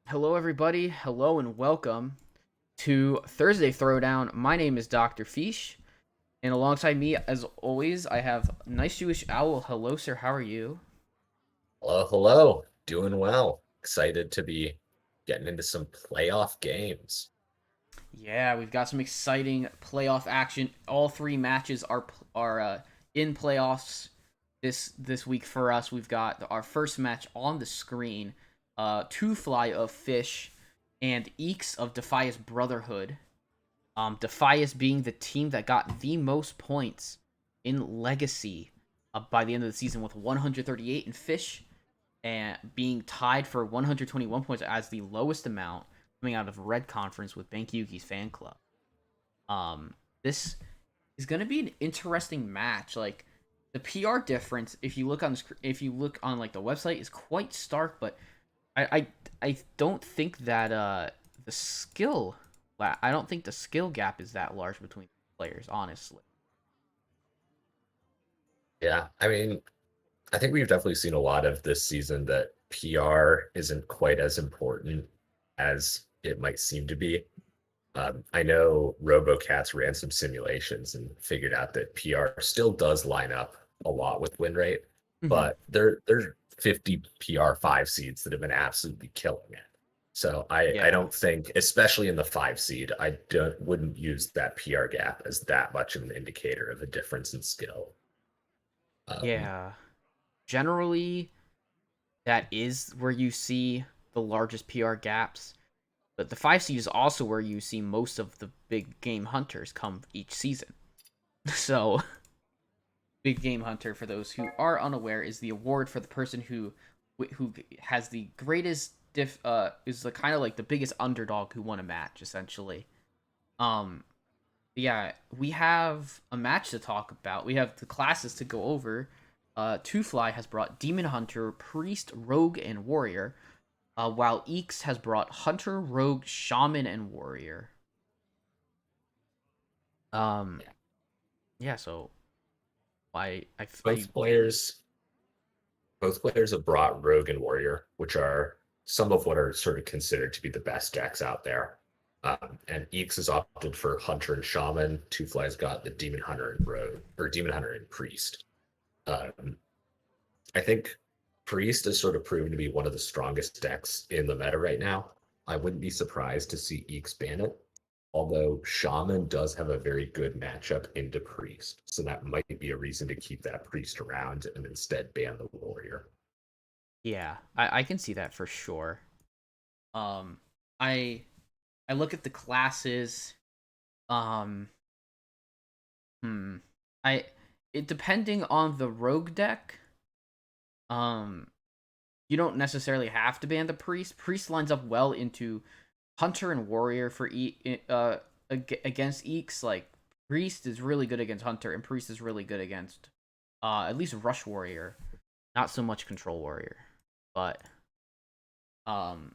Hello, everybody. Hello, and welcome to Thursday Throwdown. My name is Dr. Fish, and alongside me, as always, I have Nice Jewish Owl. Hello, sir. How are you? Hello, hello. Doing well. Excited to be getting into some playoff games. Yeah, we've got some exciting playoff action. All three matches are in playoffs this week for us. We've got our first match on the screen. Two Fly of Fish and Eeks of Defias Brotherhood. Defias being the team that got the most points in Legacy by the end of the season with 138, and Fish and being tied for 121 points as the lowest amount coming out of Red Conference with Bank Yuki's fan club. This is going to be an interesting match. Like the PR difference, if you look on like the website, is quite stark. But I don't think that the skill I don't think the skill gap is that large between players, honestly. Yeah, I think we've definitely seen a lot of this season that PR isn't quite as important as it might seem to be. I know RoboCats ran some simulations and figured out that PR still does line up a lot with win rate, Hmm. but there's 50 PR five seeds that have been absolutely killing it. So I Yeah, don't think, especially in the five seed, I don't wouldn't use that PR gap as that much of an indicator of a difference in skill. Um, yeah. Generally, that is where you see the largest PR gaps. But the 5 seed is also where you see most of the big game hunters come each season. So, big game hunter, for those who are unaware, is the award for the person who has the greatest is the kind of like the biggest underdog who won a match essentially. Um, yeah, we have a match to talk about. We have the classes to go over. Two Fly has brought Demon Hunter, Priest, Rogue, and Warrior, while Eeks has brought Hunter, Rogue, Shaman, and Warrior. Um, yeah, so I both players both players have brought Rogue and Warrior, which are some of what are sort of considered to be the best decks out there. And Eeks has opted for Hunter and Shaman. Two Flies got the Demon Hunter and Rogue, or Demon Hunter and Priest. Um, I think Priest has sort of proven to be one of the strongest decks in the meta right now. I wouldn't be surprised to see Eeks ban it, although Shaman does have a very good matchup into Priest. So that might be a reason to keep that Priest around and instead ban the Warrior. Yeah, I can see that for sure. Um, I I look at the classes. Um, hmm, I it depending on the Rogue deck. Um, you don't necessarily have to ban the Priest. Priest lines up well into Hunter and Warrior for against Eeks. Like Priest is really good against Hunter, and Priest is really good against at least Rush Warrior. Not so much Control Warrior, but um,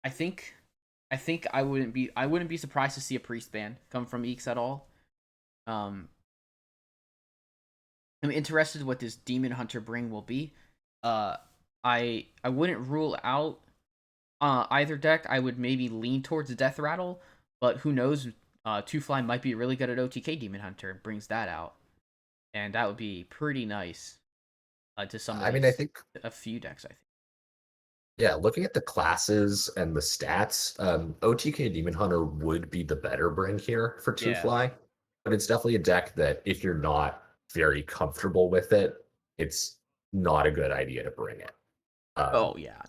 I think I wouldn't be surprised to see a Priest ban come from Eeks at all. Um, I'm interested what this Demon Hunter bring will be. Uh, I wouldn't rule out either deck. I would maybe lean towards Death Rattle, but who knows? Two Fly might be really good at OTK Demon Hunter and brings that out, and that would be pretty nice to some of I these think, a few decks. I think. yeah, looking at the classes and the stats, OTK Demon Hunter would be the better bring here for Two Yeah. Fly, but it's definitely a deck that if you're not very comfortable with it, it's not a good idea to bring it. Um, Oh yeah.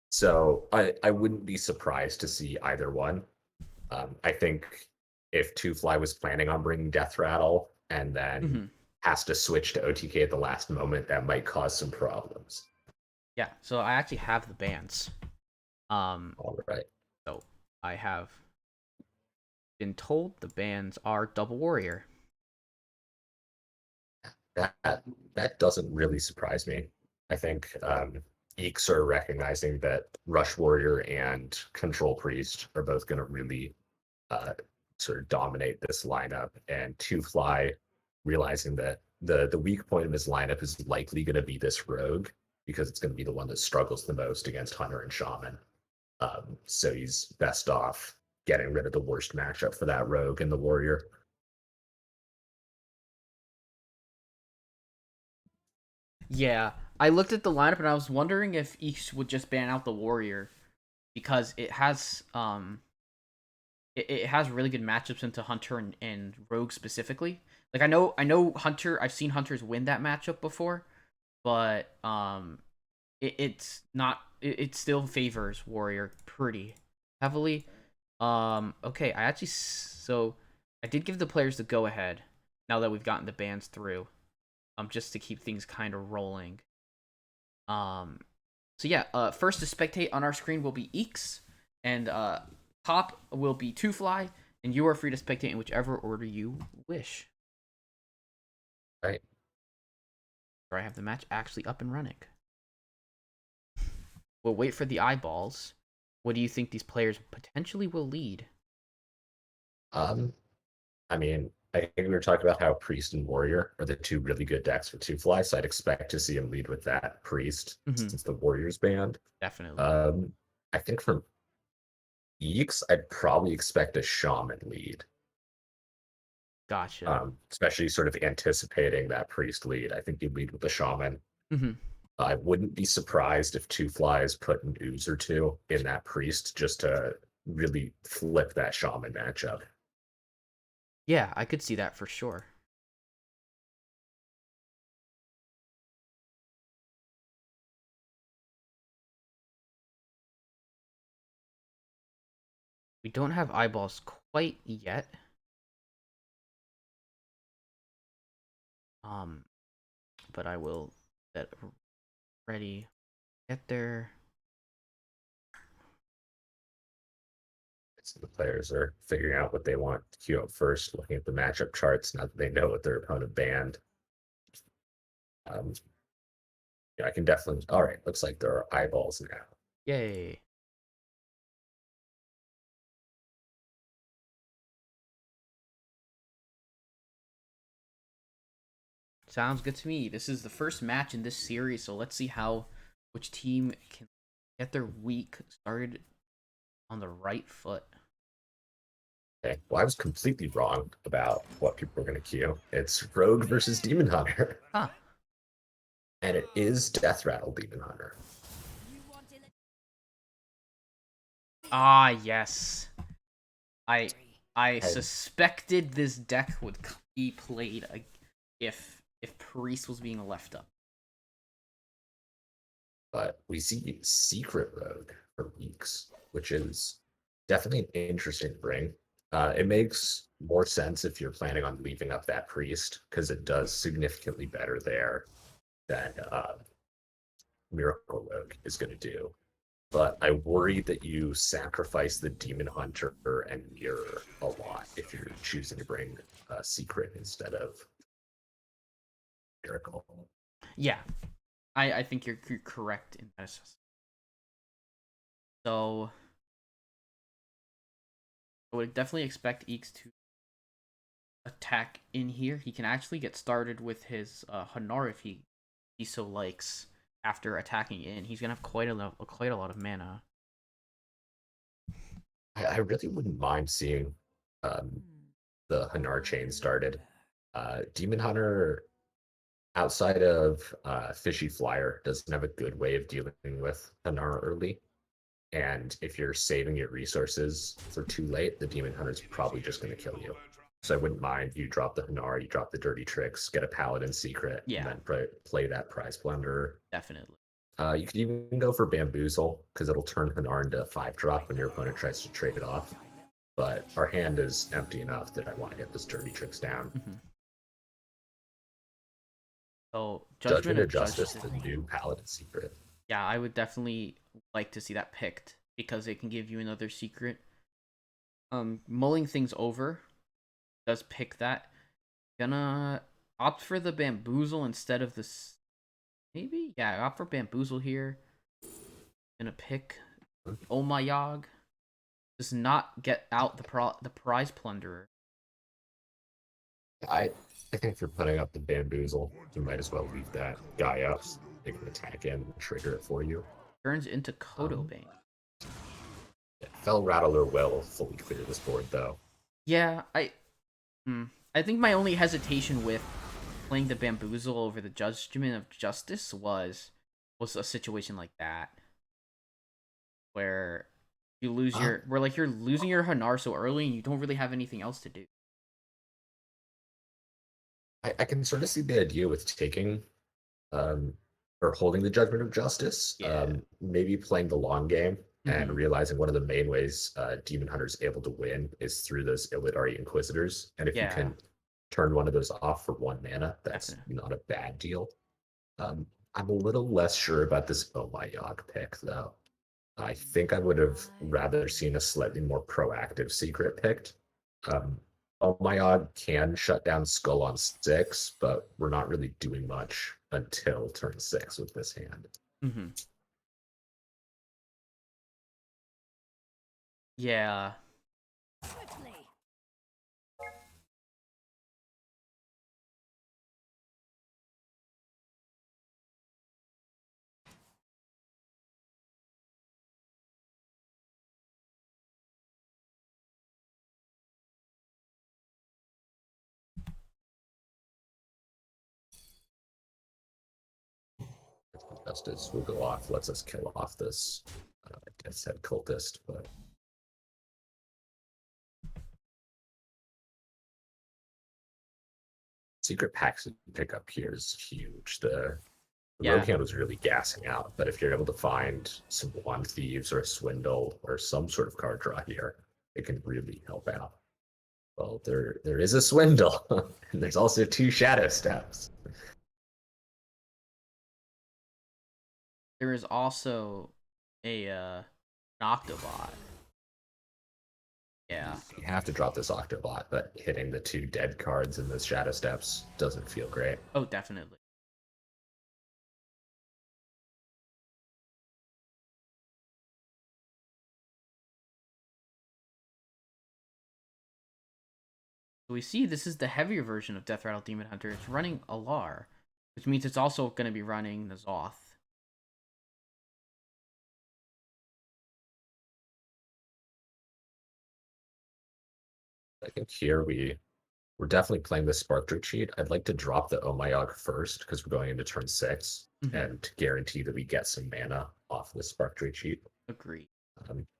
so I wouldn't be surprised to see either one. I think if Two Fly was planning on bringing Death Rattle and then Hmm. has to switch to OTK at the last moment, that might cause some problems. Yeah. So I actually have the bands. Um. All right. So I have been told the bands are Double Warrior. That that doesn't really surprise me. I think Eeks are recognizing that Rush Warrior and Control Priest are both going to really uh, sort of dominate this lineup, and Two Fly realizing that the weak point of his lineup is likely going to be this Rogue because it's going to be the one that struggles the most against Hunter and Shaman. So he's best off getting rid of the worst matchup for that rogue and the warrior. Yeah, I looked at the lineup and I was wondering if each would just ban out the warrior because it has really good matchups into Hunter and Rogue specifically. Like I know Hunter. I've seen Hunters win that matchup before, but it's not. It still favors Warrior pretty heavily. Okay, I did give the players the go ahead now that we've gotten the bans through. Just to keep things kind of rolling. Um, so yeah, first to spectate on our screen will be Eeks, and top will be Two Fly, and you are free to spectate in whichever order you wish. Right. Or I have the match actually up and running. We'll wait for the eyeballs. What do you think these players potentially will lead? Um, I mean, I think we were talking about how Priest and Warrior are the two really good decks for Two Fly, so I'd expect to see him lead with that Priest since the Warrior's banned. Definitely. I think from Eeks, I'd probably expect a Shaman lead. Gotcha. Especially sort of anticipating that Priest lead. I think you'd lead with the Shaman. Mm-hmm. I wouldn't be surprised if Two Flies put an Ooze or two in that Priest just to really flip that Shaman matchup. Yeah, I could see that for sure. We don't have eyeballs quite yet. But I will get ready. Get there. So the players are figuring out what they want to queue up first, looking at the matchup charts now that they know what their opponent banned. Yeah, I can definitely. All right, looks like there are eyeballs now. Yay. Sounds good to me. This is the first match in this series, so let's see which team can get their week started on the right foot. Okay, well, I was completely wrong about what people were going to queue. It's Rogue versus Demon Hunter. Huh. And it is Death Rattle Demon Hunter. Ah, yes. I suspected this deck would be played if Priest was being left up. But we see Secret Rogue for weeks, which is definitely an interesting bring. It makes more sense if you're planning on leaving up that Priest, because it does significantly better there than Miracle Rogue is going to do. But I worry that you sacrifice the Demon Hunter and Mirror a lot if you're choosing to bring Secret instead of Miracle. Yeah, I think you're correct in that assessment. So I would definitely expect Eeks to attack in here. He can actually get started with his Hanar if he so likes. After attacking in, he's gonna have quite a lot of mana. I really wouldn't mind seeing the Hanar chain started. Demon Hunter, outside of Fishy Flyer, doesn't have a good way of dealing with Hanar early. And if you're saving your resources for too late, the Demon Hunter's probably just going to kill you. So I wouldn't mind you drop the Hanar, you drop the Dirty Tricks, get a Paladin Secret, Yeah. and then play that Prize Plunderer. Definitely. You could even go for Bamboozle, because it'll turn Hanar into a 5-drop when your opponent tries to trade it off. But our hand is empty enough that I want to get this Dirty Tricks down. Mm-hmm. So Judgment of Justice, the new Paladin Secret. Yeah, I would definitely like to see that picked because it can give you another secret. Mulling things over does pick that. Gonna opt for the Bamboozle instead of this. Maybe, yeah, opt for Bamboozle here. Gonna pick Omayog. Does not get out the Prize Plunderer. I think if you're putting up the Bamboozle, you might as well leave that guy up. They can attack in and trigger it for you. Turns into Kodobane. Fel Rattler will fully clear this board, though. Yeah, I think my only hesitation with playing the Bamboozle over the Judgment of Justice was a situation like that, where you lose your where like you're losing your Hanar so early and you don't really have anything else to do. I can sort of see the idea with taking um, or holding the Judgment of Justice, Yeah. maybe playing the long game and Hmm. realizing one of the main ways Demon Hunter's able to win is through those Illidari Inquisitors. And if you Yeah, can turn one of those off for 1 mana, that's definitely. not a bad deal. Um, I'm a little less sure about this Oh My Yogg pick, though. I think I would have rather seen a slightly more proactive secret picked. Oh My Yogg can shut down Skull on 6, but we're not really doing much until turn 6 with this hand. Hmm. Yeah. Justice will go off, lets us kill off this, I guess, head cultist, but secret packs pickup here is huge. The rogue Yeah. hand was really gassing out, but if you're able to find some Wand Thieves or a Swindle or some sort of card draw here, it can really help out. Well, there is a Swindle, and there's also 2 Shadow Steps. There is also a an Octobot. Yeah. You have to drop this Octobot, but hitting the 2 dead cards in the Shadow Steps doesn't feel great. Oh, definitely. So we see this is the heavier version of Death Rattle Demon Hunter. It's running Alar, which means it's also going to be running N'Zoth. I think here we're definitely playing the Spark Drake cheat. I'd like to drop the Omayog first because we're going into turn 6 Mm-hmm. and to guarantee that we get some mana off the Spark Drake cheat. Agreed.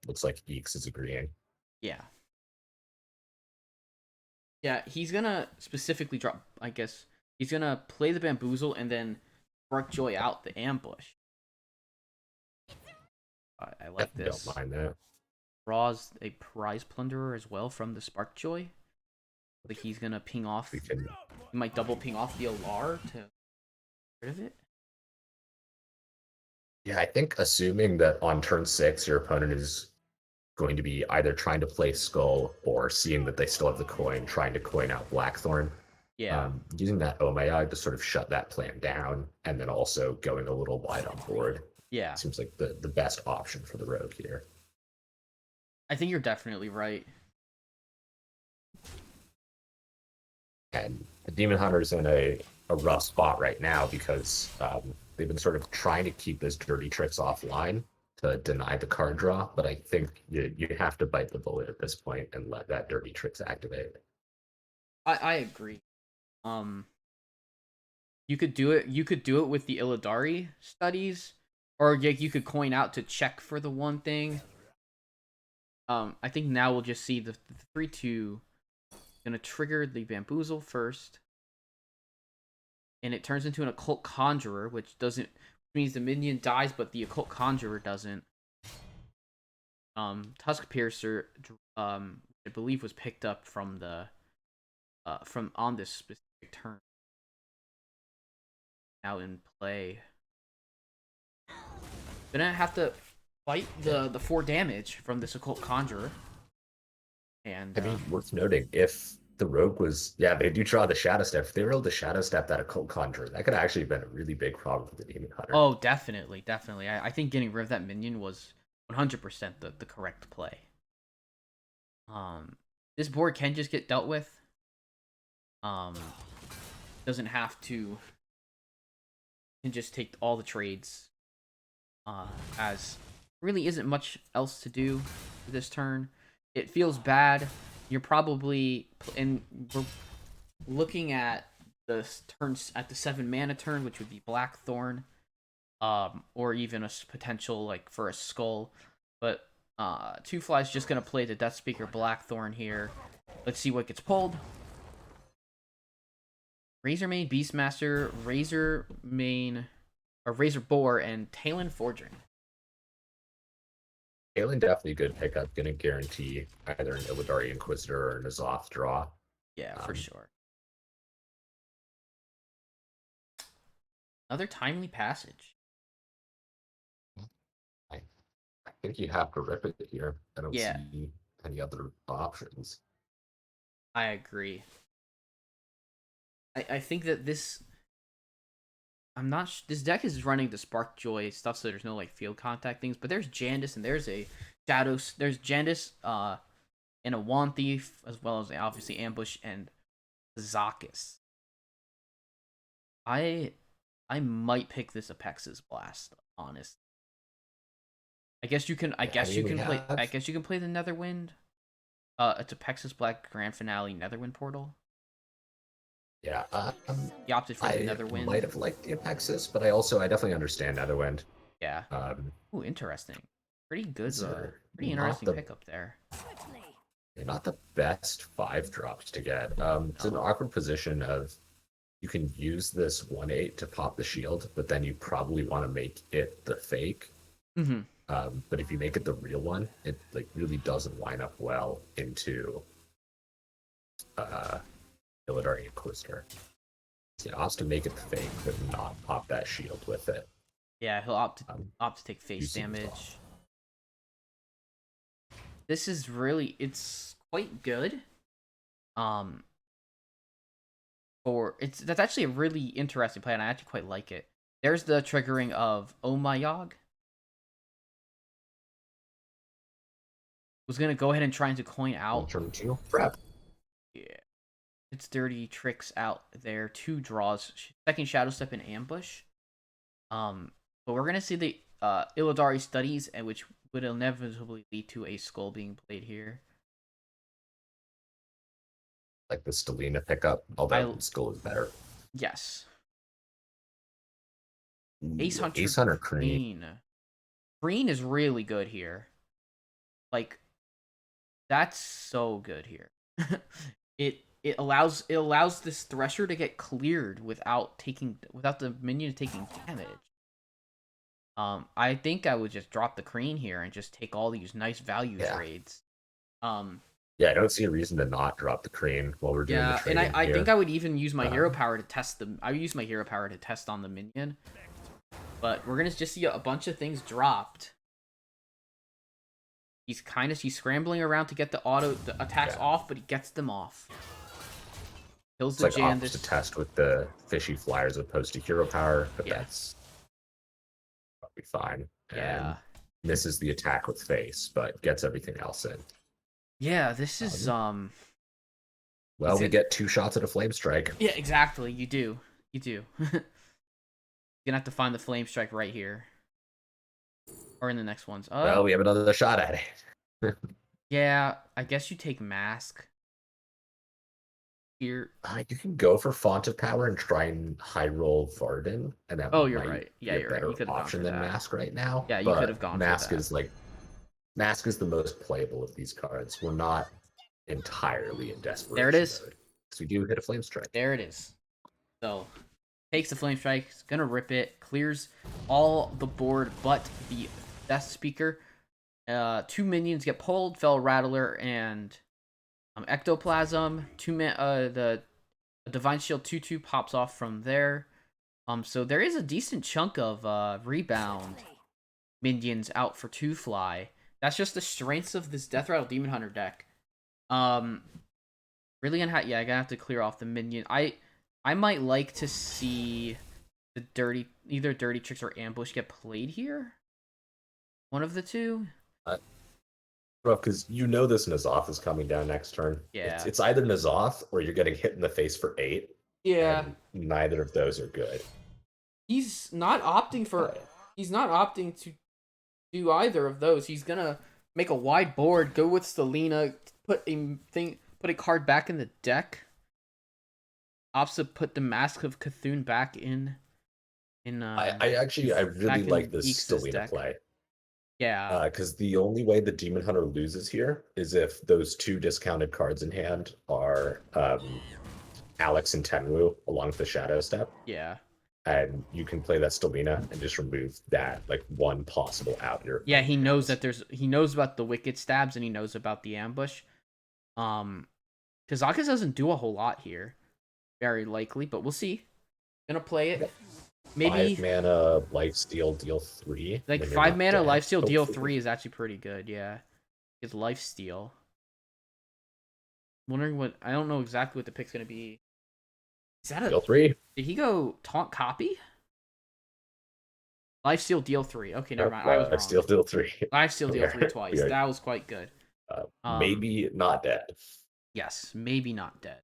Looks like Eeks is agreeing. Yeah. Yeah, he's gonna specifically drop. I guess he's gonna play the Bamboozle and then Spark Joy out the ambush. I like Don't this. mind that. Draws a prize plunderer as well from the Spark Joy. Like he's gonna ping off. We can. He might double ping off the Alar to get rid of it. Yeah, I think assuming that on turn 6 your opponent is going to be either trying to play Skull or seeing that they still have the coin, trying to coin out Blackthorn. Yeah. Using that Omayag to sort of shut that plan down, and then also going a little wide on board Yeah. seems like the best option for the rogue here. I think you're definitely right. And the Demon Hunter's in a rough spot right now because they've been sort of trying to keep those dirty tricks offline to deny the card draw, but I think you have to bite the bullet at this point and let that dirty tricks activate. I agree. Um, you could do it. You could do it with the Illidari studies, or you could coin out to check for the one thing. I think now we'll just see the 3/2 gonna trigger the Bamboozle first, and it turns into an Occult Conjurer, which doesn't which means the minion dies, but the Occult Conjurer doesn't. Tusk Piercer, I believe was picked up from the from on this specific turn. Now in play, gonna have to fight the 4 damage from this Occult Conjurer. And I mean, worth noting, if the rogue was, yeah, they do draw the Shadow Step. If they were able to Shadow Step that Occult Conjurer, that could have actually been a really big problem for the Demon Hunter. oh, definitely, definitely. I think getting rid of that minion was 100% the correct play. This board can just get dealt with. Um, doesn't have to. Can just take all the trades. As really isn't much else to do this turn. It feels bad. You're probably and we're looking at the turns at the 7 mana turn, which would be Blackthorn, or even a potential like for a skull. But 2-Fly's just gonna play the Death Speaker Blackthorn here. Let's see what gets pulled. Razormane, Beastmaster, Razormane, or Razor Boar, and Talon Fordring. Talon definitely a good pickup, gonna guarantee either an Illidari Inquisitor or an Azoth draw. Yeah, for sure. Another Timely Passage. I think you have to rip it here. I don't Yeah. see any other options. I agree. I think that this... I'm not... This deck is running the Spark Joy stuff, so there's no like field contact things, but there's Jandis and there's a Shadows. There's Jandis and a Wand Thief, as well as obviously Ambush and Zakis. I might pick this Apex's Blast, honest. I guess you can. I guess you can play. I guess you can play the Netherwind. It's Apex's Black Grand Finale Netherwind Portal. Yeah, He opted for the Netherwind. I might have liked the Apexis, but I definitely understand Netherwind. Yeah. Ooh, interesting. Pretty good. Pretty interesting pickup there. They're not the best 5-drops to get. It's an awkward position of you can use this 1/8 to pop the shield, but then you probably want to make it the fake. Mm-hmm. But if you make it the real one, it like really doesn't line up well into Illidari Inquisitor. So he opts to make it the fake, but not pop that shield with it. Yeah, he'll opt to take face damage. This is really, it's quite good. That's actually a really interesting play, and I actually quite like it. There's the triggering of Omayog. Was gonna go ahead and try to coin out. Turn 2, prep. Yeah, it's dirty tricks out there. 2 draws. Second Shadow Step and Ambush. But we're gonna see the Illidari Studies, and which would inevitably lead to a skull being played here. Like the Stelina pickup, although skull is better. Yes. Ace Hunter Kreen. Kreen is really good here. Like, that's so good here. it allows this Thresher to get cleared without the minion taking damage. I think I would just drop the Kreen here and just take all these nice value trades. Yeah, I don't see a reason to not drop the Kreen while we're doing the trading. And I think I would even use my hero power to test them. I would use my hero power to test on the minion. But we're gonna just see a bunch of things dropped. He's scrambling around to get the attacks off, but he gets them off. Kills the Jandis. It's to test with the fishy flyer as opposed to hero power, but that's probably fine. Yeah. And misses the attack with face, but gets everything else in. Yeah, this is Well, we get 2 shots at a flame strike. Yeah, exactly. You do. You're gonna have to find the flame strike right here. Or in the next ones. Well, we have another shot at it. Yeah, I guess you take Mask. Here. You can go for Font of Power and try and high roll Varden, and that you're right. Yeah, you're right. You could have option than Mask right now. Yeah, you could have gone Mask for that. is like Mask is the most playable of these cards. We're not entirely in desperation. There it is. Because we do hit a flame strike. There it is. So takes the flame strike, is gonna rip it, clears all the board but the Death Speaker. 2 minions get pulled, Fel Rattler and Ectoplasm. The Divine Shield 2/2 pops off from there. So there is a decent chunk of rebound minions out for 2-Fly. That's just the strengths of this Death Rattle Demon Hunter deck. Really I gotta have to clear off the minion. I might like to see the either Dirty Tricks or Ambush get played here. One of the two. Because you know this N'Zoth is coming down next turn. Yeah. It's either N'Zoth or you're getting hit in the face for 8. Yeah. And neither of those are good. He's not opting to do either of those. He's gonna make a wide board, go with Selena, put a card back in the deck. Opsa put the Mask of Cthulhu back in I really back in like this Eeks' Stelina deck. play. Yeah. Because the only way the Demon Hunter loses here is if those two discounted cards in hand are Alex and Tenwu along with the Shadow Step. Yeah. And you can play that Stelina and just remove that like one possible out your Yeah, he knows hands. that he knows about the wicked stabs and he knows about the ambush. Kazakus doesn't do a whole lot here. Very likely, but we'll see. Gonna play it. Maybe 5 mana lifesteal deal 3. like when you're 5 mana not dead, lifesteal deal hopefully. 3 is actually pretty good, yeah. His lifesteal. Wondering what I don't know exactly what the pick's gonna be. Is that Deal 3. did he go taunt copy? Lifesteal deal 3. Okay, never Nope, mind. I was wrong. Lifesteal deal 3. Lifesteal deal 3 twice. That was quite good. Maybe not dead. Yes, maybe not dead.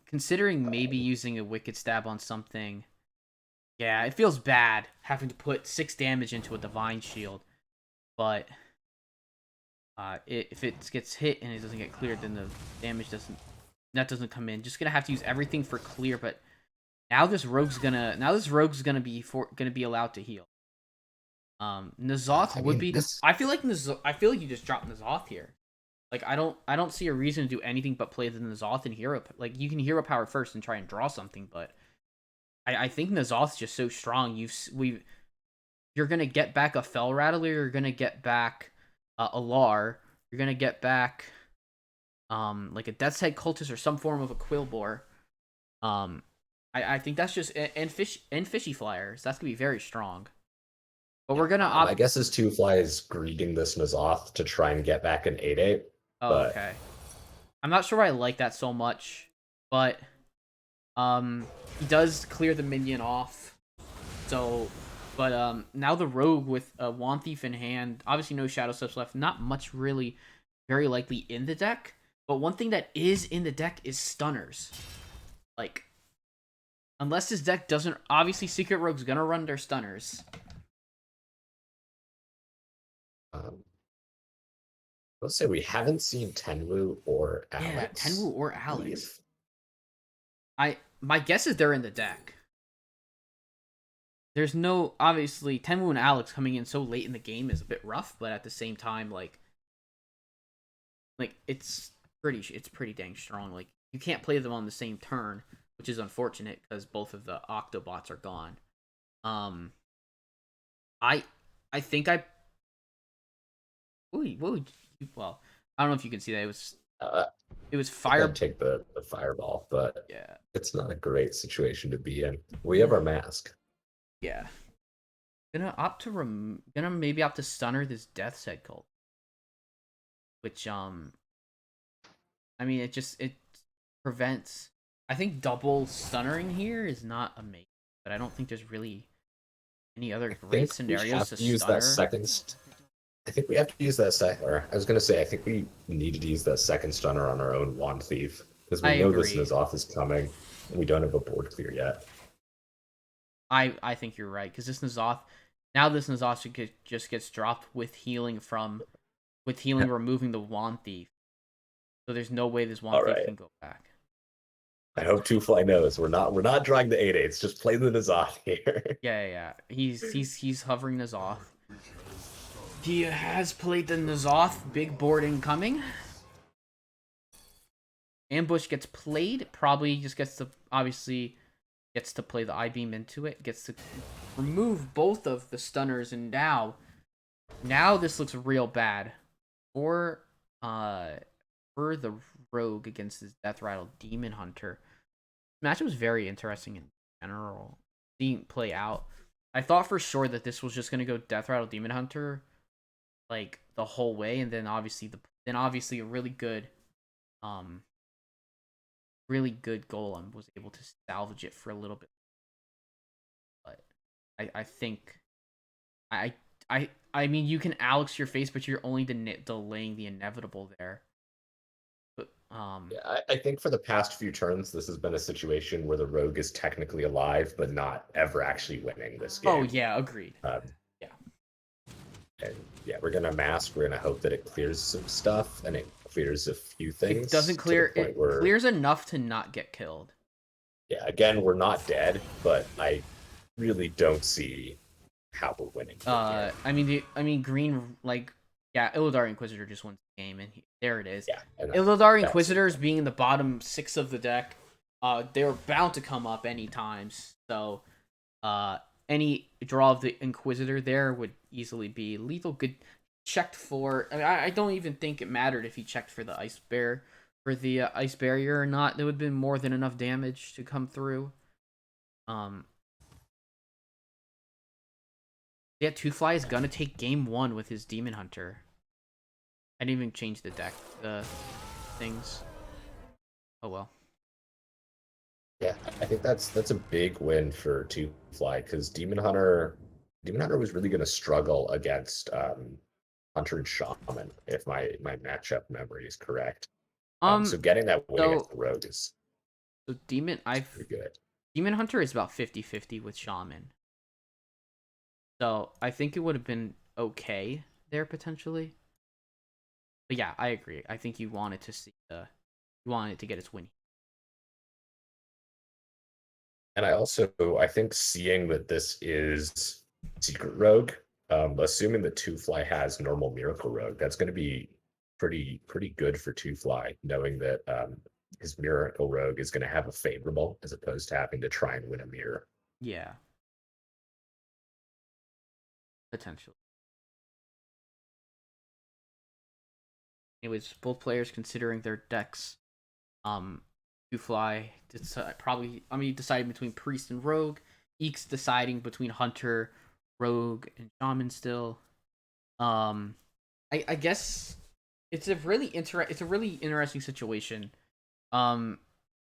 Considering maybe using a wicked stab on something. Yeah, it feels bad having to put 6 damage into a divine shield. But if it gets hit and it doesn't get cleared, then the damage doesn't come in. Just gonna have to use everything for clear, but now this rogue's gonna be allowed to heal. N'Zoth would be. I feel like you just dropped N'Zoth here. Like I don't see a reason to do anything but play the N'Zoth and hero. Like you can hero power first and try and draw something, but I think N'Zoth's just so strong. You're gonna get back a Fel Rattler. You're gonna get back a Lar. You're gonna get back like a Death's Head Cultist or some form of a Quillbore. I think that's just and Fishy Flyers. That's gonna be very strong. But we're gonna I guess his 2-fly is greeting this N'Zoth to try and get back an 8/8. Oh, but... okay. I'm not sure I like that so much, but he does clear the minion off. So, but now the rogue with a Wand Thief in hand, obviously no Shadow Steps left, not much really very likely in the deck. But one thing that is in the deck is stunners. Like, unless this deck doesn't, obviously Secret Rogue's gonna run their stunners. Let's say we haven't seen Tenwu or Alex. Yeah, Tenwu or Alex. My guess is they're in the deck. There's no, obviously Tenwu and Alex coming in so late in the game is a bit rough, but at the same time, like it's pretty dang strong. Like you can't play them on the same turn, which is unfortunate because both of the Octobots are gone. I think I. Well, I don't know if you can see that it was fire. Take the fireball, but Yeah, it's not a great situation to be in. We have our mask. yeah. Gonna maybe opt to stunner this Death's Head Cult, which I mean it prevents. I think double stunnering here is not amazing, but I don't think there's really any other great scenarios to use stunner. that second. I think we have to use that second. I was gonna say I think we needed to use that second stunner on our own Wand Thief because we know this N'Zoth is coming and we don't have a board clear yet. I think you're right because this N'Zoth just gets dropped with healing removing the Wand Thief, so there's no way this Wand Thief can go back. I hope 2-fly knows we're not drawing the 8/8s. Just play the N'Zoth here. Yeah. He's hovering N'Zoth. He has played the N'Zoth. Big board incoming. Ambush gets played. Probably just gets to play the I-Beam into it. Gets to remove both of the stunners, and now this looks real bad for the rogue against his Death Rattle Demon Hunter. This match was very interesting in general. Seeing it play out. I thought for sure that this was just gonna go Death Rattle Demon Hunter like the whole way, and then obviously a really good golem was able to salvage it for a little bit. But I think I mean you can Alex your face, but you're only delaying the inevitable there. But yeah, I think for the past few turns, this has been a situation where the rogue is technically alive, but not ever actually winning this game. Oh yeah, agreed. Yeah. And yeah, we're gonna mask. We're gonna hope that it clears some stuff, and it clears a few It doesn't things to the clear. point It where, clears enough to not get killed. yeah, again, we're not dead, but I really don't see how we're winning from here. I mean, green like yeah, Illidar Inquisitor just wins the game, and there it is. Yeah, and Illidar that's Inquisitors being in the bottom 6 of the deck, they're bound to come up any times. So, uh, any draw of the Inquisitor there would easily be lethal. Good checked for. I mean, I don't even think it mattered if he checked for the Ice Bear for the Ice Barrier or not. There would have been more than enough damage to come through. Um, yeah, Two Fly is gonna take game 1 with his Demon Hunter. I didn't even change the deck, the things. Oh well. yeah. I think that's a big win for Two Fly because Demon Hunter was really going to struggle against Hunter and Shaman if my matchup memory is correct. So Um, getting that win against so the Rogue is pretty good. Demon Hunter is about 50-50 with Shaman. So I think it would have been okay there potentially. But yeah, I agree. I think you wanted to see you wanted to get its win. And I think seeing that this is Secret Rogue, assuming that Two Fly has normal Miracle Rogue, that's going to be pretty good for Two Fly, knowing that his Miracle Rogue is going to have a favorable as opposed to having to try and win a mirror. Yeah, potentially. Anyways, both players considering their decks. Two Fly probably. I mean, deciding between Priest and Rogue. Eeks deciding between Hunter, Rogue, and Shaman still. Um, I guess it's a really interesting situation. Um,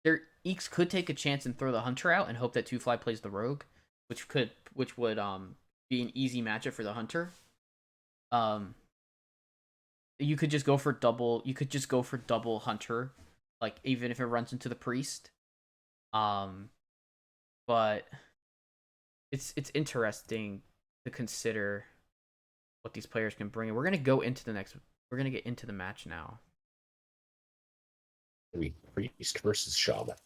there Eeks could take a chance and throw the Hunter out and hope that Two Fly plays the Rogue, which would be an easy matchup for the Hunter. Um, you could just go for double. You could just go for double Hunter, like even if it runs into the Priest. Um, but it's interesting to consider what these players can bring. And we're gonna go into the next. We're gonna get into the match now. We Priest versus Shaman.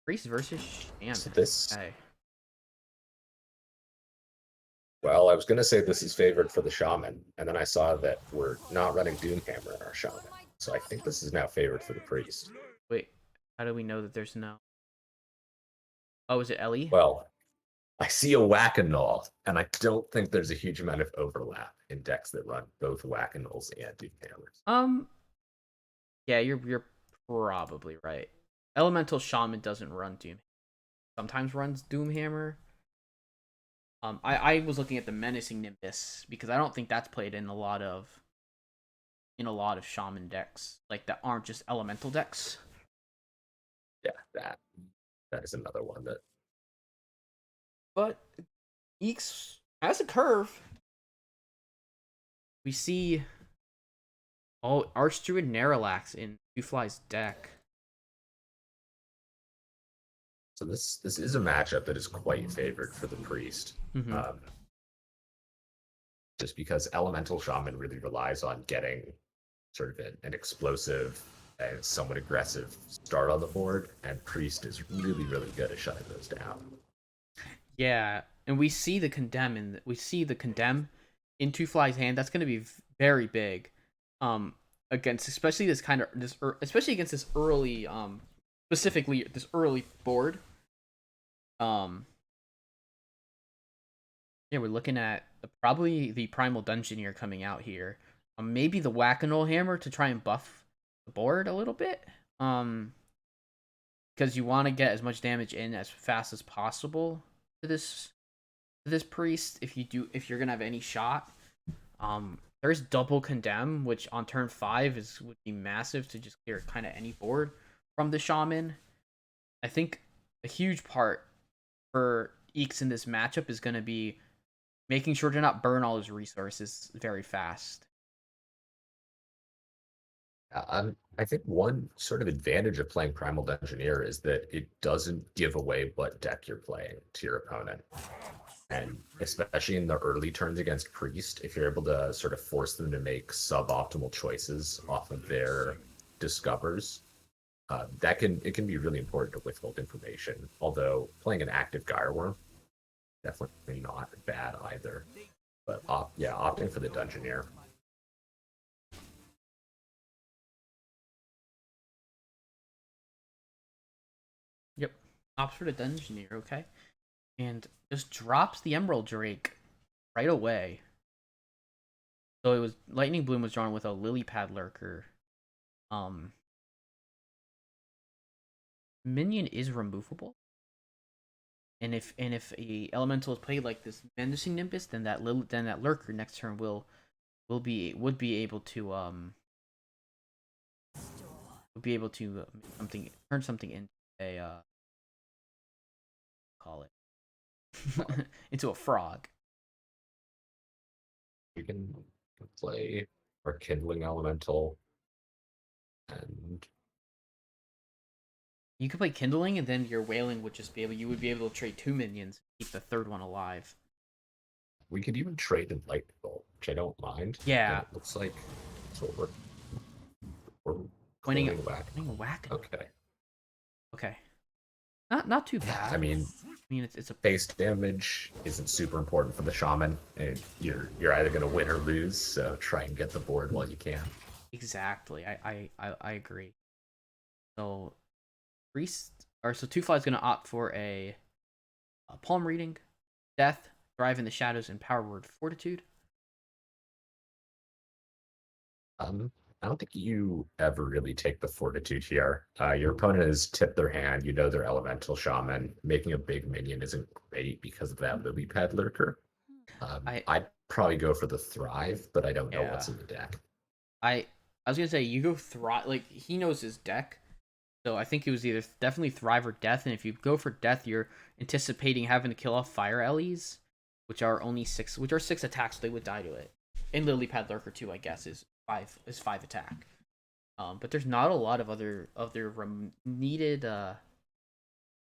Priest versus Shaman. So this, Okay. well, I was going to say this is favored for the Shaman, and then I saw that we're not running Doomhammer in our Shaman. So I think this is now favored for the Priest. Wait, how do we know that there's no? Oh, is it Ellie? Well, I see a Whack-A-Null, and I don't think there's a huge amount of overlap in decks that run both Whack-A-Nulls and Doomhammers. Yeah, you're probably right. Elemental Shaman doesn't run Doom. Sometimes runs Doomhammer. I was looking at the Menacing Nimbus because I don't think that's played in a lot of Shaman decks like that aren't just elemental decks. Yeah, that is another one that. But Eeks has a curve. We see Archdruid Naralax in Two Fly's deck. So this is a matchup that is quite favored for the Priest. Mm-hmm. Just because Elemental Shaman really relies on getting sort of an explosive and somewhat aggressive start on the board, and Priest is really good at shutting those down. Yeah, and we see the condemn in Two Fly's hand. That's going to be very big, against especially especially against this early, specifically this early board. Yeah, we're looking at probably the Primal Dungeoneer coming out here. Maybe the Whack-A-Null Hammer to try and buff the board a little bit. Because you want to get as much damage in as fast as possible to this Priest. If you're gonna have any shot. There's double condemn, which on turn 5 would be massive to just clear kind of any board from the Shaman. I think a huge part for Eeks in this matchup is going to be making sure to not burn all his resources very fast. I think one sort of advantage of playing Primal Dungeoneer is that it doesn't give away what deck you're playing to your opponent. And especially in the early turns against Priest, if you're able to sort of force them to make suboptimal choices off of their discovers, it can be really important to withhold information. Although playing an active Gyreworm, definitely not bad either. But opting for the Dungeoneer. Yep. Opts for the Dungeoneer, okay. And just drops the Emerald Drake right away. So it was Lightning Bloom was drawn with a Lily Pad Lurker. Minion is removable. And if a elemental is played like this Menacing Nimbus, then that lurker next turn would be able to turn something into a call it into a frog. You can play our Kindling Elemental, and You could play Kindling, and then your Wailing would just be able. You would be able to trade 2 minions, keep the third one alive. we could even trade in Lightning Bolt, which I don't mind. Yeah. And it looks like that's what we're Winning a whack. Winning a whack. Okay. Okay. Not too bad. I mean, it's a base damage isn't super important for the shaman, and you're either gonna win or lose. So try and get the board while you can. exactly. I agree. So so 2-5 is gonna opt for a palm reading, death, thrive in the shadows, and power word fortitude. I don't think you ever really take the fortitude here. Your opponent has tipped their hand. You know they're elemental shaman. Making a big minion isn't great because of that lily pad lurker. I'd probably go for the thrive, but I don't know what's in the deck. I was gonna say you go thrive. Like he knows his deck, so I think it was either definitely thrive or death. And if you go for death, you're anticipating having to kill off fire Ellies, which are 6 attacks. So they would die to it. And lily pad lurker too, I guess, is 5 attack. But there's not a lot of other needed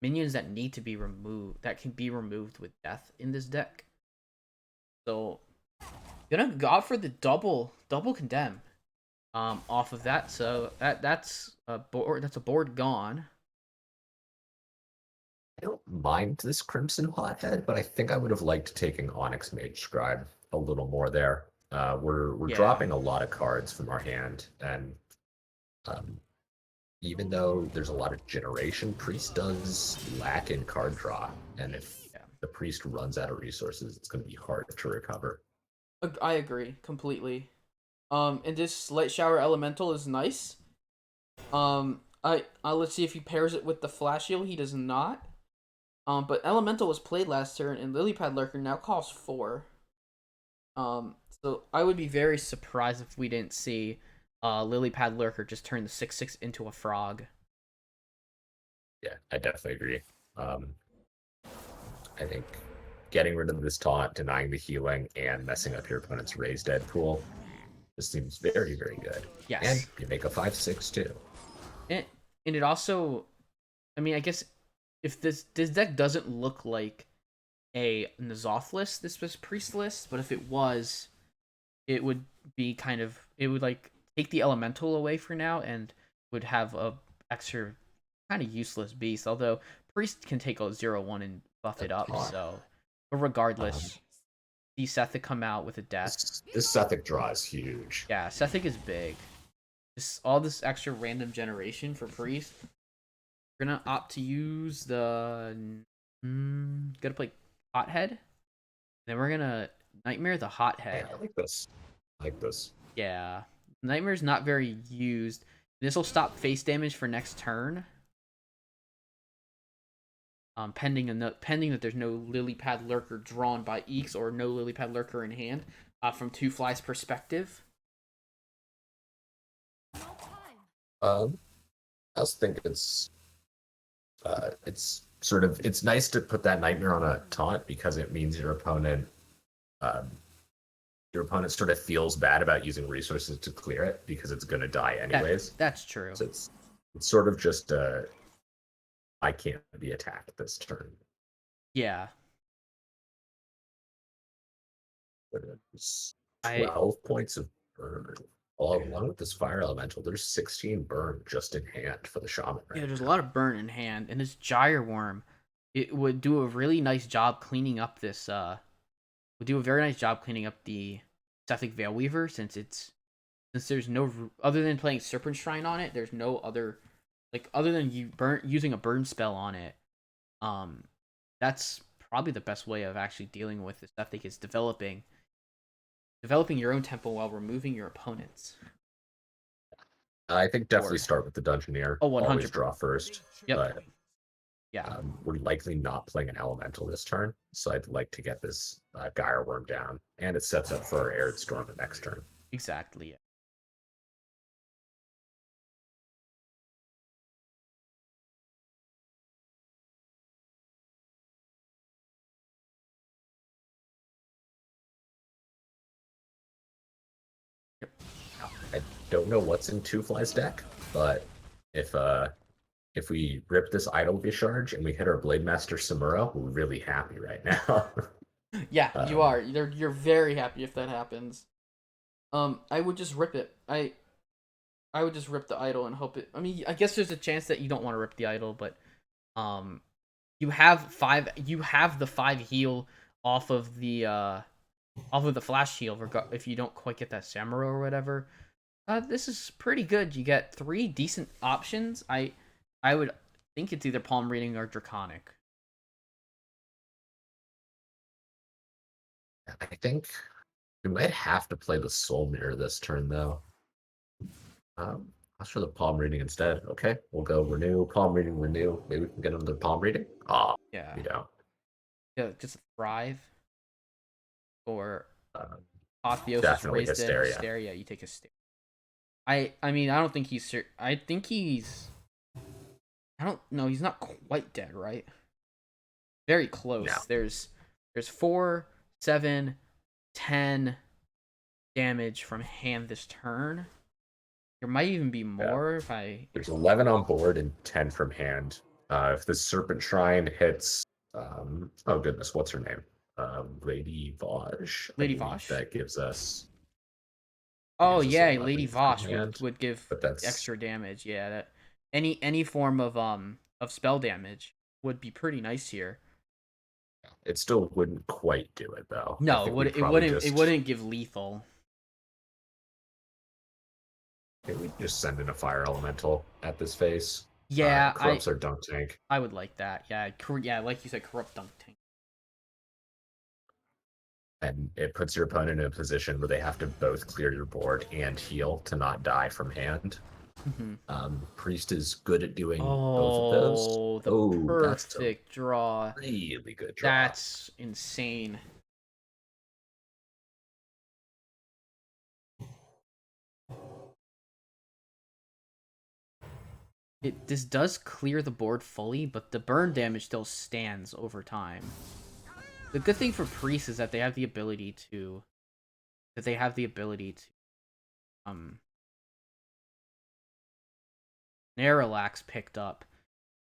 minions that need to be removed that can be removed with death in this deck. So gonna go for the double condemn off of that. So that's a board gone. I don't mind this Crimson Hothead, but I think I would have liked taking Onyx Mage Scribe a little more there. We're dropping a lot of cards from our hand, and even though there's a lot of generation, Priest does lack in card draw, and if the Priest runs out of resources, it's going to be hard to recover. I agree completely. And this Light Shower Elemental is nice. Let's see if he pairs it with the Flash Heal. He does not. But Elemental was played last turn, and Lilypad Lurker now costs 4. So I would be very surprised if we didn't see Lilypad Lurker just turn the 6/6 into a frog. Yeah, I definitely agree. I think getting rid of this taunt, denying the healing, and messing up your opponent's raised dead pool just seems very, very good. Yes. And you make a 5/6 too. And it also, I mean, I guess if this deck doesn't look like a N'Zoth list, this was Priest list, but if it was, it would be it would like take the elemental away for now and would have a extra kind of useless beast. Although Priest can take a 0/1 and buff it up, so but regardless, the Sethic come out with a death. This Sethic draw is huge. Yeah, Sethic is big. All this extra random generation for Priest. We're gonna opt to use the gotta play Hothead. Then we're gonna Nightmare the Hothead. Yeah, I like this. I like this. Yeah. Nightmare's not very used. This will stop face damage for next turn. Pending that there's no Lilypad Lurker drawn by Eeks or no Lilypad Lurker in hand. From 2Fly's perspective. I also think it's nice to put that Nightmare on a taunt because it means your opponent sort of feels bad about using resources to clear it because it's going to die anyways. That's true. So it's sort of just I can't be attacked this turn. Yeah. There's I 12 points of burn. All along with this fire elemental, there's 16 burn just in hand for the shaman Yeah, right there's a now. lot of burn in hand, and this gyre worm, it would do a really nice job cleaning up this. Would do a very nice job cleaning up the Sethik Veil Weaver since there's no other than playing Serpent Shrine on it. There's no other other than using a burn spell on it. Um, that's probably the best way of actually dealing with this Sethik is developing your own tempo while removing your opponent's I think definitely board. start with the Dungeoneer. Oh, Always 100. draw first, Yep. but Yeah. we're likely not playing an elemental this turn, so I'd like to get this Gyre Worm down, and it sets up for our Arid Storm the next turn. Exactly. Yeah. Yep. I don't know what's in Two Fly's deck, but if if we rip this Idol Visharge and we hit our Blade Master Samuro, we're really happy right now. Yeah, you um, are. You're very happy if that happens. I would just rip it. I would just rip the idol and hope it. I mean, I guess there's a chance that you don't want to rip the idol, but um, you have five. You have the 5 heal off of the flash heal. If you don't quite get that samurai or whatever, this is pretty good. You get 3 decent options. I would think it's either palm reading or draconic. I think we might have to play the Soul Mirror this turn, though. Let's try the palm reading instead. Okay, we'll go renew, palm reading, renew. Maybe we can get another palm reading. Oh, Yeah, we don't. yeah, just thrive or Uh, apotheosis. Definitely Raise dead Hysteria. hysteria. You take hysteria. I mean I don't think I think he's I don't know, he's not quite dead, right? Very No. close. There's 4, 7, 10 damage from hand this turn. There might even be Yeah. more if I There's 11 on board and 10 from hand. If the Serpent Shrine hits, oh goodness, what's her name? Lady Vaj, I Lady believe Vosh. that Oh gives us yeah, 11 Lady from Vosh hand. would give But that's extra damage. Yeah, that any form of spell damage would be pretty nice here. it still wouldn't quite do it though. I No, think we'd it probably wouldn't. It just wouldn't give lethal. send in a fire elemental at this phase. Yeah, Corrupts our dunk tank. I would like that. Yeah, yeah, like you said, corrupt dunk tank. And it puts your opponent in a position where they have to both clear your board and heal to not die from hand. Mm-hmm. Priest is good at doing both of those. Oh, the Oh, that's a perfect draw. really good draw. That's insane. This does clear the board fully, but the burn damage still stands over time. The good thing for Priest is that they have the ability to um Narrowlax picked up.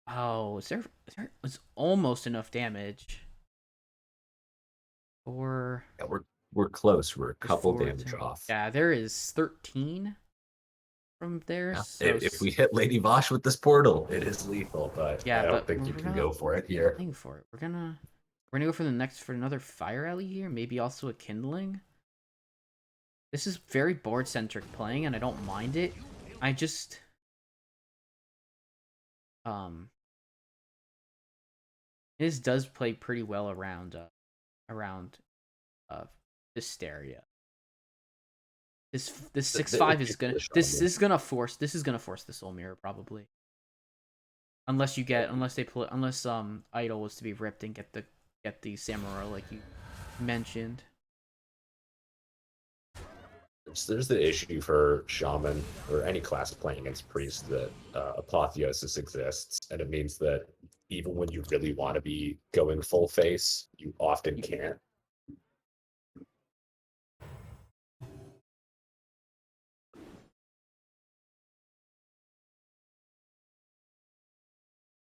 Oh, is there was almost enough damage. Or Yeah, we're close. We're a there's couple 4 damage off. Yeah, there is 13 from there. Yeah. So If we hit Lady Vosh with this portal, it is lethal, but yeah, I don't but think we're you can gonna go for it here. playing for it. We're gonna go for another fire alley here. Maybe also a kindling. This is very board centric playing, and I don't mind it. I just um this does play pretty well around uh hysteria. This The, 6/5 issue is gonna for the shaman, this is gonna force the soul mirror probably. Unless idol was to be ripped and get the samurai like you mentioned. there's the issue for shaman or any class playing against priest that apotheosis exists, and it means that even when you really want to be going full face, you often can't.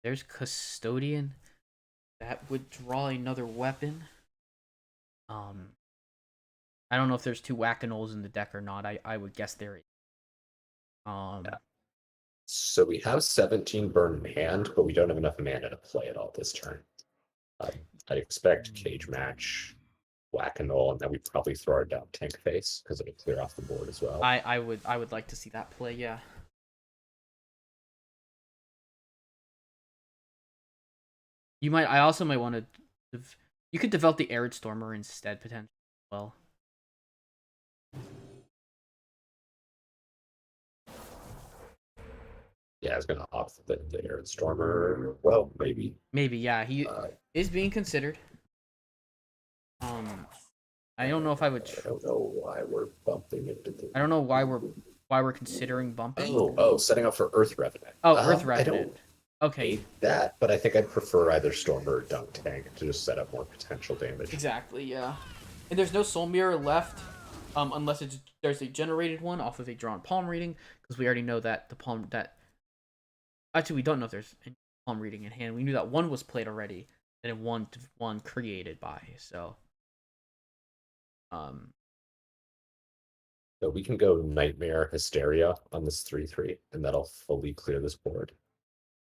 There's custodian. That would draw another weapon. Um I don't know if there's 2 Whack-A-Knolls in the deck or not. I would guess there is. Yeah. So we have 17 burn in hand, but we don't have enough mana to play it all this turn. I'd expect Cage Match, Whack-A-Knoll, and then we probably throw our down Tank Face because it'll clear off the board as well. I would like to see that play, yeah. I also might want to. You could develop the Arid Stormer instead potentially. Well, Yeah, I was gonna opt for the Arid Stormer. Well, maybe. maybe yeah. He is being considered. I don't know if I would. I don't know why we're bumping into the. I don't know why we're considering bumping. Setting up for Earth Revenant. Oh, Earth I Revenant. don't Okay. hate that, but I think I'd prefer either Stormer or Dunk Tank to just set up more potential damage. Exactly, yeah. And there's no Soul Mirror left, unless there's a generated one off of a drawn palm reading, because we already know that actually we don't know if there's any palm reading in hand. We knew that one was played already, and then one created by. So, So we can go Nightmare Hysteria on this 3/3, and that'll fully clear this board.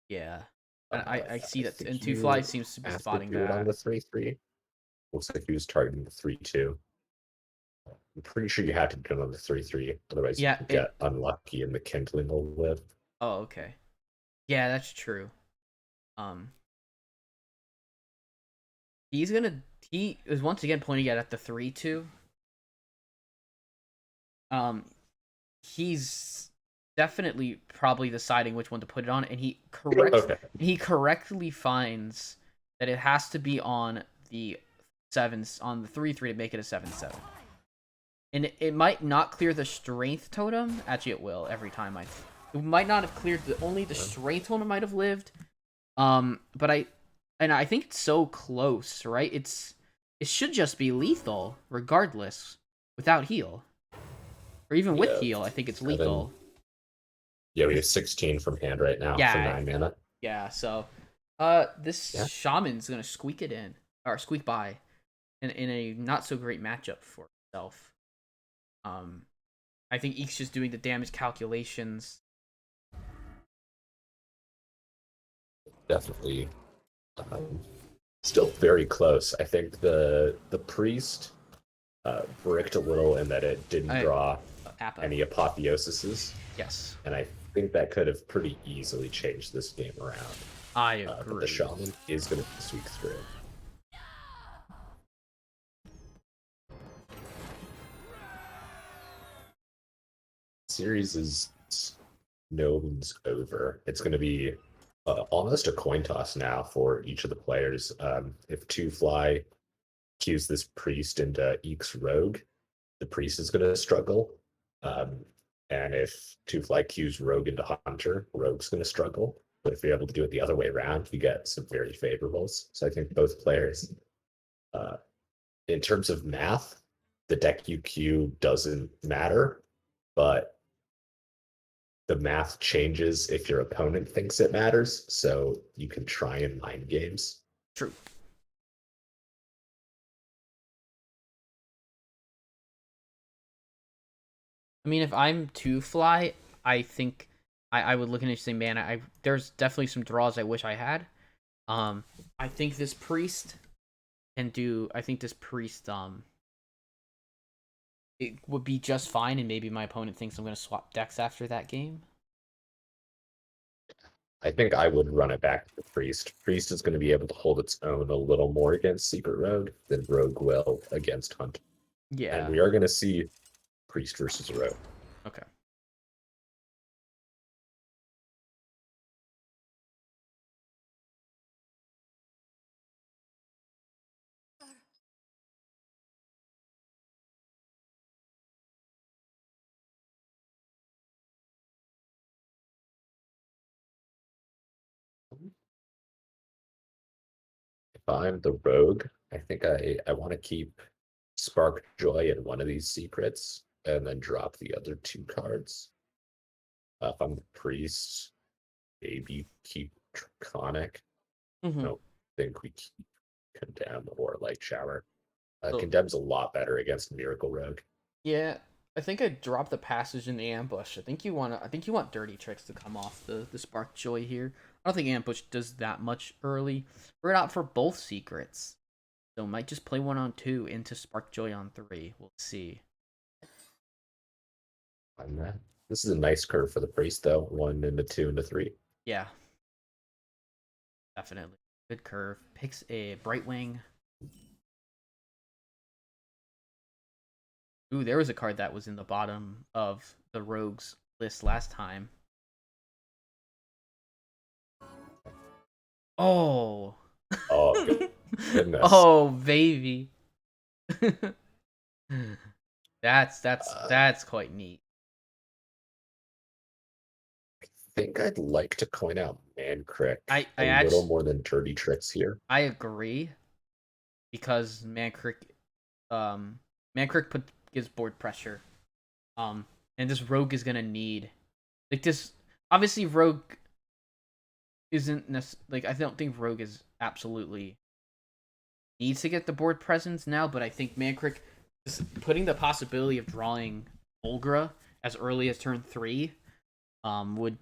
yeah. I see that, think and 2 you Fly seems to be have to spotting do it on that. the 3/3. Looks like he was targeting the 3/2. I'm pretty sure you had to do it on the 3/3, otherwise Yeah, you get unlucky and the kindling will live. Oh, okay. Yeah, that's true. He is once again pointing at the 3/2. He's definitely probably deciding which one to put it on, and he correctly finds that it has to be on the 3/3 to make it a 7/7. And it might not clear the strength totem. Actually, it will every time. It might not have cleared only the strength totem might have lived. But I think it's so close, right? It should just be lethal regardless, without heal, or even with heal. I think it's lethal. Yeah, we have 16 from hand right now for 9 mana. Yeah, so this shaman's gonna squeak it in or squeak by, in a not so great matchup for himself. I think Eek's just doing the damage calculations. Definitely. Still very close. I think the priest bricked a little in that it didn't draw any apotheoses. Yes. And I think that could have pretty easily changed this game around. I agree. But the shaman is going to squeak through. Series is gnomes over. It's going to be almost a coin toss now for each of the players. If 2 Fly cues this priest into Eek's rogue, the priest is going to struggle. And if 2 Fly cues rogue into hunter, rogue's going to struggle. But if you're able to do it the other way around, you get some very favorables. So I think both players, in terms of math, the deck you queue doesn't matter, but the math changes if your opponent thinks it matters, so you can try and mind games. True. I mean, if I'm 2 Fly, I think I would look at it and say, man, there's definitely some draws I wish I had. I think this priest can do. I think this priest it would be just fine, and maybe my opponent thinks I'm going to swap decks after that game. I think I would run it back to the priest. Priest is going to be able to hold its own a little more against Secret Rogue than Rogue will against Hunt. Yeah. And we are going to see priest versus Rogue. Okay. If I'm the Rogue, I think I want to keep Spark Joy in one of these secrets and then drop the other 2 cards. If I'm the priest, maybe keep Draconic. I don't think we keep Condemn or Light Shower. So Condemn's a lot better against Miracle Rogue. yeah, I think I dropped the passage in the ambush. I think you want dirty tricks to come off the spark joy here. I don't think ambush does that much early. We're out for both secrets. So might just play 1 on 2 into spark joy on 3. We'll see. On that. This is a nice curve for the priest though. 1 into 2 into 3. Yeah. Definitely. Good curve. Picks a Brightwing. Ooh, there was a card that was in the bottom of the rogues list last time. Oh. Oh, goodness. Oh, baby. That's quite neat. I think I'd like to coin out Mancrick I a little actually more than dirty tricks here. I agree because Mancrick gives board pressure. And this rogue is gonna need like this. Obviously, rogue isn't like I don't think rogue is absolutely needs to get the board presence now, but I think Mancrick is putting the possibility of drawing Olgra as early as turn 3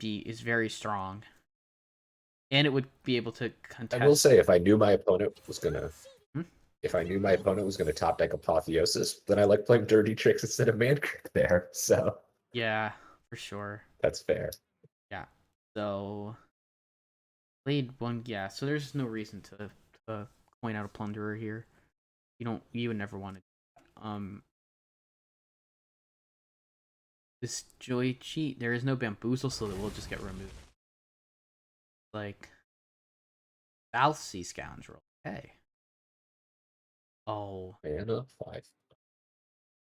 is very strong. And it would be able to contest. I will say if I knew my opponent was gonna Hmm? top deck Apotheosis, then I like playing dirty tricks instead of Mancrick there. So Yeah, for sure. that's fair. Yeah. So played one, yeah, so there's no reason to point out a plunderer here. You would never want to. This joy cheat, there is no bamboozle, so it will just get removed. Like South Sea Scoundrel. Okay. Oh, Mana 5.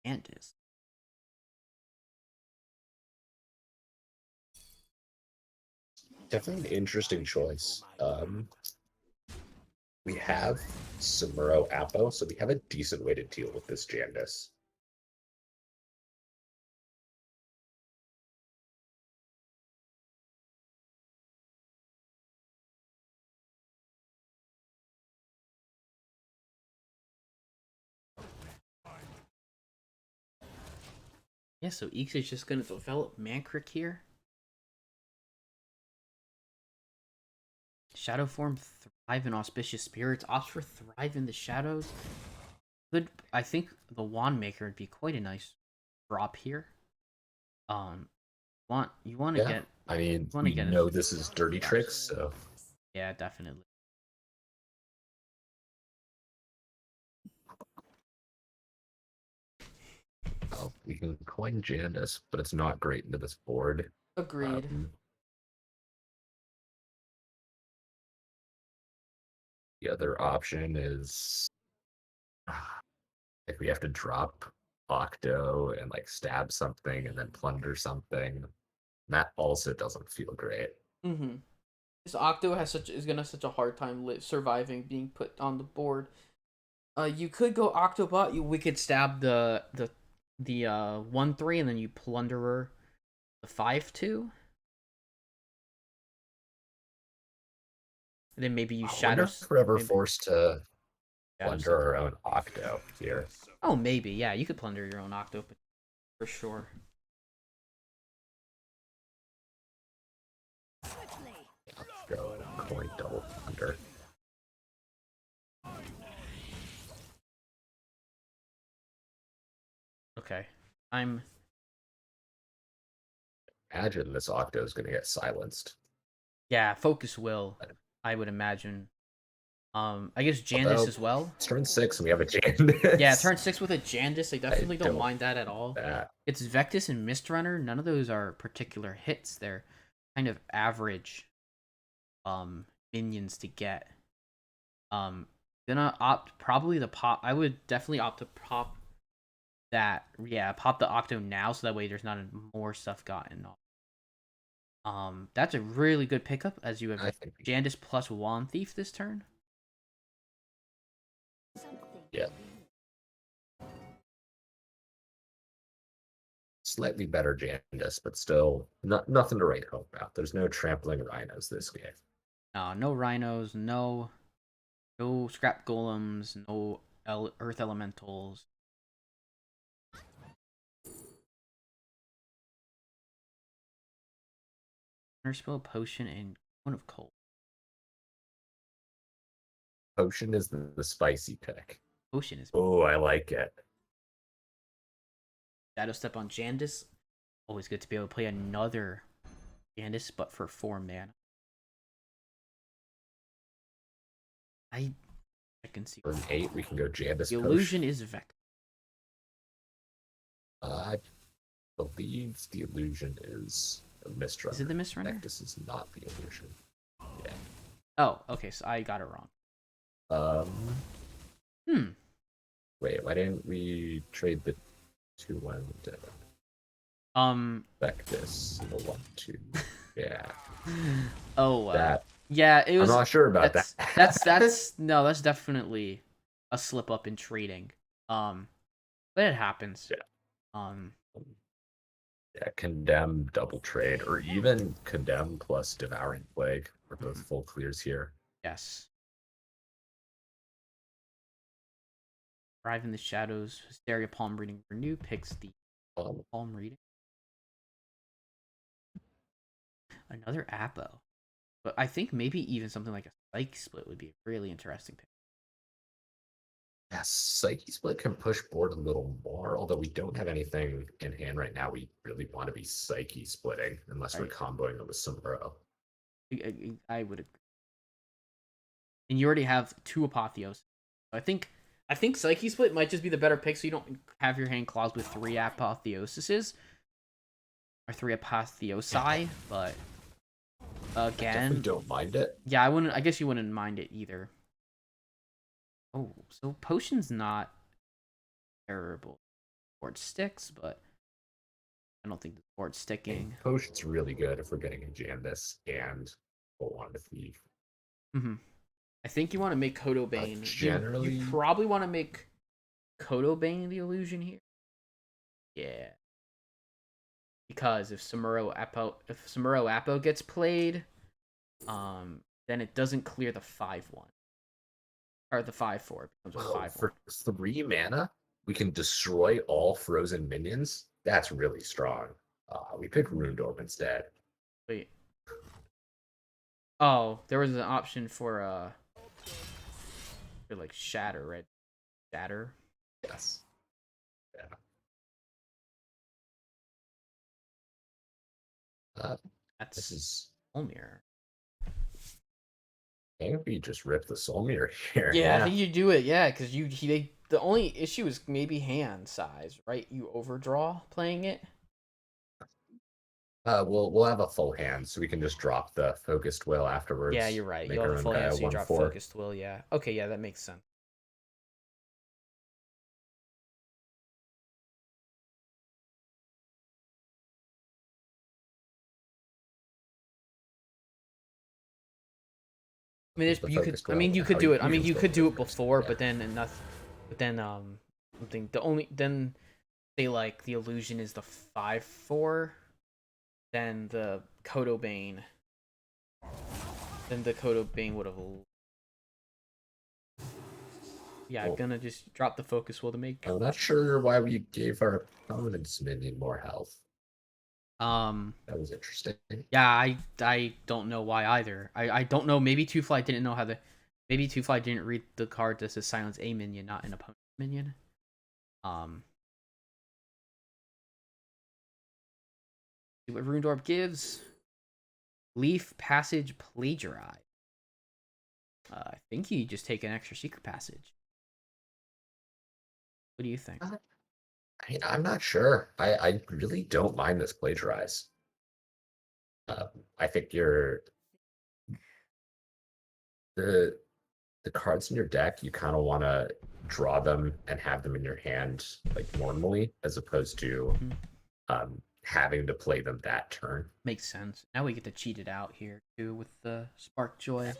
Andis. Definitely an interesting choice. We have Samuro Apo, so we have a decent way to deal with this Jandis. Yeah, so Eeks is just gonna develop Mancrick here. Shadow form thrive in auspicious spirits. Opts for thrive in the shadows. Good. I think the wand maker would be quite a nice drop here. You want to get. I mean, we know this is dirty tricks, so yeah, definitely. Oh, we can coin Jandis, but it's not great into this board. Agreed. The other option is if we have to drop Octo and like stab something and then plunder something. That also doesn't feel great. Mm-hmm. This Octo is gonna have such a hard time surviving being put on the board. You could go Octobot. We could stab the 1/3 and then you plunderer the 5/2. And then maybe you shadow. If we're ever forced to plunder our own Octo here. Oh, maybe. Yeah, you could plunder your own Octo, for sure. Go coin double plunder. Okay. Imagine this Octo is going to get silenced. Yeah, Focus will, I would imagine. I guess Jandis as well. It's turn 6 and we have a Jandis. Yeah, turn 6 with a Jandis. I definitely don't mind that at all. That. It's Vectis and Mistrunner. None of those are particular hits. They're kind of average minions to get. Gonna opt probably the pop. I would definitely opt to pop that. Yeah, pop the Octo now so that way there's not more stuff gotten off. That's a really good pickup as you have Jandis plus Wand Thief this turn. Yeah. Slightly better Jandis, but still nothing to write home about. There's no trampling rhinos this game. No rhinos, no scrap golems, no Earth Elementals. Counterspell, Potion, and Cone of Cold. Potion is the spicy pick. Potion is. Oh, I like it. Shadow Step on Jandis. Always good to be able to play another Jandis, but for 4 mana. I can see. For an 8, we can go Jandis. The illusion is Vector. I believe the illusion is a Mistrunner. Is it the Mistrunner? Nectis is not the illusion. Yeah. Oh, okay, so I got it wrong. Wait, why didn't we trade the 2-1 to Vectis and the 1-2? Yeah. Oh, that. Yeah, it was. I'm not sure about that. That's no, that's definitely a slip up in trading. But it happens. Yeah. Yeah, Condemn double trade, or even Condemn plus Devouring Plague are both full clears here. Yes. Thrive in the Shadows, Hysteria, Palm Reading, Renew picks the Palm Reading. Another Apo. But I think maybe even something like a Psyche Split would be a really interesting pick. Yeah, Psyche Split can push board a little more, although we don't have anything in hand right now. We really want to be Psyche Splitting, unless we're comboing it with Sombrero. I would agree. And you already have 2 Apotheos. I think Psyche Split might just be the better pick, so you don't have your hand clogged with 3 Apotheoses. Or 3 Apotheosi, but again, I don't mind it. Yeah, I wouldn't. I guess you wouldn't mind it either. Oh, so Potion's not terrible. Board sticks, but I don't think the board's sticking. Potion's really good if we're getting a Jandis and Hold on to Thief. I think you want to make Kodo Bane. Generally, you probably want to make Kodo Bane the illusion here. Yeah. Because if Samuro Apo gets played, then it doesn't clear the 5-1. Or the 5-4. It becomes a 5-4. For 3 mana, we can destroy all frozen minions. That's really strong. We picked Runed Orb instead. Wait. Oh, there was an option for like Shatter, right? Shatter? Yes. Yeah. This is Olmir. Maybe you just rip the Soul Mirror here. Yeah, I think you do it. Yeah, because the only issue is maybe hand size, right? You overdraw playing it. We'll have a full hand, so we can just drop the Focused Will afterwards. Yeah, you're right. You have a full hand, so you drop Focused Will. Yeah. Okay, yeah, that makes sense. I mean, you could do it. I mean, you could do it before, but then then say like the illusion is the 5-4, then the Kodo Bane would have. Yeah, I'm gonna just drop the Focus Will to make. I'm not sure why we gave our opponent's minion more health. That was interesting. Yeah, I don't know why either. I don't know. Maybe Two Fly didn't know how to. Maybe Two Fly didn't read the card that says silence a minion, not an opponent minion. See what Runed Orb gives. Leaf Passage Plagiarize. I think you just take an extra Secret Passage. What do you think? I'm not sure. I really don't mind this Plagiarize. I think the cards in your deck, you kind of want to draw them and have them in your hand like normally, as opposed to having to play them that turn. Makes sense. Now we get to cheat it out here too with the Spark Joy.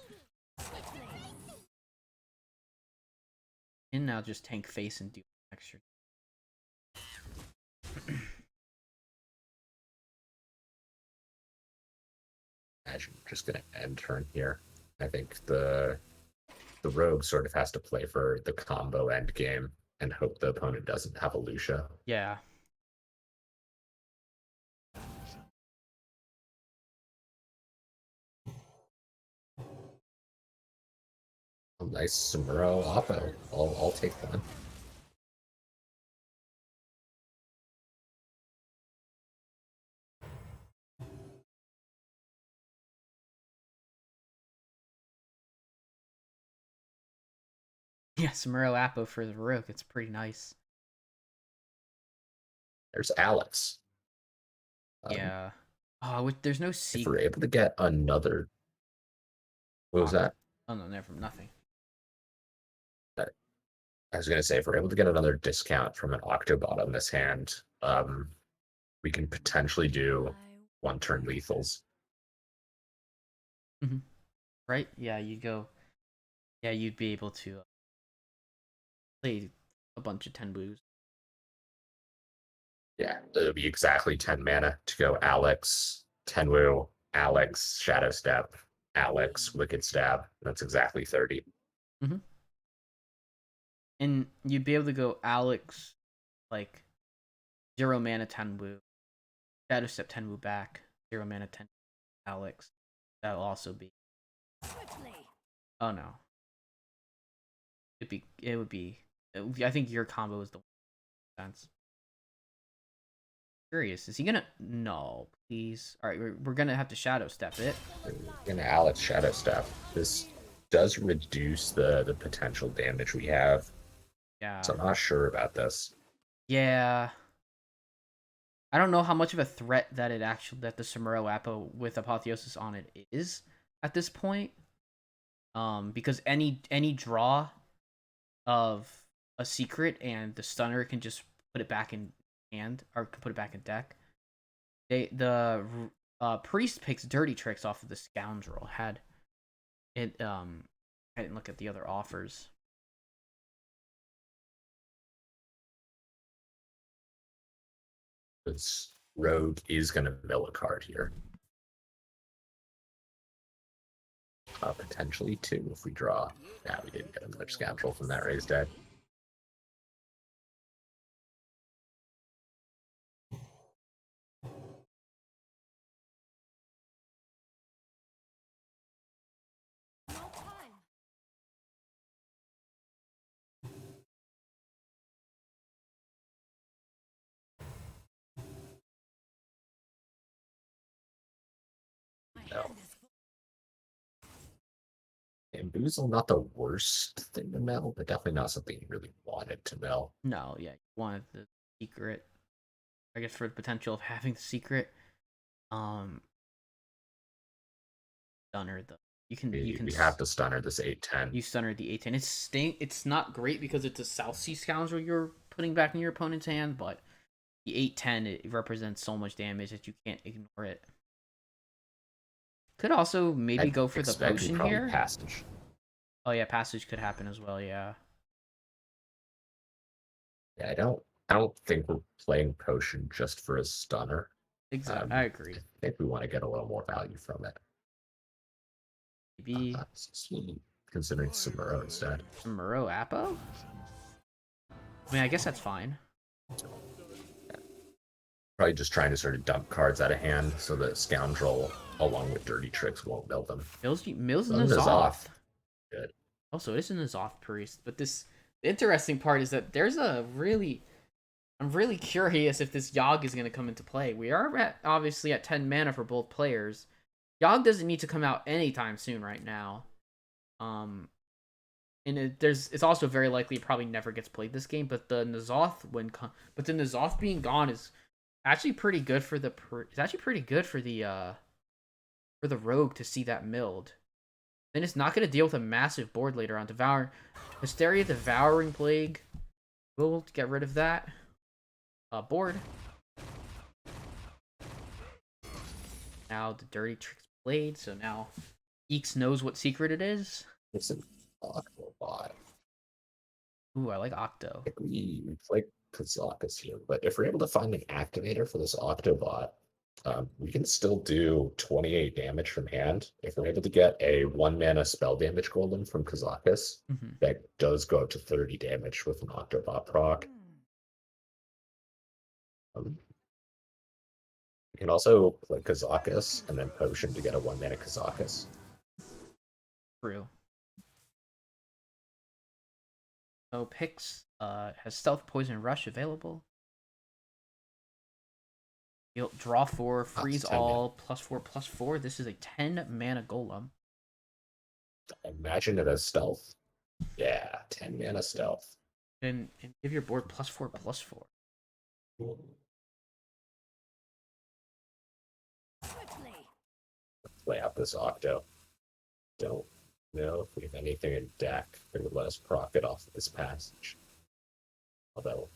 And now just tank face and do extra. Imagine we're just gonna end turn here. I think the the rogue sort of has to play for the combo end game and hope the opponent doesn't have a Lucia. Yeah. A nice Samuro Oppo. I'll take one. Yeah, Samuro Appo for the Rook. It's pretty nice. There's Alex. Yeah. Oh, there's no If we're secret. able to get another, what was that? Oh no, never nothing. I was gonna say, if we're able to get another discount from an Octobot on this hand, we can potentially do one turn lethals. Right? Yeah, you go. Yeah, you'd be able to play a bunch of 10 blues. Yeah, it'll be exactly 10 mana to go Alex, Tenwu, Alex, Shadow Step, Alex, Wicked Stab. That's exactly 30. And you'd be able to go Alex, like 0 mana 10 blue, Shadow Step 10 blue back, 0 mana 10 Alex. That'll also be. Oh no. It would be. I think your combo is the sense. Curious, is he gonna? No, please. All right, we're gonna have to Shadow Step it. In Alex Shadow Step, this does reduce the potential damage we have. Yeah. So I'm not sure about this. Yeah. I don't know how much of a threat that the Samuro Appo with Apotheosis on it is at this point. Because any draw of a secret and the stunner can just put it back in hand or can put it back in deck. The priest picks dirty tricks off of the scoundrel. Had it I didn't look at the other offers. This rogue is going to mill a card here. Potentially two if we draw. Yeah, we didn't get another scoundrel from that raised deck. No. Bamboozle, not the worst thing to mill, but definitely not something you really wanted to mill. No, yeah, you wanted the secret. I guess for the potential of having the secret. Stunner the We have to stunner this 8/10. You stunner the 8/10. It's not great because it's a South Sea Scoundrel you're putting back in your opponent's hand, but the 8/10 it represents so much damage that you can't ignore it. Could also maybe go for the potion here. Passage. Oh yeah, passage could happen as well. Yeah. Yeah, I don't think we're playing potion just for a stunner. Exactly. I agree. I think we want to get a little more value from it. Maybe considering Samuro instead. Samuro Appo? I mean, I guess that's fine. Probably just trying to sort of dump cards out of hand so that Scoundrel, along with Dirty Tricks, won't mill them. Mills in the Zoth. Good. Also, it is in the Zoth Priest, but the interesting part is that there's I'm really curious if this Yogg is going to come into play. We are obviously at 10 mana for both players. Yogg doesn't need to come out anytime soon right now. And it's also very likely it probably never gets played this game, but the N'Zoth being gone is actually pretty good for the rogue to see that milled. Then it's not going to deal with a massive board later on. Hysteria Devouring Plague. We'll get rid of that. Board. Now the Dirty Tricks played, so now Eeks knows what secret it is. It's an Octobot. Ooh, I like Octo. We play Kazakas here, but if we're able to find an activator for this Octobot, We can still do 28 damage from hand. If we're able to get a 1-mana spell damage golem from Kazakus, Mm-hmm. that does go up to 30 damage with an Octobot proc. We can also play Kazakus and then Potion to get a 1-mana Kazakus. True. So picks has Stealth, Poison, Rush available. You'll draw 4, freeze all, +4/+4. This is a 10-mana golem. Imagine it as stealth. Yeah, 10-mana stealth. And give your board +4/+4. Play out this Octo. Don't know if we have anything in deck that would let us proc it off of this passage. Although,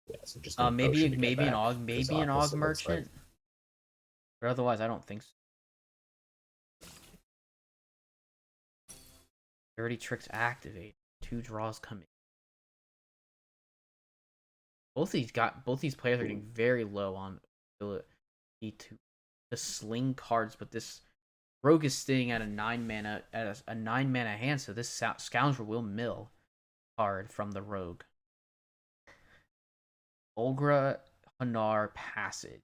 yeah, so just maybe an Og Merchant. Like. But otherwise, I don't think so. Dirty Tricks activate. 2 draws come in. Both these players are getting very low on ability to sling cards, but this rogue is staying at a 9-mana hand, so this scoundrel will mill card from the rogue. Olgra Hanar Passage.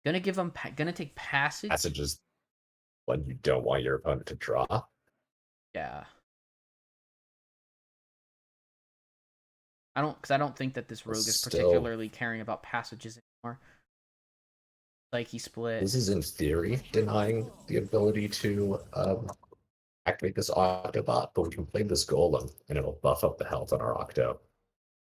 Gonna take Passage. Passage is when you don't want your opponent to draw. Yeah. I don't think that this rogue is particularly caring about passages anymore. Like he split. This is in theory denying the ability to activate this Octobot, but we can play this Golem and it'll buff up the health on our Octo.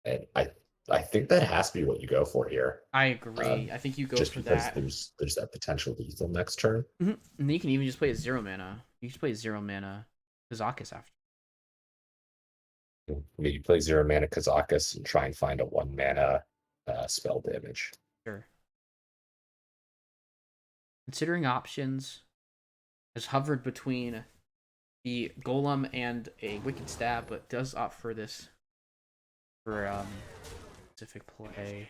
And I think that has to be what you go for here. I agree. I think you go just for because that. There's that potential lethal next turn. Mm-hmm. And then you can even just play a 0-mana. You can play 0-mana Kazakus after. You play 0-mana Kazakus and try and find a 1-mana spell damage. Sure. Considering options, has hovered between the Golem and a Wicked Stab, but does opt for this for specific play.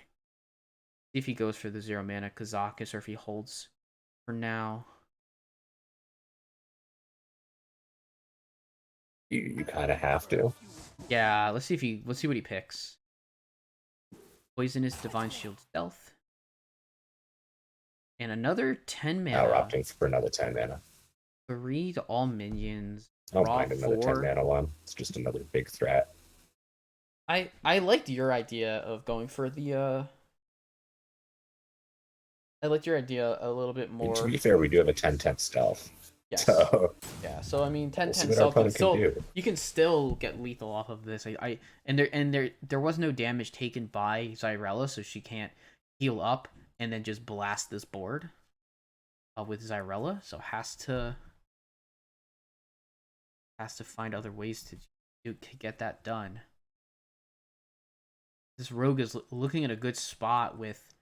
See if he goes for the 0-mana Kazakus or if he holds for now. You kind of have to. Yeah, let's see what he picks. Poisonous Divine Shield Stealth. And another 10 mana. Now we're opting for another 10 mana. 3 to all minions. I don't mind another 10 mana one. It's just another big threat. I liked your idea of going for the I liked your idea a little bit more. And to be fair, we do have a 10/10 stealth. Yes. So yeah, so I mean 10/10 we'll stealth you can still get lethal off of this. There was no damage taken by Xyrella, so she can't heal up and then just blast this board with Xyrella, so has to find other ways to get that done. This rogue is looking at a good spot with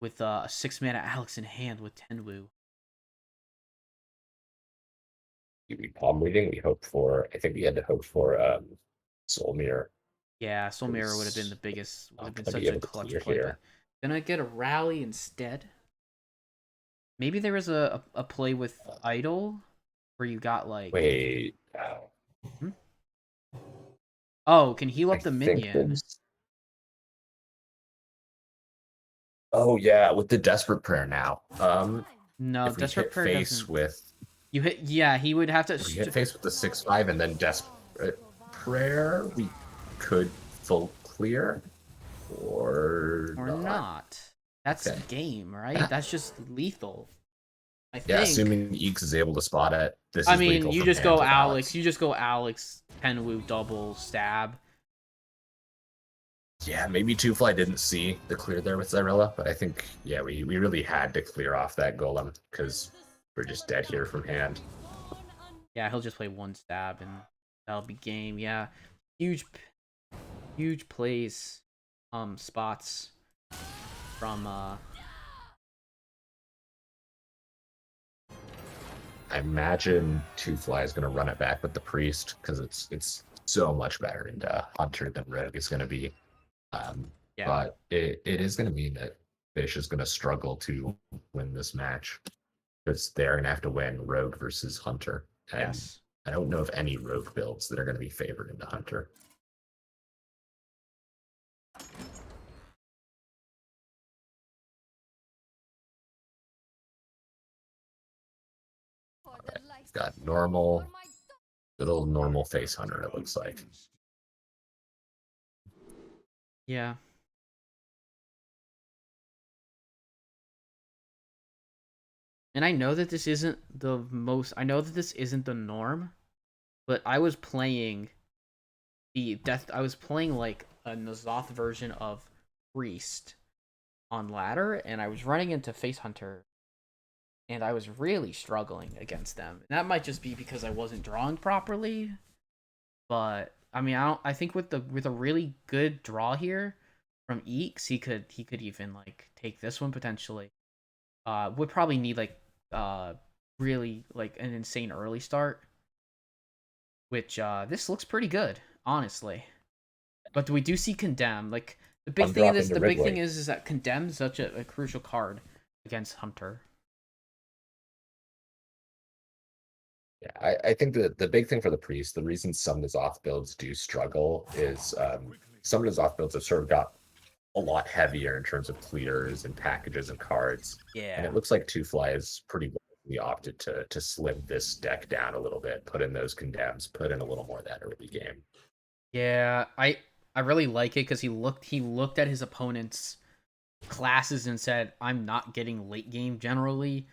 a 6-mana Alex in hand with Tenwu. we palm reading. We hoped for. I think we had to hope for Soul Mirror. Yeah, Soul Mirror would have been the biggest. Would have been such a clutch play. But gonna get a rally instead. Maybe there was a play with Idol where you got like. Wait. Oh, can heal up the minion. Oh yeah, with the Desperate Prayer now. No, if Desperate Prayer face doesn't. With you hit. Yeah, he would have to. If we hit face with the 6/5 and then Desperate Prayer, we could full clear, or not. That's okay. Game, right? That's just lethal. I think. Yeah, assuming Eeks is able to spot it. This I is mean, you just go Alex. You just go Alex, Tenwu, double stab. Yeah, maybe Two-Fly didn't see the clear there with Xyrella, but I think, yeah, we really had to clear off that Golem because we're just dead here from hand. Yeah, he'll just play 1 stab and that'll be game. Yeah, huge plays, spots from. I imagine Two-Fly is going to run it back with the Priest because it's so much better into Hunter than Rogue is going to be. Yeah. But it is going to mean that Fish is going to struggle to win this match because they're going to have to win Rogue versus Hunter. And Yes. I don't know of any Rogue builds that are going to be favored into Hunter. It's got normal, little normal face Hunter, it looks like. Yeah. And I know that this isn't the most. I know that this isn't the norm, but I was playing the death. I was playing like a Nazoth version of Priest on ladder, and I was running into Face Hunter, and I was really struggling against them. And that might just be because I wasn't drawing properly, but I mean, I don't. I think with a really good draw here from Eeks, he could even like take this one potentially. Would probably need like really like an insane early start, which this looks pretty good, honestly. But we do see Condemn. Like the big I'm thing in dropping this, the the big thing Ridley. is that Condemn is such a crucial card against Hunter. Yeah, I think that the big thing for the Priest, the reason some Nazoth builds do struggle is some Nazoth builds have sort of got a lot heavier in terms of clears and packages and cards. And Yeah. it looks like Two Fly is pretty wisely opted to slim this deck down a little bit, put in those condemns, put in a little more of that early game. Yeah, I really like it because he looked at his opponent's classes and said, I'm not getting late game generally,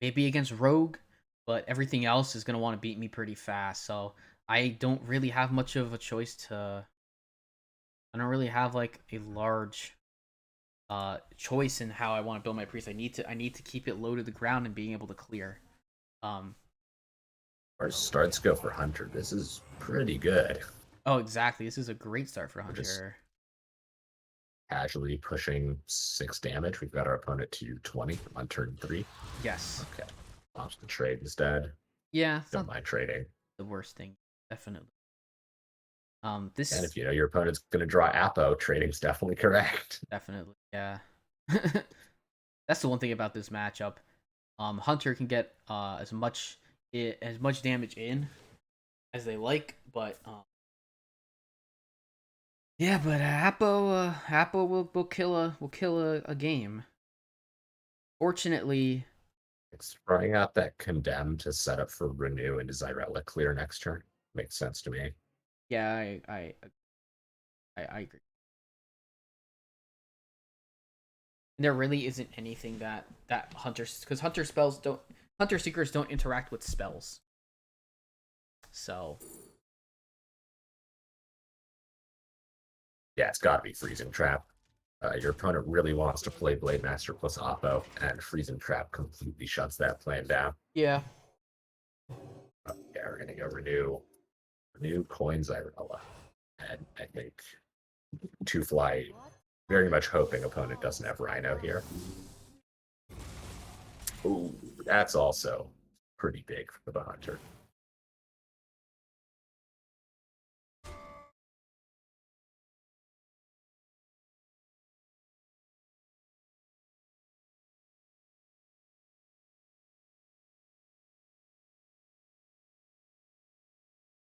maybe against Rogue, but everything else is gonna want to beat me pretty fast. So I don't really have much of a choice to. I don't really have like a large choice in how I want to build my priest. I need to keep it low to the ground and being able to clear. Um Our starts go for Hunter. This is pretty good. oh exactly. This is a great start for We're just Hunter. casually pushing 6 damage. We've got our opponent to 20 on turn 3. Yes. Okay. Opts to trade instead. Yeah, it's Don't not mind trading. the worst thing. Definitely. And This if you know your opponent's going to draw Apo, trading's definitely correct. definitely, yeah. That's the one thing about this matchup. Hunter can get as much damage in as they like, but yeah, but Apo will kill a game. Fortunately, It's throwing out that Condemn to set up for Renew and Desirella clear next turn. Makes sense to me. yeah, I agree. And there really isn't anything that hunters because hunter seekers don't interact with spells. So Yeah, it's got to be Freezing Trap. Your opponent really wants to play Blade Master plus Oppo, and Freezing Trap completely shuts that plan down. yeah, Yeah, we're gonna go renew coins Irella, and I think Two Fly very much hoping opponent doesn't have Rhino here. Ooh, that's also pretty big for the Hunter.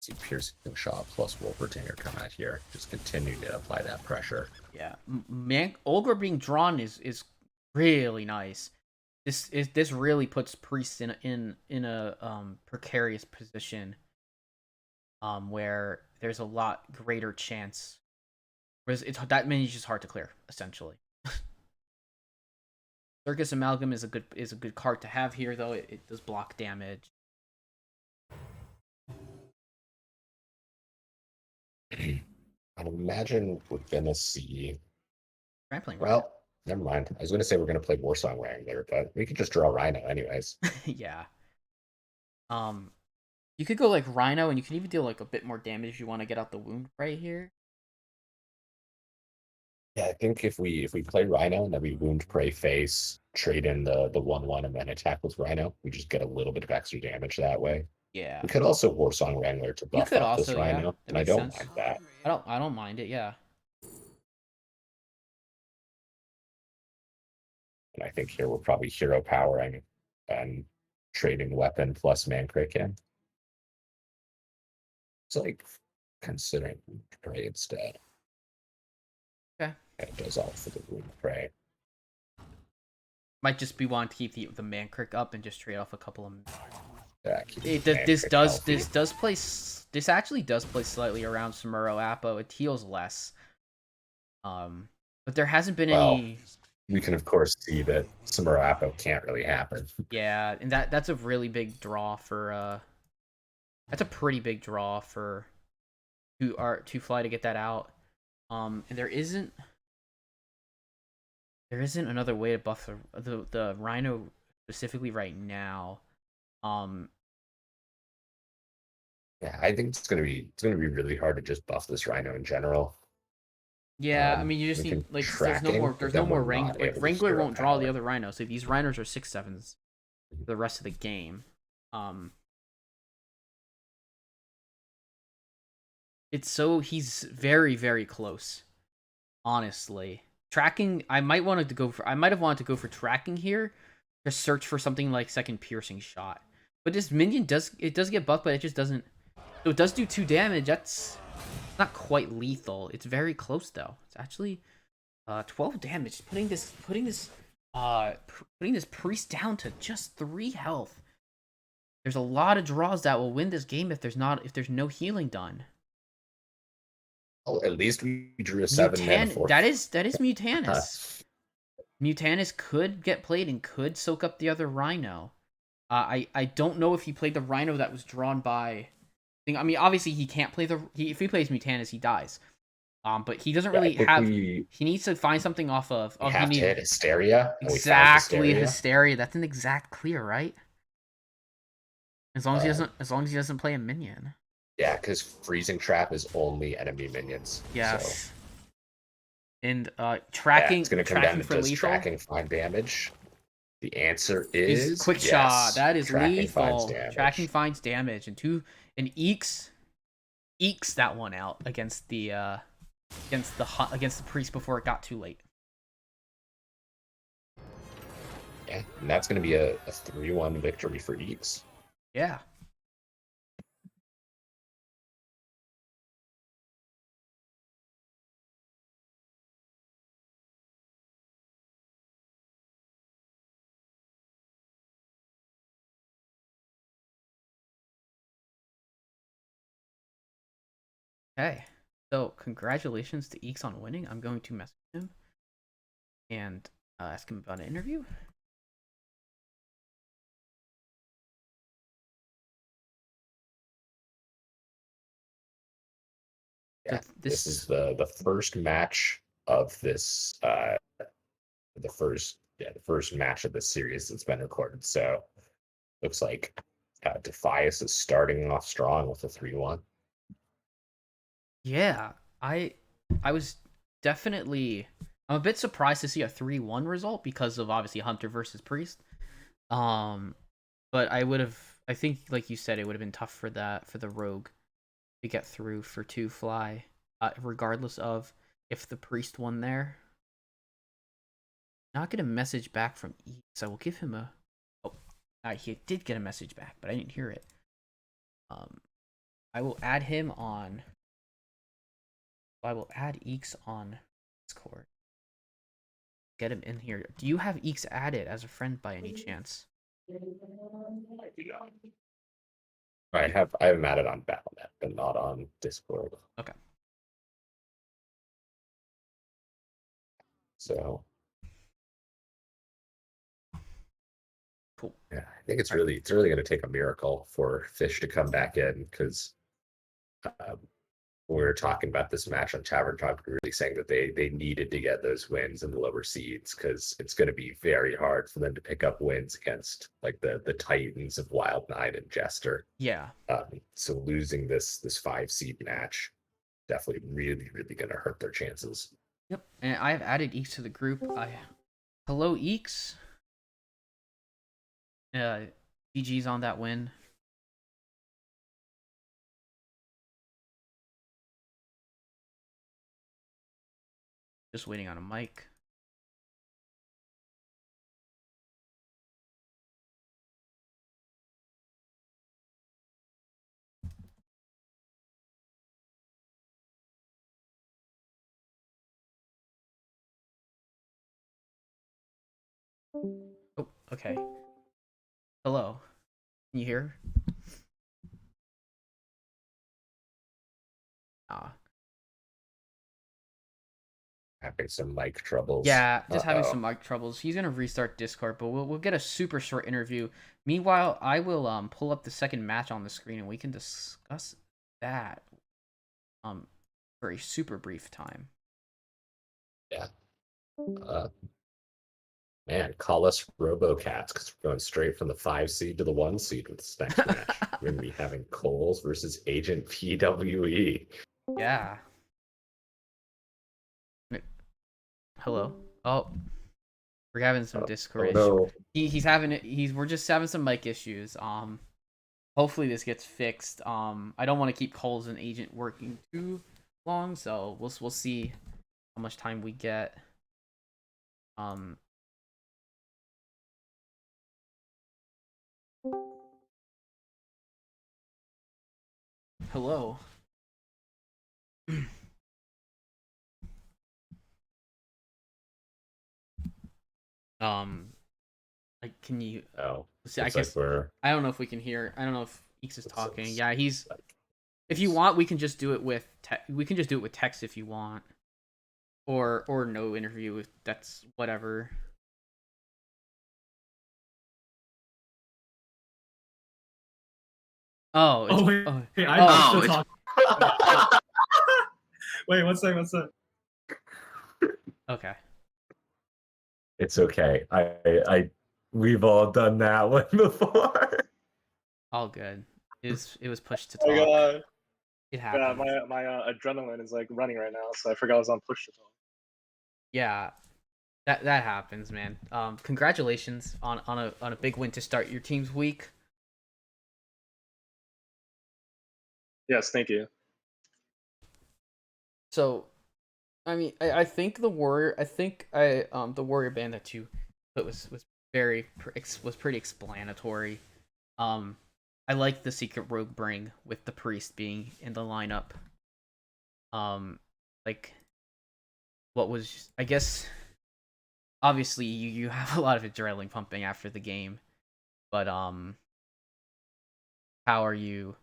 See Piercing Shot plus Wolvertinger come out here. Just continue to apply that pressure. yeah. Man, Olga being drawn is really nice. This really puts Priest in a precarious position. Where there's a lot greater chance. Whereas it's that many is just hard to clear essentially. Circus Amalgam is a good card to have here though. It does block damage. I imagine we're gonna see. Trampling. Well, never mind. I was gonna say we're gonna play Warsong Wrangler, but we could just draw Rhino anyways. Yeah. Um, you could go like Rhino, and you can even deal like a bit more damage if you want to get out the wound right here. Yeah, I think if we play Rhino and then we wound prey face, trade in the 1/1 and then attack with Rhino, we just get a little bit of extra damage that way. Yeah. We could also Warsong Wrangler to You buff could up this also, yeah, Rhino, that and I makes don't sense. mind that. I don't mind it. Yeah. And I think here we're probably hero powering and trading weapon plus man crit in. It's like considering prey instead. Okay. And it does all for the wound prey. Might just be wanting to keep the man crick up and just trade off a couple of. Yeah, This actually does play slightly around Samuro Appo. It heals less. But there hasn't been any. We can of course see that Samuro Appo can't really happen. Yeah, and that's a really big draw for that's a pretty big draw for two fly to get that out. And there isn't another way to buff the Rhino specifically right now. Yeah, I think it's gonna be really hard to just buff this Rhino in general. Yeah, I mean you just need like there's no more Wrangler won't draw the other Rhinos. So these Rhinos are 6/7s for the rest of the game. He's very, very close. Honestly. Tracking I might have wanted to go for tracking here to search for something like second piercing shot. But this minion does get buffed, but it just doesn't. So it does do 2 damage. That's not quite lethal. It's very close though. It's actually 12 damage. Putting this priest down to just 3 health. There's a lot of draws that will win this game if there's no healing done. Oh, at least we drew a 7 mana 4. That is Mutanus. Mutanus could get played and could soak up the other Rhino. I don't know if he played the Rhino that was drawn by. I mean, obviously he can't play if he plays Mutanus, he dies. But he doesn't really have. He needs to find something off of. We have to hit Hysteria. Exactly, Hysteria. That's an exact clear, right? As long as he doesn't play a minion. Yeah, because freezing trap is only enemy minions. Yes. So. And tracking. It's going to come down to just tracking find damage. The answer is quick shot. That is lethal. Tracking finds damage, and Eeks that one out against the priest before it got too late. Yeah, and that's going to be a 3-1 victory for Eeks. Yeah. Okay, so congratulations to Eeks on winning. I'm going to message him and ask him about an interview. Yeah, this is the first match of this the first match of this series that's been recorded. So looks like Defias is starting off strong with a 3-1. Yeah, I was definitely. I'm a bit surprised to see a 3-1 result because of obviously Hunter versus Priest. But I think like you said, it would have been tough for the Rogue to get through for 2 fly, regardless of if the Priest won there. Not get a message back from Eeks. I will give him a. Oh, he did get a message back, but I didn't hear it. I will add him on. I will add Eeks on Discord. Get him in here. Do you have Eeks added as a friend by any chance? I have him added on Battle.net, but not on Discord. Okay. So cool. Yeah, I think it's really going to take a miracle for Fish to come back in, because when we were talking about this match on Tavern Talk, we were really saying that they needed to get those wins in the lower seeds, because it's going to be very hard for them to pick up wins against like the Titans of Wild Knight and Jester. Yeah. So losing this 5-seed match definitely really going to hurt their chances. Yep. And I've added Eeks to the group. Hello, Eeks. GG's on that win. Just waiting on a mic. Oh, okay. Hello. Can you hear? Ah. Having some mic troubles. Yeah, just having Uh-oh. some mic troubles. He's gonna restart Discord, but we'll get a super short interview. Meanwhile, I will pull up the second match on the screen and we can discuss that um for a super brief time. Yeah. Uh, Man, call us RoboCats because we're going straight from the 5 seed to the 1 seed with this next match. We're going to be having Coles versus Agent PWE. Yeah. Hello. Oh, we're having some Discord Oh issue. no. He's having it. We're just having some mic issues. Hopefully this gets fixed. I don't want to keep Coles and Agent working too long, so we'll see how much time we get. Um, hello. um, like, can you Oh, see? I looks like guess we're I don't know if we can hear. I don't know if Eeks is looks talking. like Yeah, he's. If you want, we can just do it with we can just do it with text if you want, or no interview. If that's whatever. Oh, it's Oh wait, oh, I'm oh still talking. Wait, what's that? What's that? okay. it's okay. I we've all done that one before. All good. It was pushed to Oh my talk. god. It Yeah, happens. my adrenaline is like running right now, so I forgot I was on push to talk. Yeah, that happens, man. Congratulations on a big win to start your team's week. Yes, thank you. So, I mean, I think the warrior. I think the warrior band that you put was very was pretty explanatory. Um, I like the secret rogue bring with the priest being in the lineup. Like what was I guess obviously you have a lot of adrenaline pumping after the game, but how are you?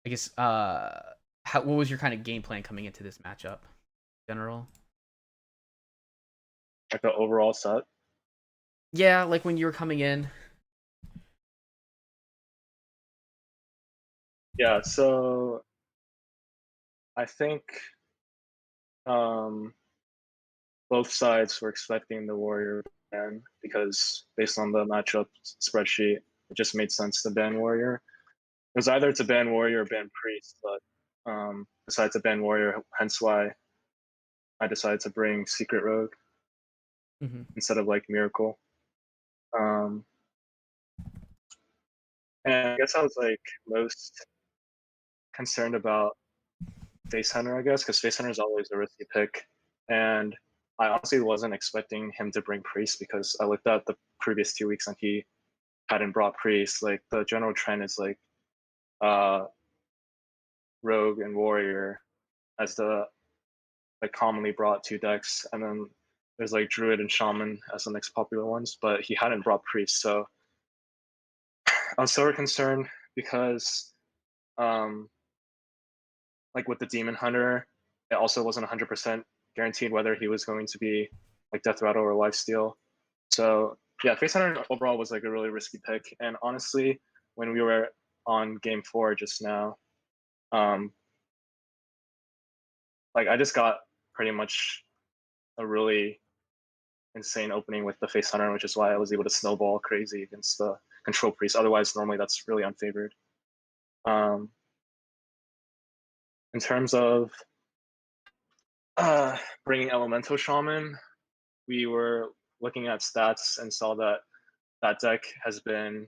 I guess what was your kind of game plan coming into this matchup, in general? Like the overall set. Yeah, like when you were coming in. Yeah, so I think um both sides were expecting the Warrior ban because based on the matchup spreadsheet, it just made sense to ban Warrior. It was either to ban Warrior or ban Priest, but decided to ban Warrior, hence why I decided to bring Secret Rogue Hmm. instead of like Miracle. Um, and I guess I was like most concerned about Face Hunter, I guess, because Face Hunter is always a risky pick. And I honestly wasn't expecting him to bring Priest because I looked at the previous 2 weeks and he hadn't brought Priest. Like the general trend is like uh, Rogue and Warrior as the like commonly brought two decks, and then there's like Druid and Shaman as the next popular ones. But he hadn't brought Priest, so I was sort of concerned because um, like with the Demon Hunter, it also wasn't 100% guaranteed whether he was going to be like Death Rattle or Lifesteal. So yeah, Face Hunter overall was like a really risky pick. And honestly, when we were on game 4 just now, um, like I just got pretty much a really insane opening with the Face Hunter, which is why I was able to snowball crazy against the Control Priest. Otherwise, normally that's really unfavored. Um, in terms of bringing Elemental Shaman, we were looking at stats and saw that that deck has been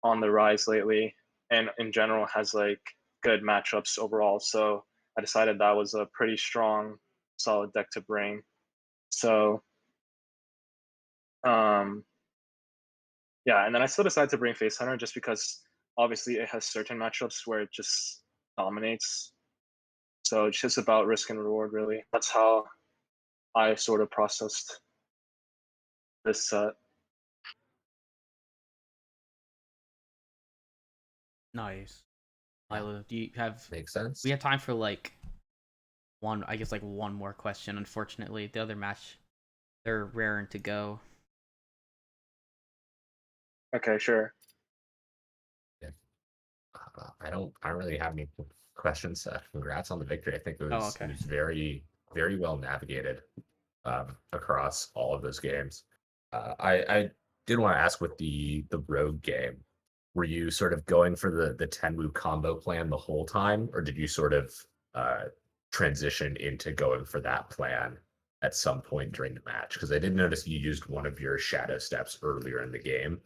on the rise lately and in general has like good matchups overall. So I decided that was a pretty strong, solid deck to bring. So um, yeah, and then I still decided to bring Face Hunter just because obviously it has certain matchups where it just dominates. So it's just about risk and reward, really. That's how I sort of processed this set. Nice. Yeah. Lila, do you have? Makes sense. We have time for like one. I guess like one more question. Unfortunately, the other match, they're raring to go. Okay, sure. I don't really have any questions. Congrats on the victory. I think Oh, it okay. was very well navigated across all of those games. I did want to ask with the rogue game, were you sort of going for the Tenwu combo plan the whole time, or did you sort of uh, transition into going for that plan at some point during the match? Because I did notice you used one of your shadow steps earlier in the game,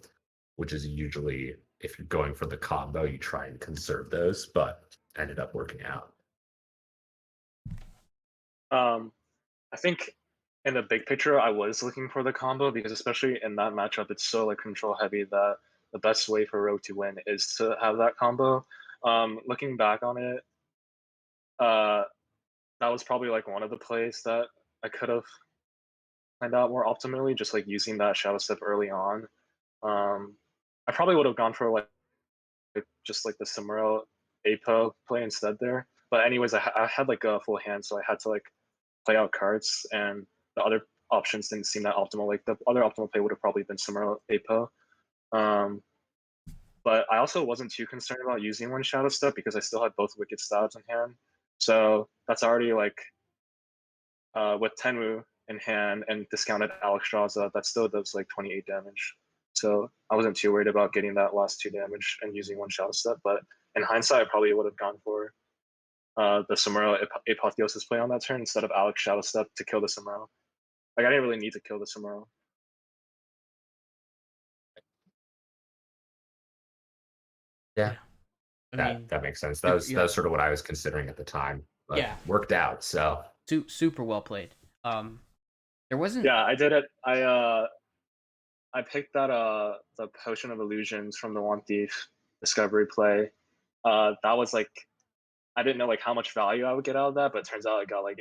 which is usually if you're going for the combo, you try and conserve those, but ended up working out. I think in the big picture, I was looking for the combo because especially in that matchup, it's so like control heavy that the best way for Rogue to win is to have that combo. Looking back on it, uh, that was probably like one of the plays that I could have planned out more optimally, just like using that shadow step early on. I probably would have gone for like just like the Samuro Apo play instead there. But anyways, I had like a full hand, so I had to like play out cards, and the other options didn't seem that optimal. Like the other optimal play would have probably been Samuro Apo. But I also wasn't too concerned about using one shadow step because I still had both wicked stabs in hand. So that's already like with Tenwu in hand and discounted Alexstrasza, that still does like 28 damage. So I wasn't too worried about getting that last 2 damage and using one shadow step. But in hindsight, I probably would have gone for the Samuro Apotheosis play on that turn instead of Alex shadow step to kill the Samuro. Like I didn't really need to kill the Samuro. Yeah, I mean, that makes sense. That yeah, was sort of what I was considering at the time, but yeah, worked out. So super well played. There wasn't. Yeah, I did it. I picked that the Potion of Illusions from the One Thief Discovery play. That was like I didn't know like how much value I would get out of that, but it turns out I got like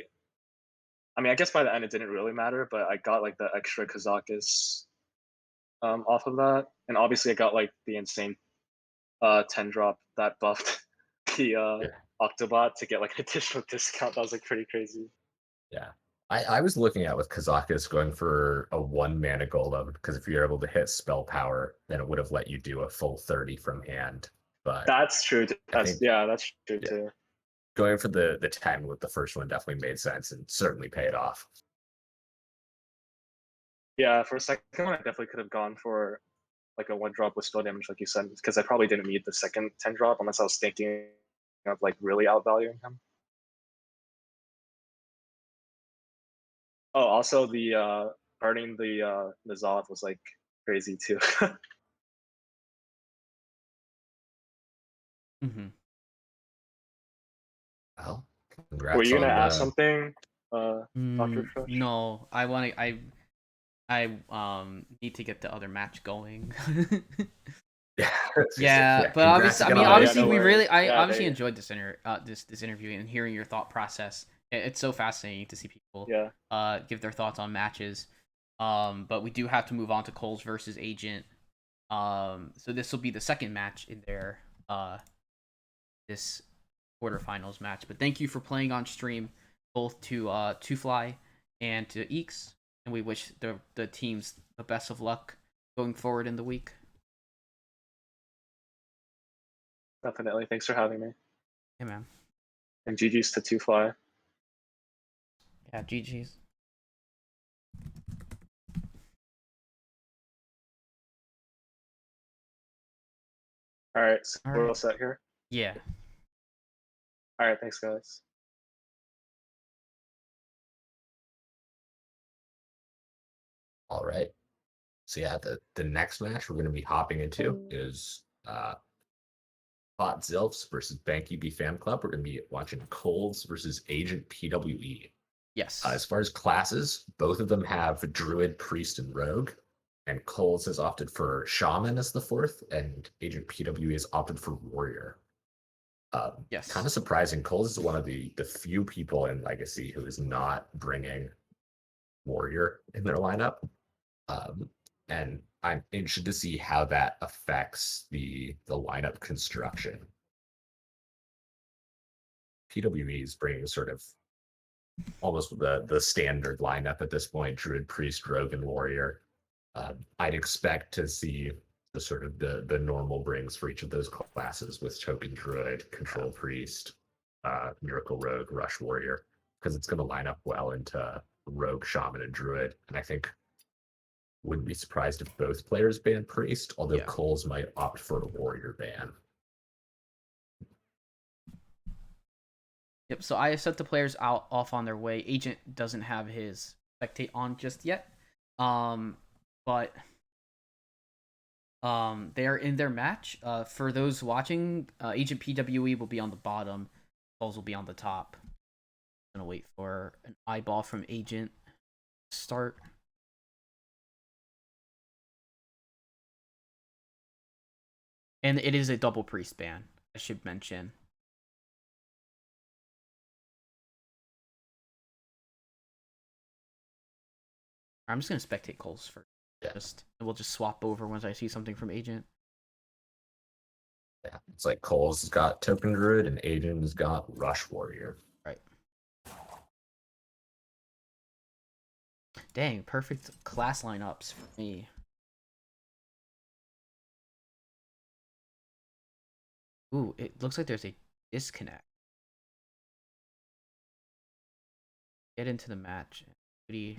I mean I guess by the end it didn't really matter, but I got like the extra Kazakis off of that. And obviously I got like the insane 10 drop that buffed the yeah, Octobot to get like an additional discount. That was like pretty crazy. yeah. I was looking at with Kazakis going for a 1 mana golem because if you're able to hit spell power, then it would have let you do a full 30 from hand. But That's true. I think That's true yeah, too. going for the 10 with the first one definitely made sense and certainly paid off. Yeah, for a second one, I definitely could have gone for like a 1 drop with spell damage, like you said, because I probably didn't need the second 10 drop unless I was thinking of like really outvaluing him. Oh, also the burning the Zod was like crazy too. Mm-hmm. Well, Were congrats you gonna on ask the something, Doctor Fresh? No, I want to. I need to get the other match going. yeah, Yeah, but congrats obviously, I again mean, on the obviously, no we worries. really, I Yeah, obviously enjoyed this interview and hearing your thought process. It's so fascinating to see people yeah. give their thoughts on matches. But we do have to move on to Coles versus Agent. So this will be the second match in their this quarterfinals match. But thank you for playing on stream, both to Fly and to Eeks, and we wish the teams the best of luck going forward in the week. Definitely. Thanks for having me. Hey man. And GG's to 2Fly. Yeah, GG's. All right, so All we're all right. set here. Yeah. All right, thanks guys. all right. So yeah, the next match we're going to be hopping into is Hot Zilfs versus Banky B Fan Club. We're going to be watching Coles versus Agent PWE. Yes. As far as classes, both of them have Druid, Priest, and Rogue. And Coles has opted for Shaman as the fourth, and Agent PWE has opted for Warrior. Yes. Kind of surprising. Coles is one of the few people in Legacy who is not bringing Warrior in their lineup. And I'm interested to see how that affects the lineup construction. PWE is bringing sort of almost the standard lineup at this point: Druid, Priest, Rogue, and Warrior. I'd expect to see the sort of the normal brings for each of those classes with Token Druid, Control Priest, Miracle Rogue, Rush Warrior, because it's going to line up well into Rogue, Shaman, and Druid. And I think wouldn't be surprised if both players ban Priest, although Yeah. Coles might opt for a Warrior ban. Yep. So I sent the players out off on their way. Agent doesn't have his spectate on just yet. But they are in their match. For those watching, Agent PWE will be on the bottom. Balls will be on the top. I'm gonna wait for an eyeball from Agent to start. And it is a double priest ban, I should mention. I'm just gonna spectate Coles first. Yeah. And we'll just swap over once I see something from Agent. Yeah, it's like Cole's has got Token Druid and Agent has got Rush Warrior. Right. Dang, perfect class lineups for me. Ooh, it looks like there's a disconnect. Get into the match. He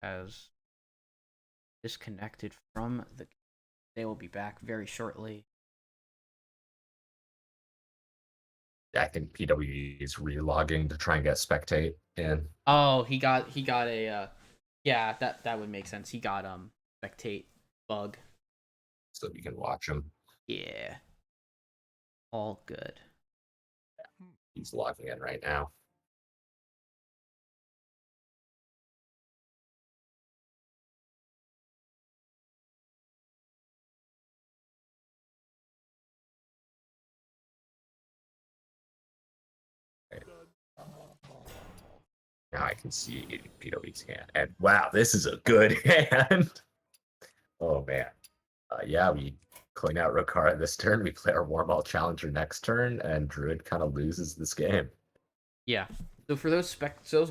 has disconnected from the. They will be back very shortly. I think PWE is relogging to try and get spectate in. Oh, he got a yeah, that would make sense. He got spectate bug. So we can watch him. Yeah. All good. He's logging in right now. Now I can see PWE's hand. And wow, this is a good hand. Oh man. Yeah, we clean out Rokara this turn. We play our Warmaul Challenger next turn, and Druid kind of loses this game. Yeah. So for those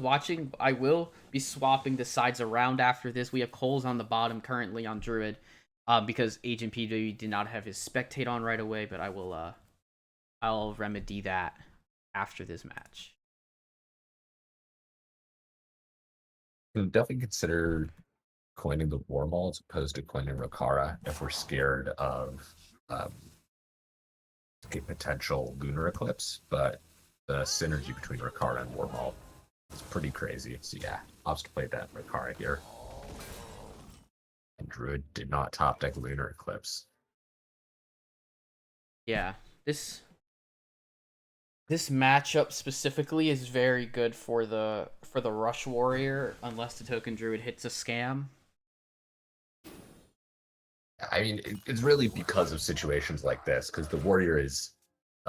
watching, I will be swapping the sides around after this. We have Coles on the bottom currently on Druid, because Agent PW did not have his spectate on right away. But I'll remedy that after this match. You can definitely consider coining the Warmaul as opposed to coining Rokara if we're scared of a potential lunar eclipse, but the synergy between Rokara and Warmaul is pretty crazy. So yeah, opts to play that Rokara here. And Druid did not top deck lunar eclipse. Yeah, this matchup specifically is very good for the Rush Warrior, unless the Token Druid hits a scam. I mean, it's really because of situations like this, because the Warrior is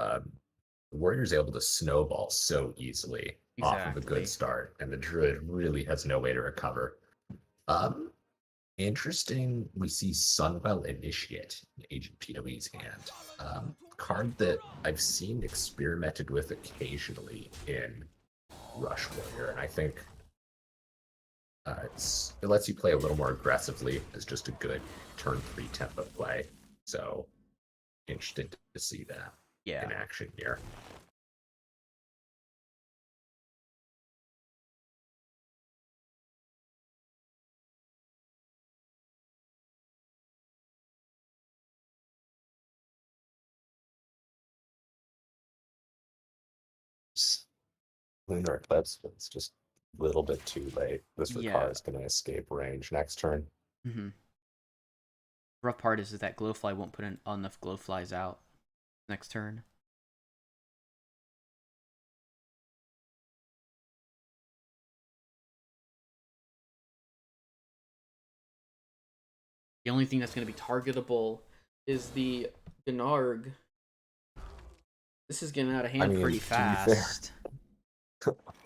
able to snowball so easily off of a good start, and the Druid really has no way to recover. Interesting, we see Sunwell Initiate in Agent PWE's hand. Card that I've seen experimented with occasionally in Rush Warrior, and I think it lets you play a little more aggressively as just a good turn 3 tempo play. So interested to see that in action here. Lunar Eclipse, but it's just a little bit too late. This Rokara is going to escape range next turn. Mm-hmm. Rough part is that Glowfly won't put enough Glowflies out next turn. The only thing that's going to be targetable is the Gnarg. This is getting out of hand pretty fast.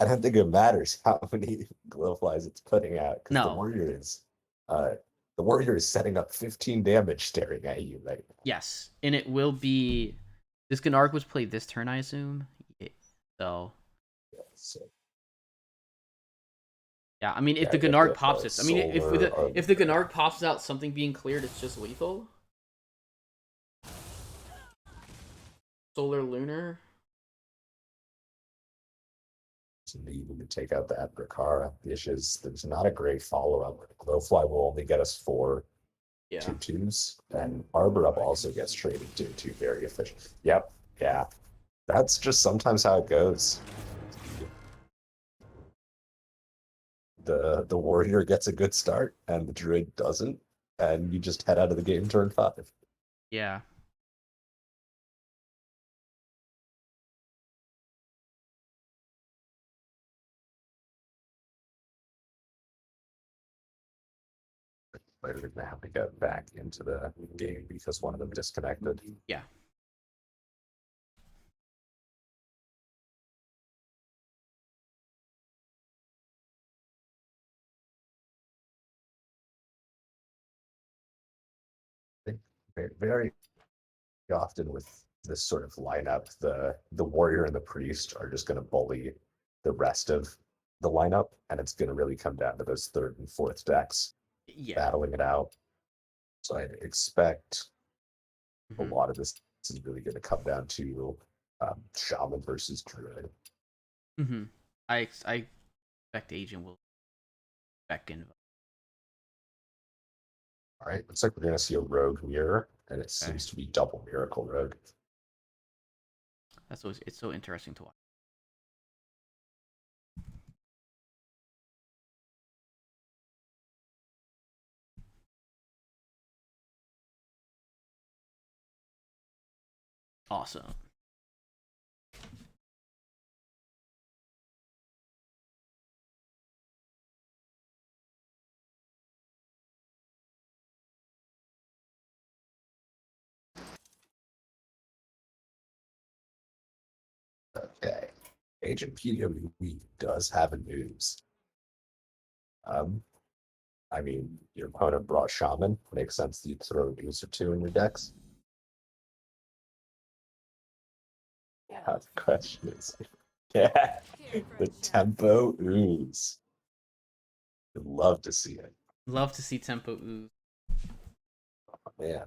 I don't think it matters how many Glowflies it's putting out, because the Warrior is The warrior is setting up 15 damage staring at you right now. Yes, and it will be. This Gnarg was played this turn, I assume. Yeah. So So, yeah, I mean, if yeah, the you have Gnarg to pops it, I mean, solar or if the Gnarg pops out something being cleared, it's just lethal. Solar Lunar. needing to take out the Adrakara dishes. There's not a great follow-up. Glowfly will only get us 4 Yeah. 2/2s, and Arbor Up also gets traded to 2 very efficient. Yep, yeah. That's just sometimes how it goes. The warrior gets a good start and the druid doesn't, and you just head out of the game turn 5. Yeah. Later they're gonna have to get back into the game because one of them disconnected. Yeah. Very often with this sort of lineup, the warrior and the priest are just going to bully the rest of the lineup, and it's going to really come down to those third and fourth decks Yeah. battling it out. So I'd expect a Mhm. lot of this is really going to come down to shaman versus druid. Mhm. I expect Agent will back in. All right, looks like we're going to see a rogue mirror, and it Okay. seems to be double miracle rogue. That's always, it's so interesting to watch. Awesome. Okay, Agent PWE does have a news. I mean, your opponent brought Shaman. Makes sense that you'd throw a news or 2 in your decks. Yeah, the question is, yeah, the tempo ooze. I'd love to see it. Love to see Tempo ooze. Man,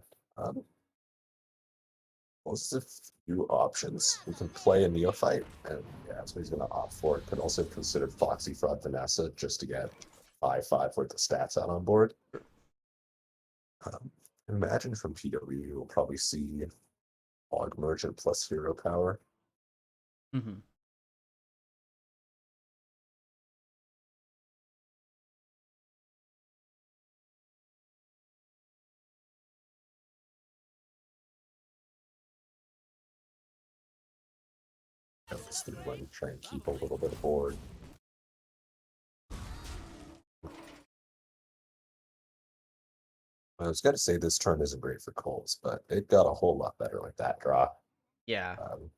there's a few options. We can play a Neophyte, and yeah, that's what he's going to opt for. Could also consider Foxy Fraud Vanessa just to get 5/5 worth of stats out on board. Imagine from PW, we'll probably see Og Merchant plus Hero Power. Mhm. This thing when try and keep a little bit of board. I was going to say this turn isn't great for Coles, but it got a whole lot better with that draw. Yeah.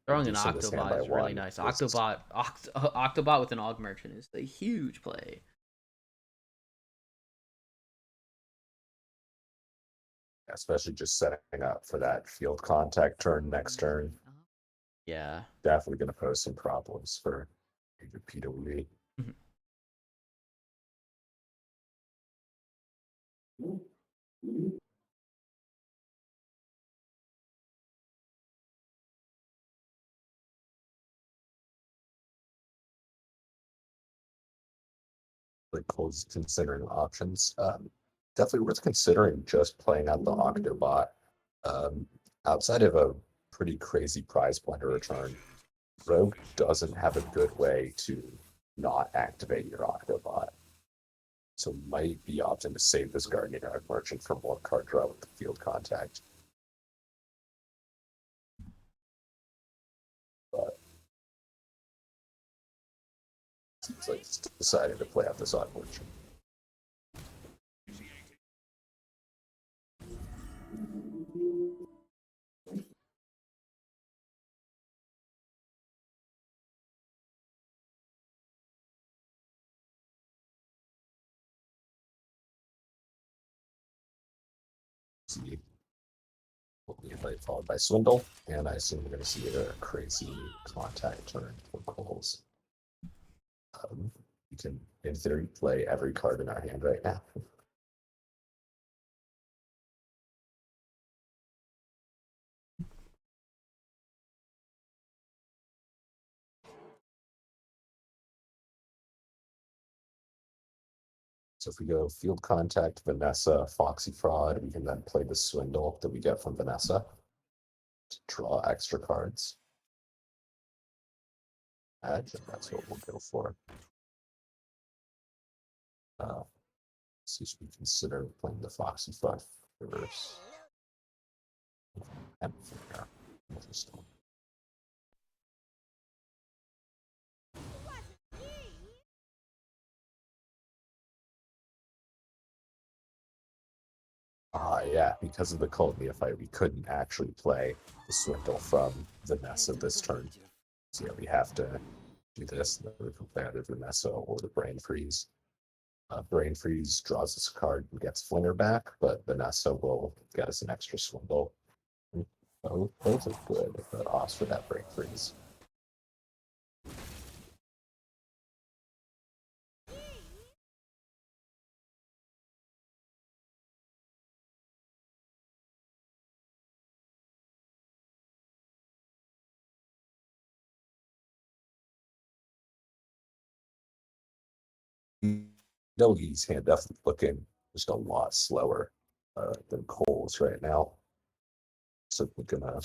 Throwing an Reducing this hand by Octobot is really 1 nice. was- Octobot with an Og Merchant is a huge play. especially just setting up for that field contact turn next turn. Yeah. Definitely going to pose some problems for PWE. Mhm. Like Cole's considering options. Definitely worth considering just playing out the Octobot. Um, Outside of a pretty crazy prize point return, Rogue doesn't have a good way to not activate your Octobot. So might be opting to save this Guardian Arc Merchant for more card draw with the field contact. But seems like it's decided to play out this Arc Merchant. see Neophyte followed by Swindle, and I assume we're going to see a crazy contact turn for Coles. You can, in theory, play every card in our hand right now. So if we go Field Contact, Vanessa, Foxy Fraud, we can then play the Swindle that we get from Vanessa to draw extra cards. I think that's what we'll go for. See if we consider playing the Foxy Fraud first. Interesting. Yeah, because of the Cult Neophyte, we couldn't actually play the Swindle from Vanessa this turn. So yeah, we have to do this. We can play either Vanessa or the Brain Freeze. Brain Freeze draws us a card and gets Flinger back, but Vanessa will get us an extra Swindle. Both are good, but odds for that Brain Freeze. Nogi's hand definitely looking just a lot slower than Cole's right now. So we're gonna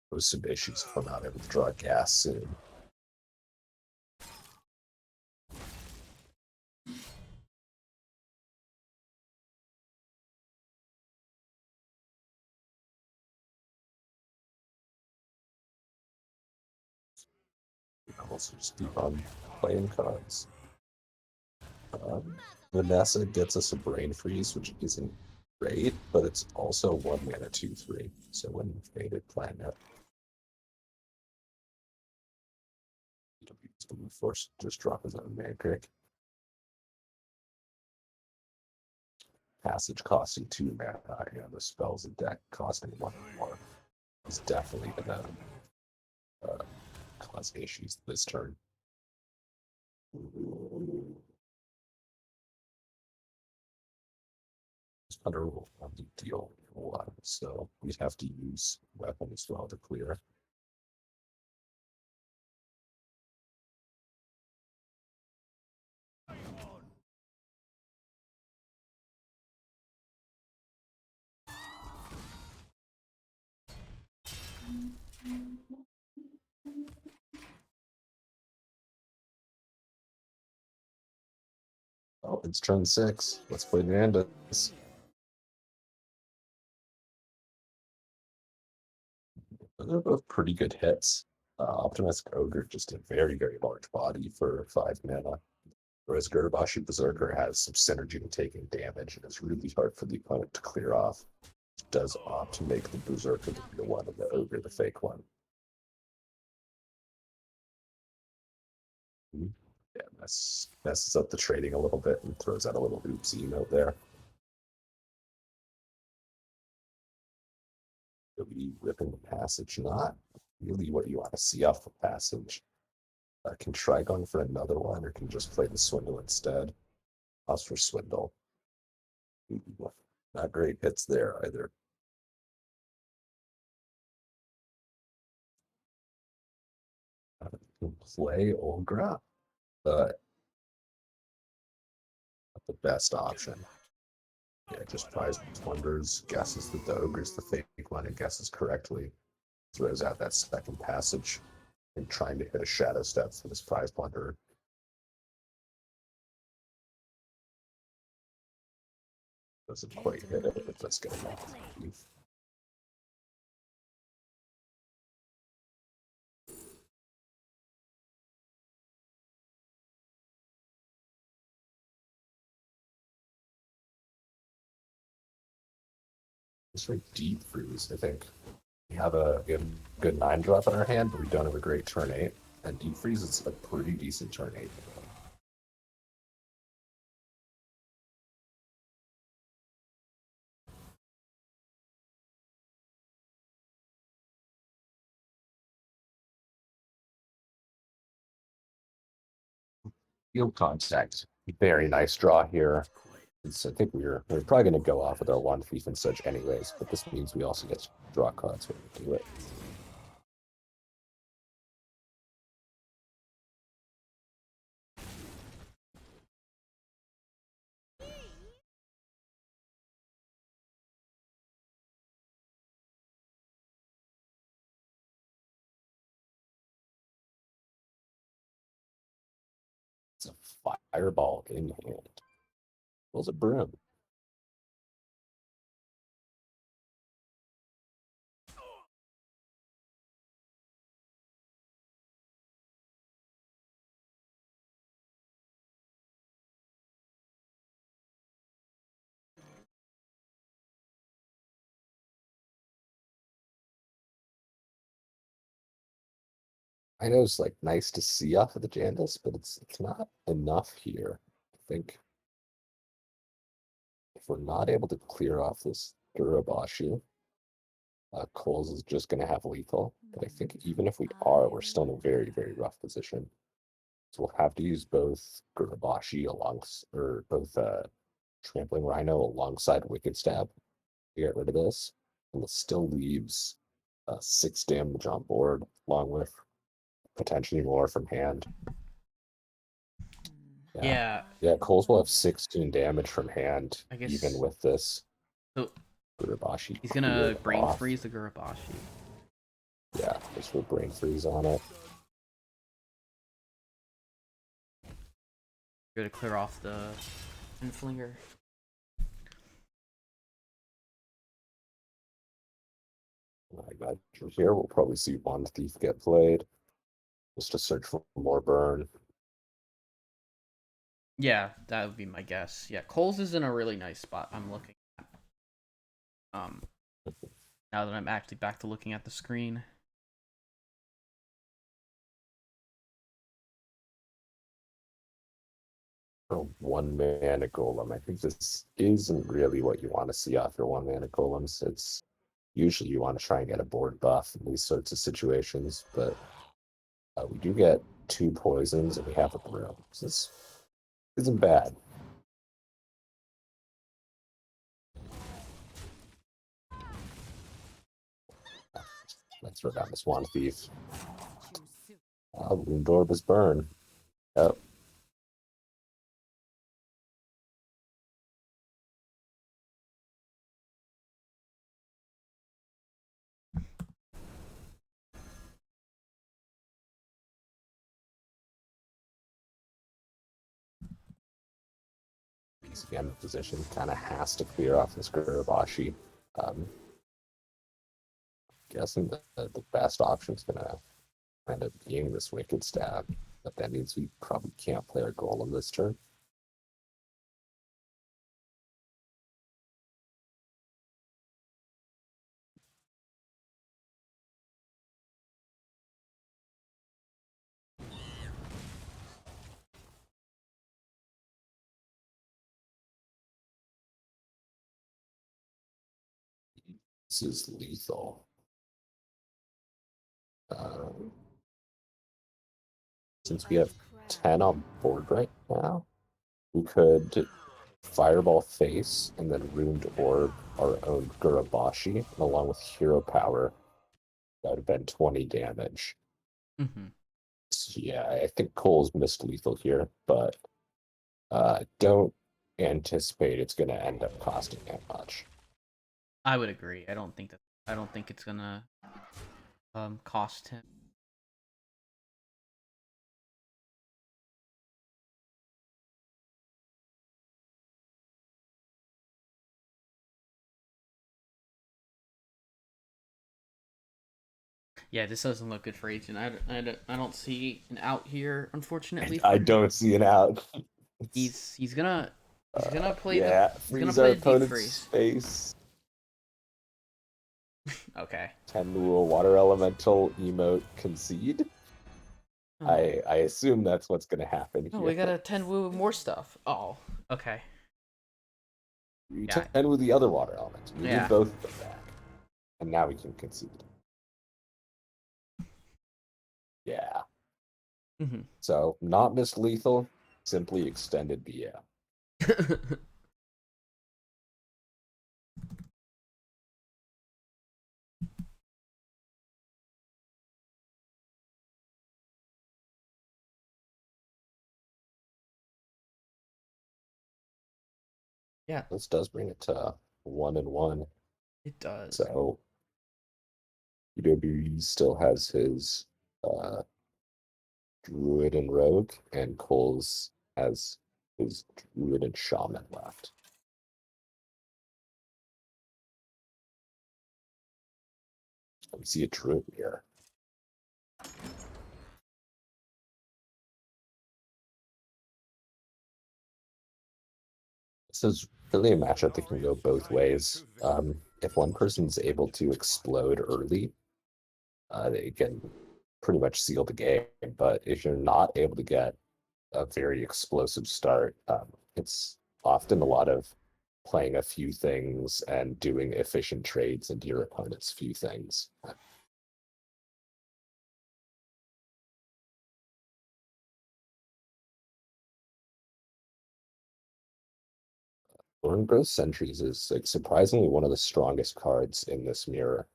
pose some issues if I'm not able to draw gas soon. I'll also just keep on playing cards. Vanessa gets us a Brain Freeze, which isn't great, but it's also 1 mana 2/3. So when Faded Planet, forced to just drop his own Magic. Passage costing 2 mana, and the spells and deck costing 1 more. Is definitely gonna cause issues this turn. Under a big deal a lot, so we'd have to use weapon as well to clear. Oh, it's turn 6. Let's play Nandas. They're both pretty good hits. Optimistic Ogre, just a very, very large body for 5 mana. Whereas Gurbashi Berserker has some synergy to taking damage, and it's really hard for the opponent to clear off. It does opt to make the Berserker the real one and the Ogre the fake one. Yeah, messes up the trading a little bit and throws out a little oopsie note there. Be ripping the passage, not really what you want to see off the passage. Can try going for another one, or can just play the Swindle instead. Pause for Swindle. Not great hits there either. Play Olgra, but not the best option. Yeah, just Prize Wonders, guesses that the Ogre's the fake one and guesses correctly. Throws out that second passage and trying to hit a Shadow Step for this Prize Wanderer. Doesn't quite hit it, but that's gonna make it. It's very deep freeze, I think. We have a good 9-drop in our hand, but we don't have a great turn 8. And deep freeze is a pretty decent turn 8. Field contact. Very nice draw here. I think we're probably going to go off with our one thief and such anyways, but this means we also get to draw cards when we do it. It's a fireball in hand. Pulls a broom. I know it's like nice to see off of the Jandals, but it's not enough here. I think if we're not able to clear off this Gurabashi, Coles is just going to have lethal. But I think even if we are, we're still in a very, very rough position. So we'll have to use both Gurabashi or both Trampling Rhino alongside Wicked Stab to get rid of this. And it still leaves 6 damage on board, along with potentially more from hand. Yeah. Yeah, Coles will have 16 damage from hand, I guess, even with this. So Gurabashi. he's gonna brain freeze the Gurabashi. Yeah, just will brain freeze on it. Gonna clear off the Inflinger. I imagine here we'll probably see one thief get played, just to search for more burn. Yeah, that would be my guess. Yeah, Coles is in a really nice spot. I'm looking at. Now that I'm actually back to looking at the screen. For 1-mana golem, I think this isn't really what you want to see off your 1-mana golems. It's usually you want to try and get a board buff in these sorts of situations, but we do get 2 poisons and we have a broom. So this isn't bad. Let's throw down this one thief. Wound Orb is burn. Yep. Again, the position kind of has to clear off this Gurabashi. Guessing the best option is going to end up being this Wicked Stab, but that means we probably can't play our Golem this turn. This is lethal. Since we have 10 on board right now, we could Fireball Face and then Ruined Orb our own Gurabashi, along with Hero Power. That would have been 20 damage. Mm-hmm. So yeah, I think Cole's missed lethal here, but don't anticipate it's going to end up costing that much. I would agree. I don't think it's gonna cost him. Yeah, this doesn't look good for Agent. I don't see an out here, unfortunately. I don't see an out. He's gonna play freeze our deep opponent's freeze. face. Okay. 10 rule water elemental emote concede. Oh. I assume that's what's gonna happen. Oh, here. we got a 10 woo more stuff. Oh, okay. You Yeah. 10 with the other water element. We Yeah. did both of them back. And now we can concede. Yeah. Mm-hmm. So not miss lethal. simply extended the yeah. Yeah, This does bring it to 1-1. it does. So UWE still has his Druid and Rogue, and Cole's has his Druid and Shaman left. We see a Druid here. This is really a matchup that can go both ways. If one person's able to explode early, they can pretty much seal the game. But if you're not able to get a very explosive start, it's often a lot of playing a few things and doing efficient trades into your opponent's few things. Thorn Growth Sentries is like surprisingly one of the strongest cards in this mirror.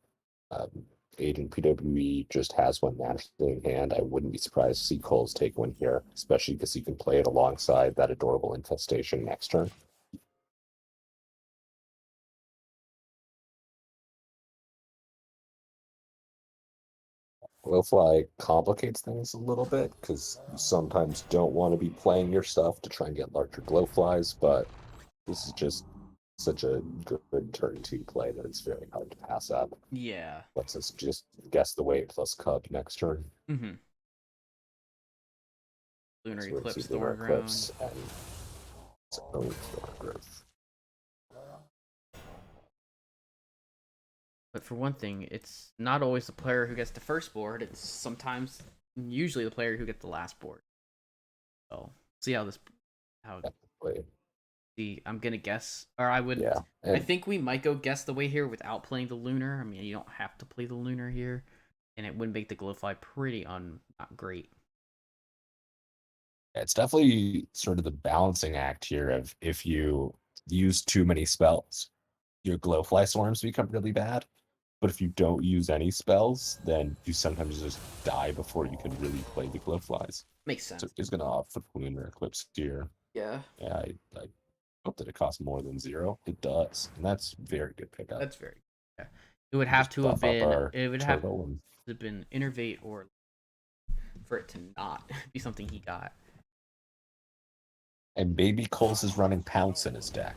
Agent PWE just has one naturally in hand. I wouldn't be surprised to see Cole's take one here, especially because he can play it alongside that adorable infestation next turn. Glowfly complicates things a little bit because you sometimes don't want to be playing your stuff to try and get larger glowflies, but this is just such a good turn 2 play that it's very hard to pass up. Yeah. Lets us just guess the weight plus Cub next turn. Mm-hmm. Lunar So we're Eclipse, gonna see Lunar Thornground. Eclipse and Thorn Growth. But for one thing, it's not always the player who gets the first board. It's sometimes, usually the player who gets the last board. So see how Definitely. see. I'm gonna guess, or I would. Yeah. I think we might go guess the way here without playing the lunar. I mean, you don't have to play the lunar here, and it would make the glowfly pretty not great. It's definitely sort of the balancing act here of if you use too many spells, your glowfly swarms become really bad. But if you don't use any spells, then you sometimes just die before you can really play the glowflies. Makes sense. So he's gonna opt for Lunar Eclipse here. Yeah. Yeah, I hope that it costs more than 0. It does, and that's very good pickup. That's very. Yeah. It would have Just to have buff up been. our It would have turtle and to have been innervate or for it to not be something he got. and maybe Coles is running Pounce in his deck.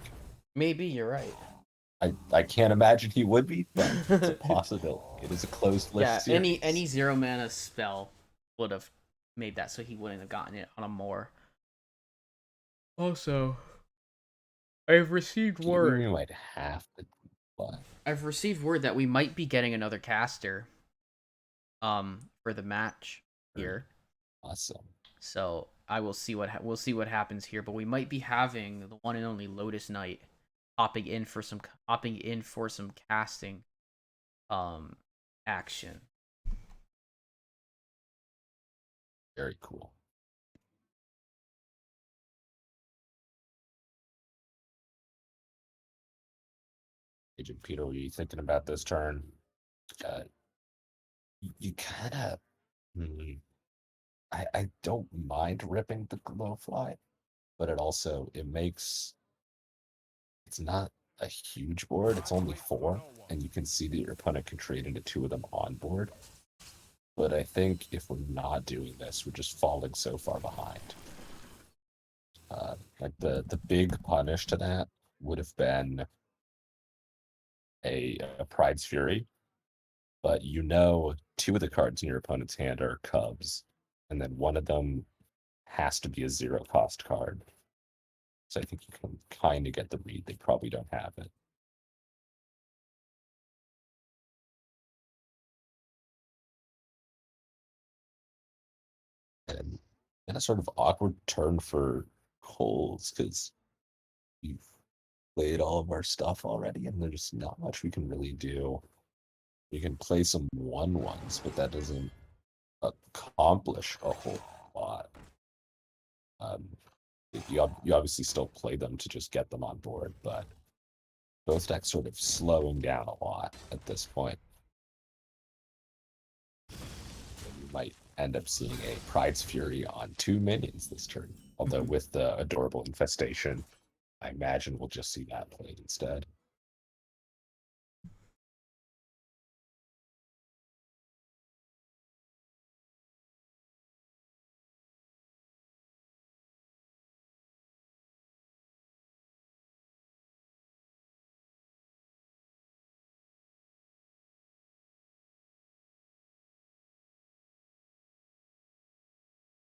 Maybe you're right. I can't imagine he would be, but it's a possibility. It is a closed list Yeah, series. any 0 mana spell would have made that so he wouldn't have gotten it on a more. Also, I've received word. We might have to play. I've received word that we might be getting another caster. For the match here. Awesome. So I will see we'll see what happens here, but we might be having the one and only Lotus Knight hopping in for some casting action. Very cool. Agent Peter, what are you thinking about this turn? You kind of. I don't mind ripping the glowfly, but it makes. It's not a huge board. It's only 4, and you can see that your opponent can trade into 2 of them on board. But I think if we're not doing this, we're just falling so far behind. Like the big punish to that would have been a Pride's Fury, but 2 of the cards in your opponent's hand are Cubs, and then one of them has to be a 0-cost card. So I think you can kind of get the read. They probably don't have it. And a sort of awkward turn for Coles because we've played all of our stuff already, and there's not much we can really do. We can play some 1/1s, but that doesn't accomplish a whole lot. You obviously still play them to just get them on board, but both decks sort of slowing down a lot at this point. And you might end up seeing a Pride's Fury on 2 minions this turn. Although with the Adorable Infestation, I imagine we'll just see that played instead.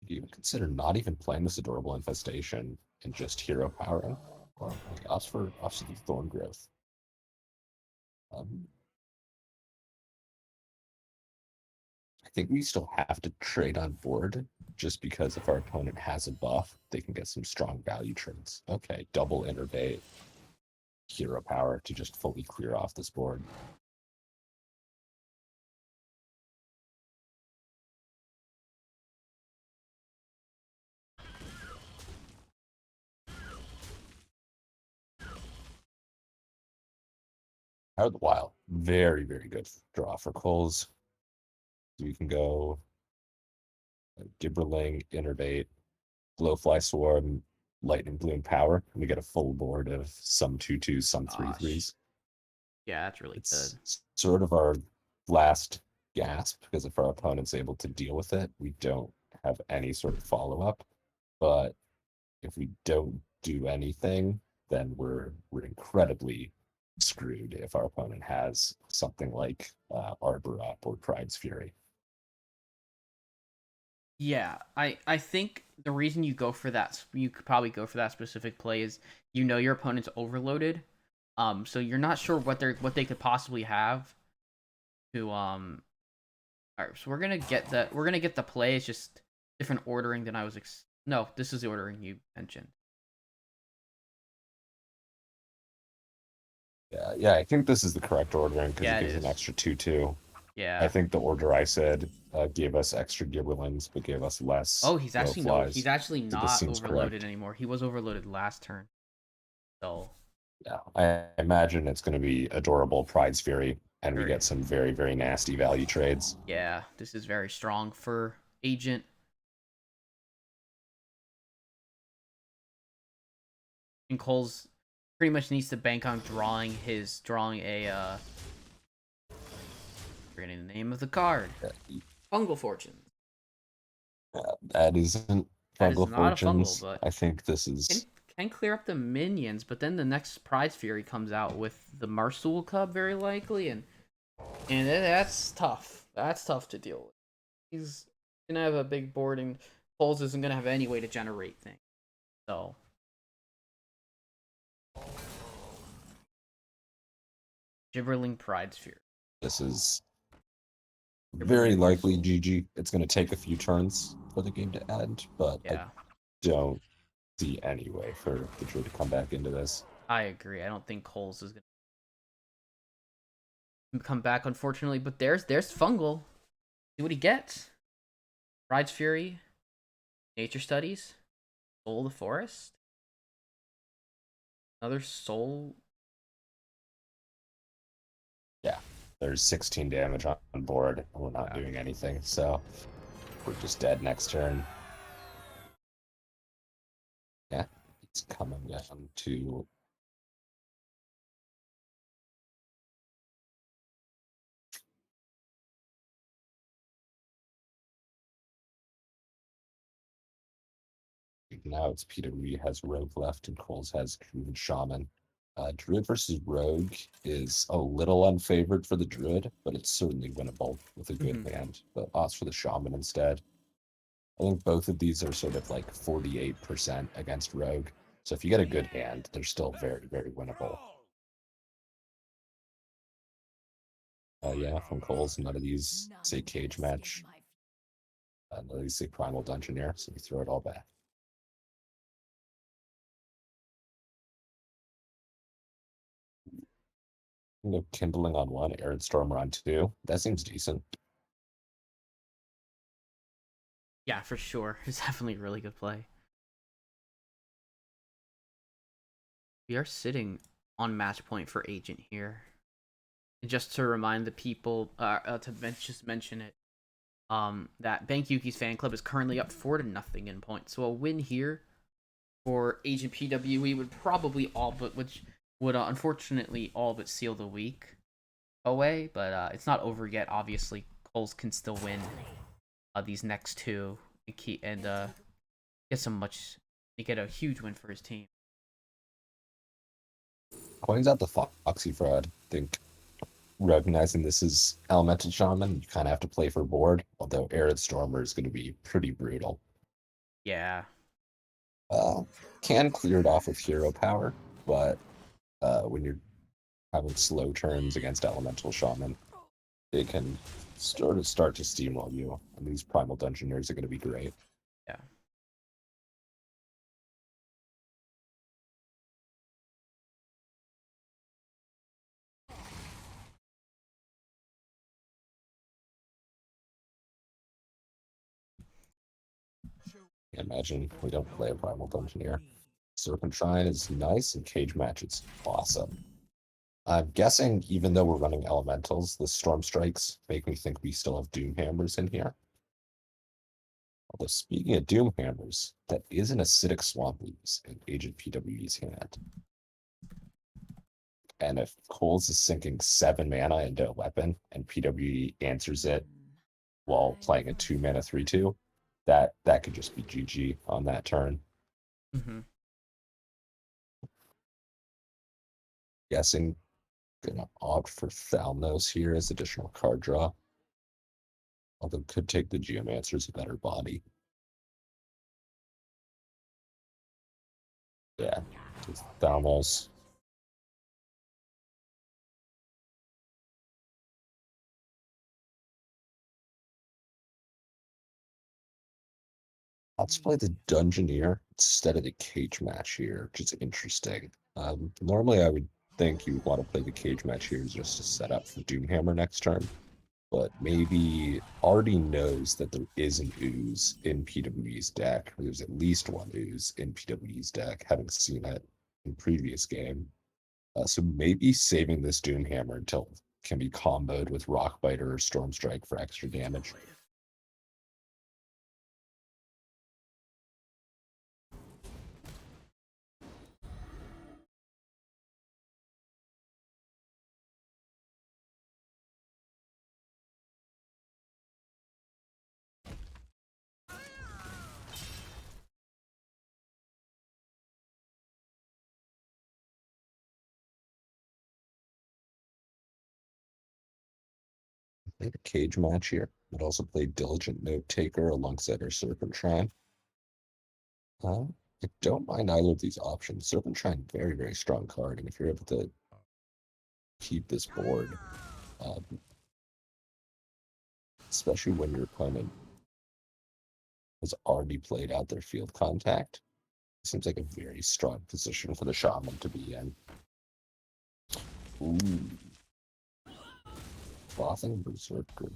Do you consider not even playing this Adorable Infestation and just hero powering? Or like ops for the Thorn Growth? I think we still have to trade on board just because if our opponent has a buff, they can get some strong value trades. Okay, double innervate, hero power to just fully clear off this board. Out of the Wild, very, very good draw for Coles. So we can go Gibberling, Innervate, Glowfly Swarm, Lightning Bloom Power, and we get a full board of some 2/2s, some 3/3s. Yeah, that's really good. It's sort of our last gasp because if our opponent's able to deal with it, we don't have any sort of follow-up. But if we don't do anything, then we're incredibly screwed if our opponent has something like Arbor Up or Pride's Fury. Yeah, I think the reason you go for that, you could probably go for that specific play is you know your opponent's overloaded, so you're not sure what they could possibly have to All right, so we're gonna get the play. It's just different ordering than I was no, this is the ordering you mentioned. Yeah, I think this is the correct ordering because Yeah, it it gives an is. extra 2/2. Yeah. I think the order I said gave us extra Gibberlings, but gave us less Oh, he's actually Glowflies. he's actually So this not seems overloaded correct. anymore. He was overloaded last turn. So Yeah, I imagine it's going to be adorable Pride's Fury, and we very, get some very, very nasty value trades. yeah, this is very strong for Agent. And Cole's pretty much needs to bank on drawing a forgetting the name of the card. Fungal Fortunes. That isn't That is Fungal not a fungal, Fortunes. but I think this is. can clear up the minions, but then the next Prize Fury comes out with the Marsul Cub very likely, and that's tough. That's tough to deal with. He's gonna have a big board, and Poles isn't gonna have any way to generate things. So Gibberling Pride Sphere. This is very likely GG. It's going to take a few turns for the game to end, but Yeah, I don't see any way for the Druid to come back into this. I agree. I don't think Coles is gonna come back, unfortunately. But there's Fungal. See what he gets. Pride's Fury, Nature Studies, Soul of the Forest, another Soul. Yeah, there's 16 damage on board. We're not doing anything, so we're just dead next turn. Yeah, it's coming down to. Now it's PWE has Rogue left and Coles has Druid Shaman. Druid versus Rogue is a little unfavored for the Druid, but it's certainly winnable with a good hand. But odds for the Shaman instead. I think both of these are sort of like 48% against Rogue. So if you get a good hand, they're still very, very winnable. Yeah, from Coles, none of these say Cage Match. None of these say Primal Dungeoneer, so we throw it all back. Kindling on 1, Arid Stormer on 2. That seems decent. Yeah, for sure. It's definitely a really good play. We are sitting on match point for Agent here. And just to remind the people, just mention it, that Bank Yuki's fan club is currently up 4-0 in points. So a win here for Agent PWE would probably unfortunately all but seal the week away. But it's not over yet. Obviously, Coles can still win these next two and get a huge win for his team. Points out the Foxy fraud. I think recognizing this is Elemental Shaman, you kind of have to play for board, although Arid Stormer is going to be pretty brutal. Yeah. Can clear it off with hero power, but when you're having slow turns against Elemental Shaman, they can start to steamroll you, and these Primal Dungeoneers are going to be great. Yeah. Imagine we don't play a Primal Dungeoneer. Serpent Shrine is nice, and Cage Match is awesome. I'm guessing, even though we're running Elementals, the Storm Strikes make me think we still have Doom Hammers in here. Although, speaking of Doom Hammers, that is an Acidic Swamp Ooze in Agent PWE's hand. And if Coles is sinking 7 mana into a weapon, and PWE answers it while playing a 2-mana 3/2, that could just be GG on that turn. Mm-hmm. Guessing gonna opt for Thalnos here as additional card draw. Although could take the Geomancer's a better body. Yeah, Thalnos. Let's play the Dungeoneer instead of the Cage Match here, which is interesting. Normally I would think you would want to play the Cage Match here just to set up for Doomhammer next turn, but maybe already knows that there is an Ooze in PWE's deck. There's at least one Ooze in PWE's deck, having seen it in previous game. So maybe saving this Doomhammer until it can be comboed with Rockbiter or Storm Strike for extra damage. Played a Cage Match here, but also played Diligent Note Taker alongside our Serpent Shrine. I don't mind either of these options. Serpent Shrine, very, very strong card, and if you're able to keep this board, especially when your opponent has already played out their field contact, it seems like a very strong position for the Shaman to be in. Ooh. Frothing Berserker.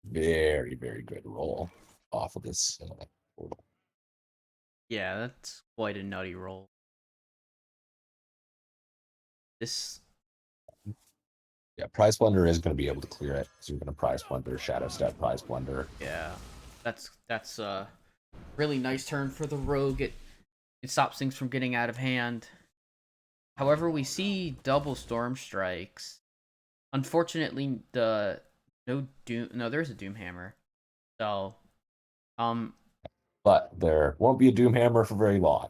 Very, very good roll off of this portal. Yeah, that's quite a nutty roll. This. Yeah, Prize Plunder is going to be able to clear it. So you're going to Prize Plunder, Shadow Step, Prize Plunder. Yeah, that's a really nice turn for the rogue. It stops things from getting out of hand. However, we see double Storm Strikes. Unfortunately, there's a Doomhammer. So, but there won't be a Doomhammer for very long.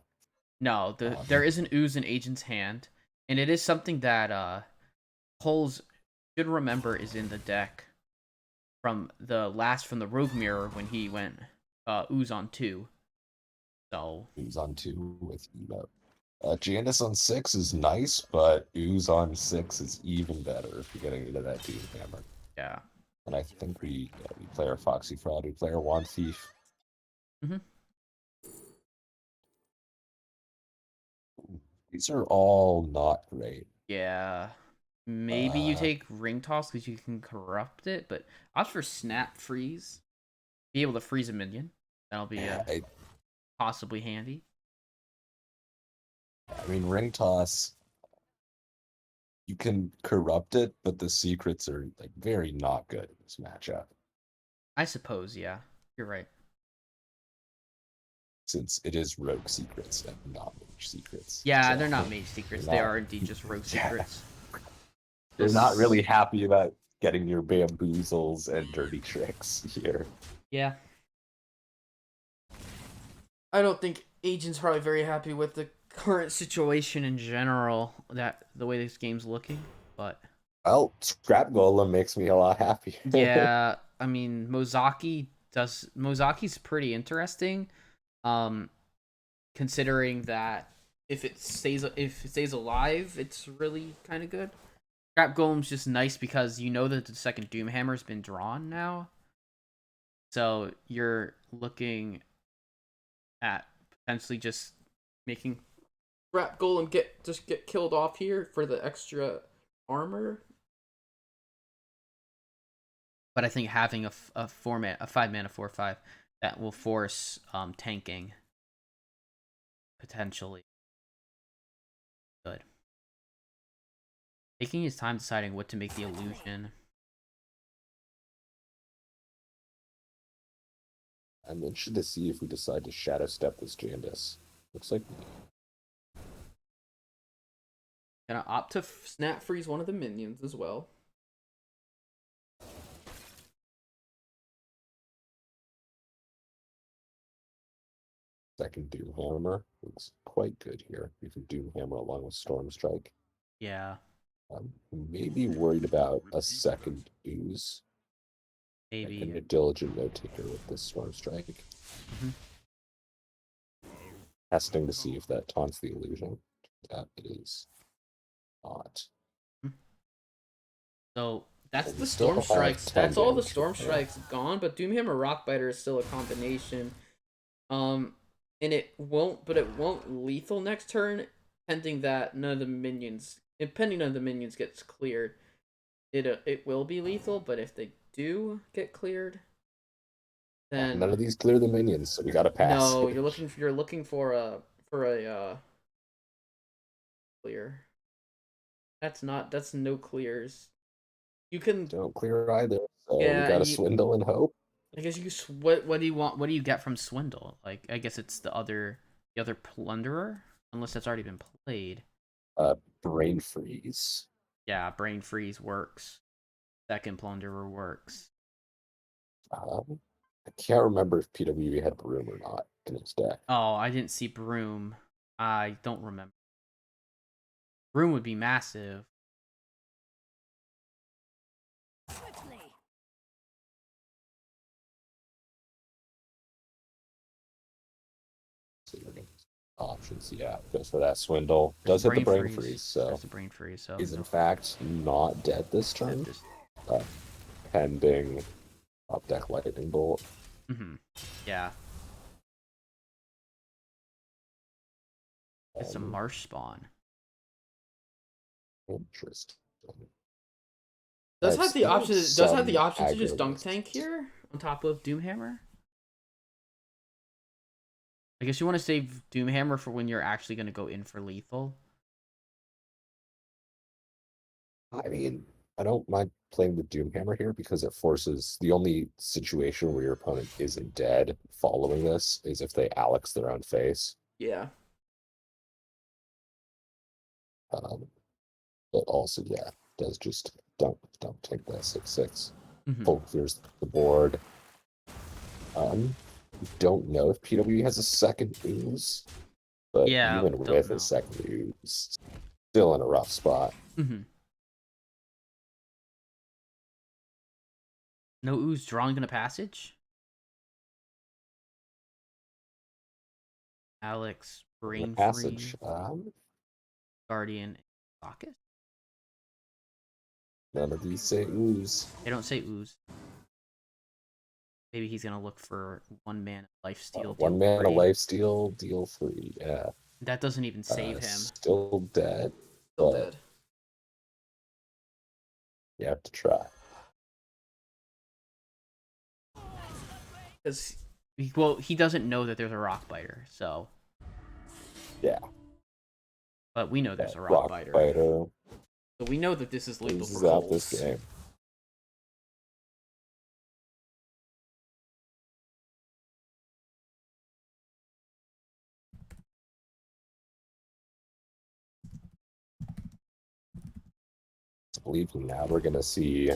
No, there is an Ooze in Agent's hand, and it is something that Coles should remember is in the deck from the Rogue Mirror when he went Ooze on 2. So Ooze on 2 with emote. Janus on 6 is nice, but Ooze on 6 is even better if you're getting into that Doomhammer. Yeah. And I think we play our Foxy Fraud, we play our Wand Thief. Mm-hmm. These are all not great. Yeah. Maybe you take Ring Toss because you can corrupt it, but opt for Snap Freeze. Be able to freeze a minion. That'll be possibly handy. I mean, ring toss, you can corrupt it, but the secrets are like very not good in this matchup. I suppose, yeah. You're right. Since it is rogue secrets and not mage secrets. Yeah, So they're not mage secrets. they're They not- are indeed just rogue Yeah. secrets. They're not really happy about getting your bamboozles and dirty tricks here. Yeah. I don't think Agent's probably very happy with the current situation in general, that the way this game's looking, but Well, Scrap Golem makes me a lot happier. yeah, I mean Mozaki's pretty interesting. Considering that if it stays alive, it's really kind of good. Scrap Golem's just nice because you know that the second Doomhammer's been drawn now. So you're looking at potentially just making Scrap Golem get killed off here for the extra armor. But I think having a 5-mana 4/5 that will force tanking potentially good. Taking his time deciding what to make the illusion. I'm interested to see if we decide to Shadow Step this Jandis. Looks like Gonna opt to snap freeze one of the minions as well. second Doomhammer looks quite good here. We can Doomhammer along with Storm Strike. Yeah, I'm maybe worried about a second Ooze. maybe. And a Diligent Note Taker with this Storm Strike. Mhm. Testing to see if that taunts the illusion. That it is not. So that's We the still Storm have Strikes. 10 That's all the damage. Storm Strikes gone, but Doomhammer Rockbiter is still a combination. And it won't lethal next turn, pending that none of the minions gets cleared. It will be lethal, but if they do get cleared, then None of these clear the minions, so we gotta pass. no, you're looking for a clear. That's no clears. You can Don't clear either, so Yeah, we gotta you- swindle and hope. I guess what do you want? What do you get from Swindle? Like, I guess it's the other Plunderer, unless that's already been played. Brain freeze. Yeah, Brain Freeze works. Second Plunderer works. I can't remember if PWE had Broom or not in its deck. Oh, I didn't see Broom. I don't remember. Broom would be massive. Options, yeah, goes for that swindle. Does hit the brain freeze, so There's the Brain Freeze. So he's in fact not dead this turn. Pending up deck lightning bolt. Yeah. It's a Marsh Spawn. Interesting. Does I've have the option? seen Does have the some option to just aggro dunk lists. tank here on top of Doomhammer? I guess you want to save Doomhammer for when you're actually going to go in for lethal. I mean, I don't mind playing the Doomhammer here because it forces the only situation where your opponent isn't dead following this is if they Alex their own face. Yeah. But also, yeah, does just don't take that 6/6. Mhm. Full clears the board. Don't know if PWE has a second ooze, but Yeah, even don't with know. a second ooze, still in a rough spot. No ooze drawing in a passage. Alex, Brain Passage. Free, Guardian, Focus. None of these say ooze. They don't say ooze. Maybe he's gonna look for 1 mana lifesteal. 1 mana lifesteal, deal free. Yeah. That doesn't even save him. Still dead. Still but dead. You have to try. Because he doesn't know that there's a Rockbiter, so Yeah. but we know there's That a rock biter. So we know that this is lethal loses for out Coles. this game. I believe now we're gonna see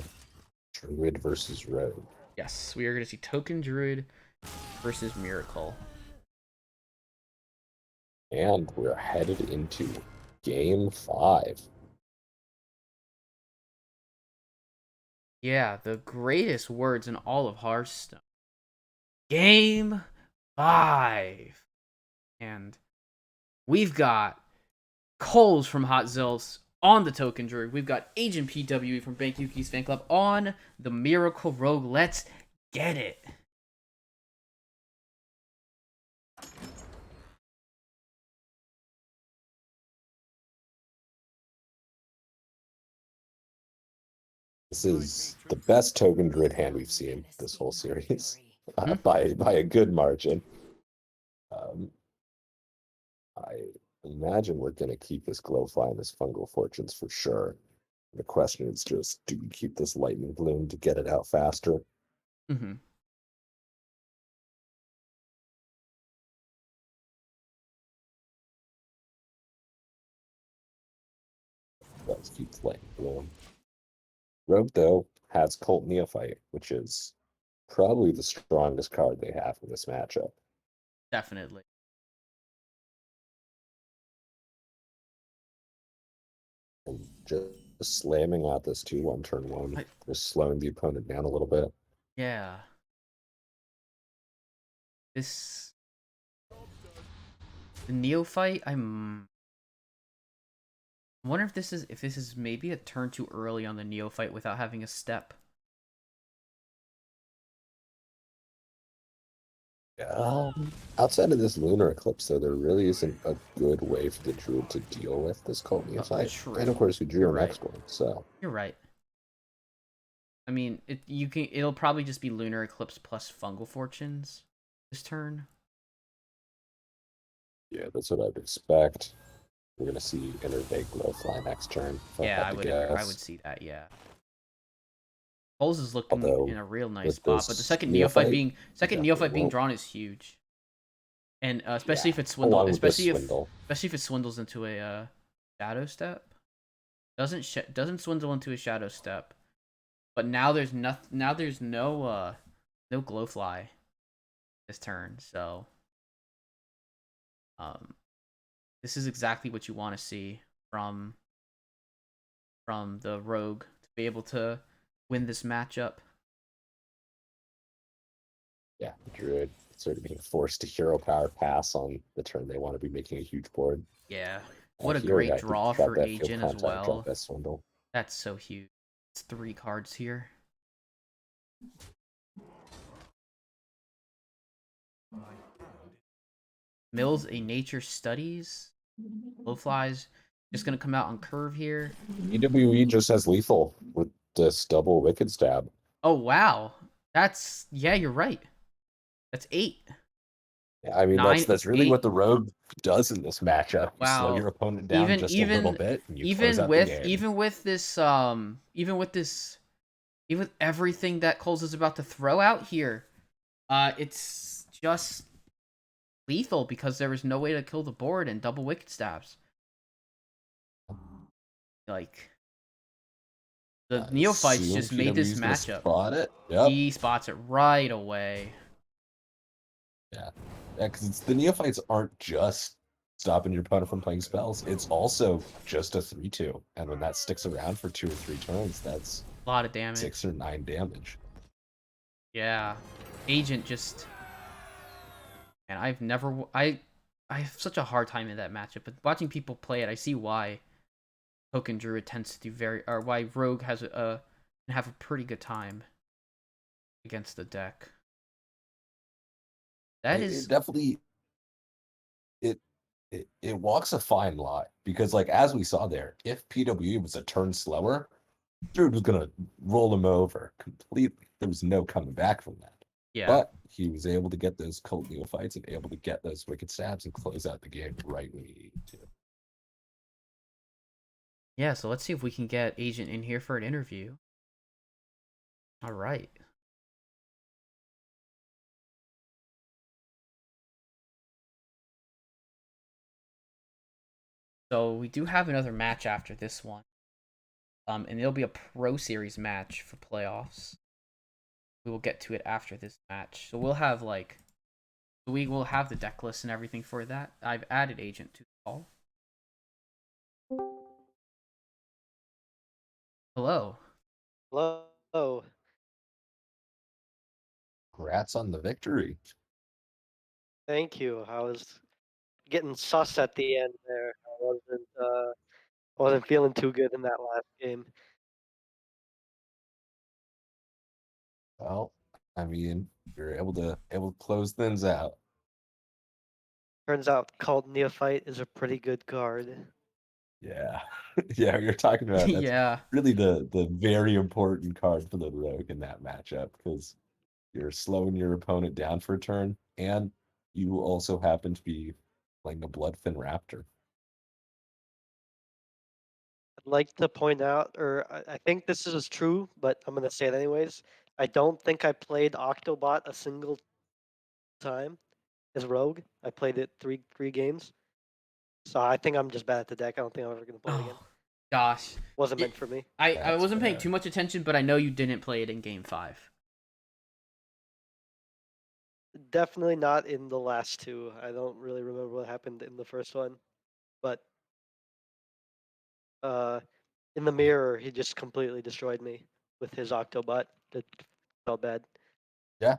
Druid versus Rogue. Yes, we are going to see Token Druid versus Miracle. And we're headed into Game 5. Yeah, the greatest words in all of Hearthstone. Game 5. And we've got Coles from Hot Zills on the Token Druid. We've got Agent PWE from Bank Yuki's fan club on the Miracle Rogue. Let's get it. This is the best Token Druid hand we've seen this whole series by a good margin. I imagine we're going to keep this Glowfly and this Fungal Fortunes for sure. The question is just, do we keep this Lightning Bloom to get it out faster? Mm-hmm. Let's keep the Lightning Bloom. Rogue, though, has Cult Neophyte, which is probably the strongest card they have in this matchup. Definitely. And just slamming out this 2/1 turn 1, just slowing the opponent down a little bit. Yeah. The Neophyte, I wonder if this is maybe a turn too early on the Neophyte without having a step. Outside of this lunar eclipse, though, there really isn't a good way for the Druid to deal with this Cult Neophyte. True. And of course, we drew You're an right. next one, so You're right. I mean, it'll probably just be lunar eclipse plus Fungal Fortunes this turn. yeah, that's what I'd expect. We're gonna see Innervate Glowfly next turn. Yeah, I would see that. Yeah. Coles is looking in a real nice spot, but the second Neophyte being drawn is huge, and especially if it's swindle, especially if it swindles into a shadow step. Doesn't swindle into a shadow step, but now there's no Glowfly this turn, so this is exactly what you want to see from the Rogue to be able to win this matchup. Yeah, the Druid sort of being forced to hero power pass on the turn they want to be making a huge board. Yeah, what a great draw for Agent as well. Swindle. That's so huge. It's 3 cards here. Mills a Nature Studies. Glowflies just gonna come out on curve here. EWE just has lethal with this double Wicked Stab. Oh wow, you're right. That's 8. Yeah, I mean that's really what the Rogue does in this matchup. You slow your opponent down a little bit, and you close out the game. Even with everything that Coles is about to throw out here, it's just lethal because there was no way to kill the board and double Wicked Stabs. Like the Neophytes just made this matchup. Spot it. Yep. He spots it right away. Yeah, because the Neophytes aren't just stopping your opponent from playing spells. It's also just a 3/2, and when that sticks around for 2 or 3 turns, that's a lot of damage. 6 or 9 damage. Yeah, Agent just, and I have such a hard time in that matchup. But watching people play it, I see why Token Druid tends to do why Rogue has can have a pretty good time against the deck. It definitely it walks a fine line because, like, as we saw there, if PWE was a turn slower, Druid was gonna roll him over completely. There was no coming back from that. Yeah, but he was able to get those Cult Neophytes and able to get those Wicked Stabs and close out the game right when he needed to. Yeah, so let's see if we can get Agent in here for an interview. All right. So we do have another match after this one. And it'll be a Pro Series match for playoffs. We will get to it after this match. So we'll have we will have the deck list and everything for that. I've added Agent to the call. Hello. Hello. Congrats on the victory. Thank you. I was getting sus at the end there. I wasn't feeling too good in that last game. Well, I mean, you're able to close things out. Turns out Cult Neophyte is a pretty good card. Yeah. Yeah, you're talking about that's Yeah. really the very important card for the rogue in that matchup because you're slowing your opponent down for a turn, and you also happen to be playing a Bloodfin Raptor. I'd like to point out, or I think this is true, but I'm gonna say it anyways. I don't think I played Octobot a single time as Rogue. I played it three games. So I think I'm just bad at the deck. I don't think I'm ever gonna play it again. Oh, gosh. Wasn't meant for me. I That's wasn't paying fair. too much attention, but I know you didn't play it in Game 5. Definitely not in the last two. I don't really remember what happened in the first one, but in the mirror, he just completely destroyed me with his Octobot. That felt bad. Yeah.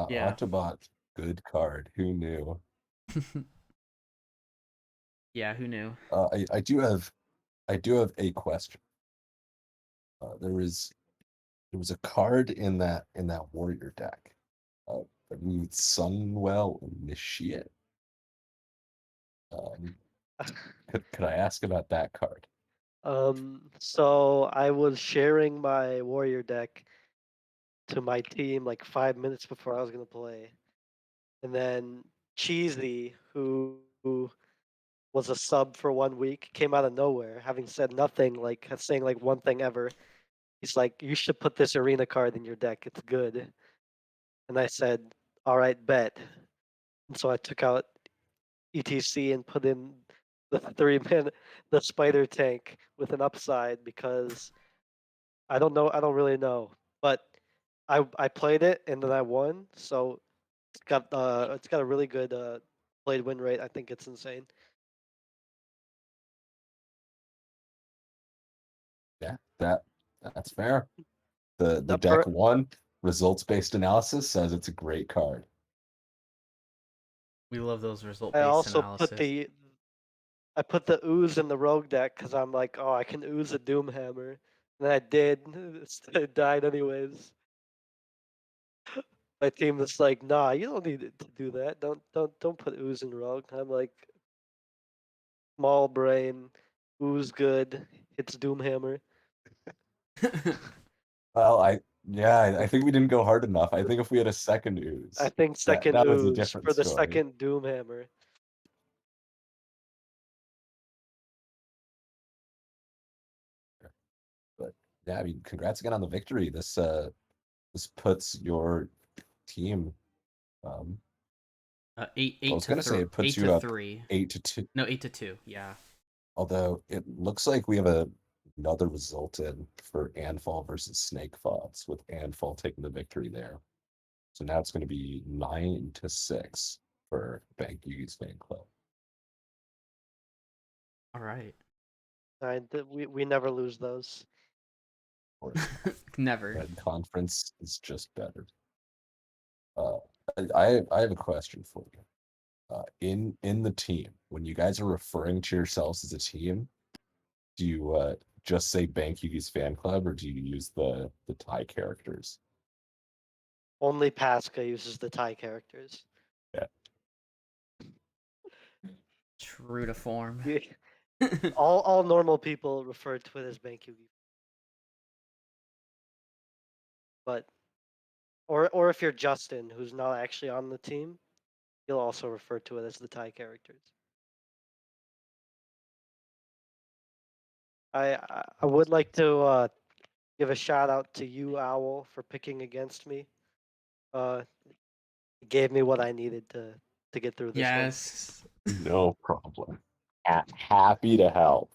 Yeah. Autobot, good card. Who knew? Yeah, who knew? I do have a question. There was a card in that warrior deck. I believe it's Sunwell Initiate. Um, could I ask about that card? So I was sharing my warrior deck to my team like 5 minutes before I was gonna play, and then Cheesy, who was a sub for 1 week, came out of nowhere, having said nothing, like saying like one thing ever. He's like, "You should put this arena card in your deck. It's good." And I said, "All right, bet." And so I took out ETC and put in the 3 man, the spider tank with an upside because I don't know, I don't really know, but I played it and then I won, so it's got a really good played win rate. I think it's insane. Yeah, that's fair. The Uh, deck per, won. Results based analysis says it's a great card. We love those I result-based also put analysis. the ooze in the rogue deck because I'm like, oh, I can ooze a Doomhammer, and I did. It died anyways. My team was like, nah, you don't need to do that. Don't put ooze in rogue. I'm like, small brain, ooze good, hits Doomhammer. Well, I think we didn't go hard enough. I think if we had a second I ooze, think that second that was a ooze different for the story. second Doomhammer. But yeah, I mean, congrats again on the victory. This puts your team. Um, Eight I eight was to gonna say three. it puts Eight to you up three. 8-2. No, 8-2. Yeah. Although it looks like we have another result in for Anfall versus Snake Fox, with Anfall taking the victory there. So now it's going to be 9-6 for Bank Yugi's fan club. All right. We never lose those. Of course, Never. Red Conference is just better. Uh, I have a question for you. In the team, when you guys are referring to yourselves as a team, do you just say Bank Yugi's fan club, or do you use the Thai characters? Only Pasca uses the Thai characters. Yeah. True to form. Yeah. All normal people refer to it as Bankyugi. But or if you're Justin, who's not actually on the team, you'll also refer to it as the Thai characters. I would like to give a shout out to you, Owl, for picking against me. It gave me what I needed to get through this one. Yes. No problem. Happy to help.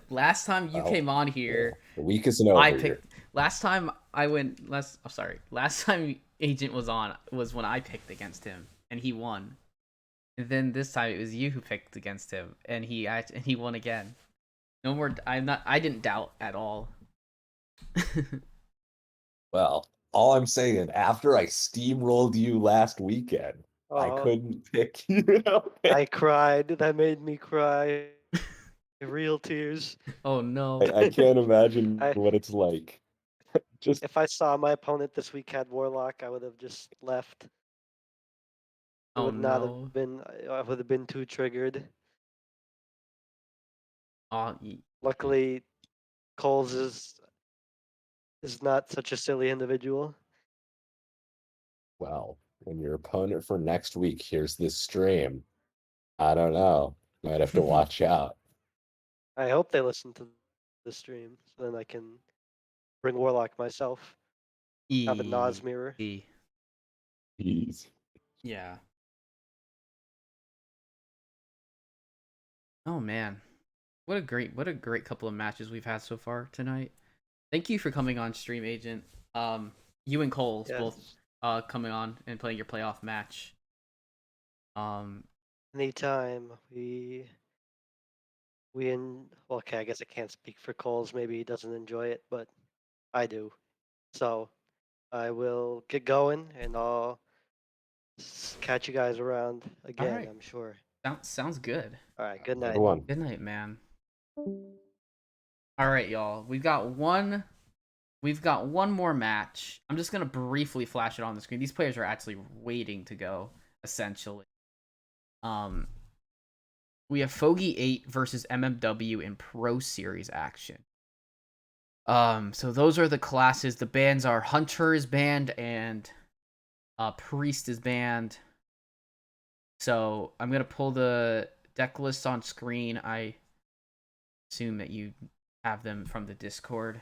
Last time you Well, came on here, the week isn't over I here. picked. Last time I went. Last time Agent was on was when I picked against him and he won. And then this time it was you who picked against him and he won again. No more. I didn't doubt at all. Well, all I'm saying, after I steamrolled you last weekend, I Oh, couldn't pick you. I cried. That made me cry. Real tears. Oh no. I can't imagine I- what it's like. Just If I saw my opponent this week had Warlock, I would have just left. It Oh would not no. have been. I would have been too triggered. Oh, Luckily, Coles is not such a silly individual. well, when your opponent for next week hears this stream, I don't know. Might have to watch out. I hope they listen to the stream so then I can bring Warlock myself. Have a Nas mirror. Jeez. Yeah. Oh man. What a great couple of matches we've had so far tonight. Thank you for coming on stream, Agent. You and Cole's Yes. both coming on and playing your playoff match. Anytime well, okay, I guess I can't speak for Coles. Maybe he doesn't enjoy it, but I do. So I will get going and I'll catch you guys around again, right. I'm sure. Sounds good. All right, good Have a night. good one. Good night, man. All right, y'all. We've got one more match. I'm just gonna briefly flash it on the screen. These players are actually waiting to go, essentially. We have Fogey 8 versus MMW in Pro Series action. So those are the classes. The bands are Hunter is banned and Priest is banned. So I'm gonna pull the deck lists on screen. I assume that you have them from the Discord.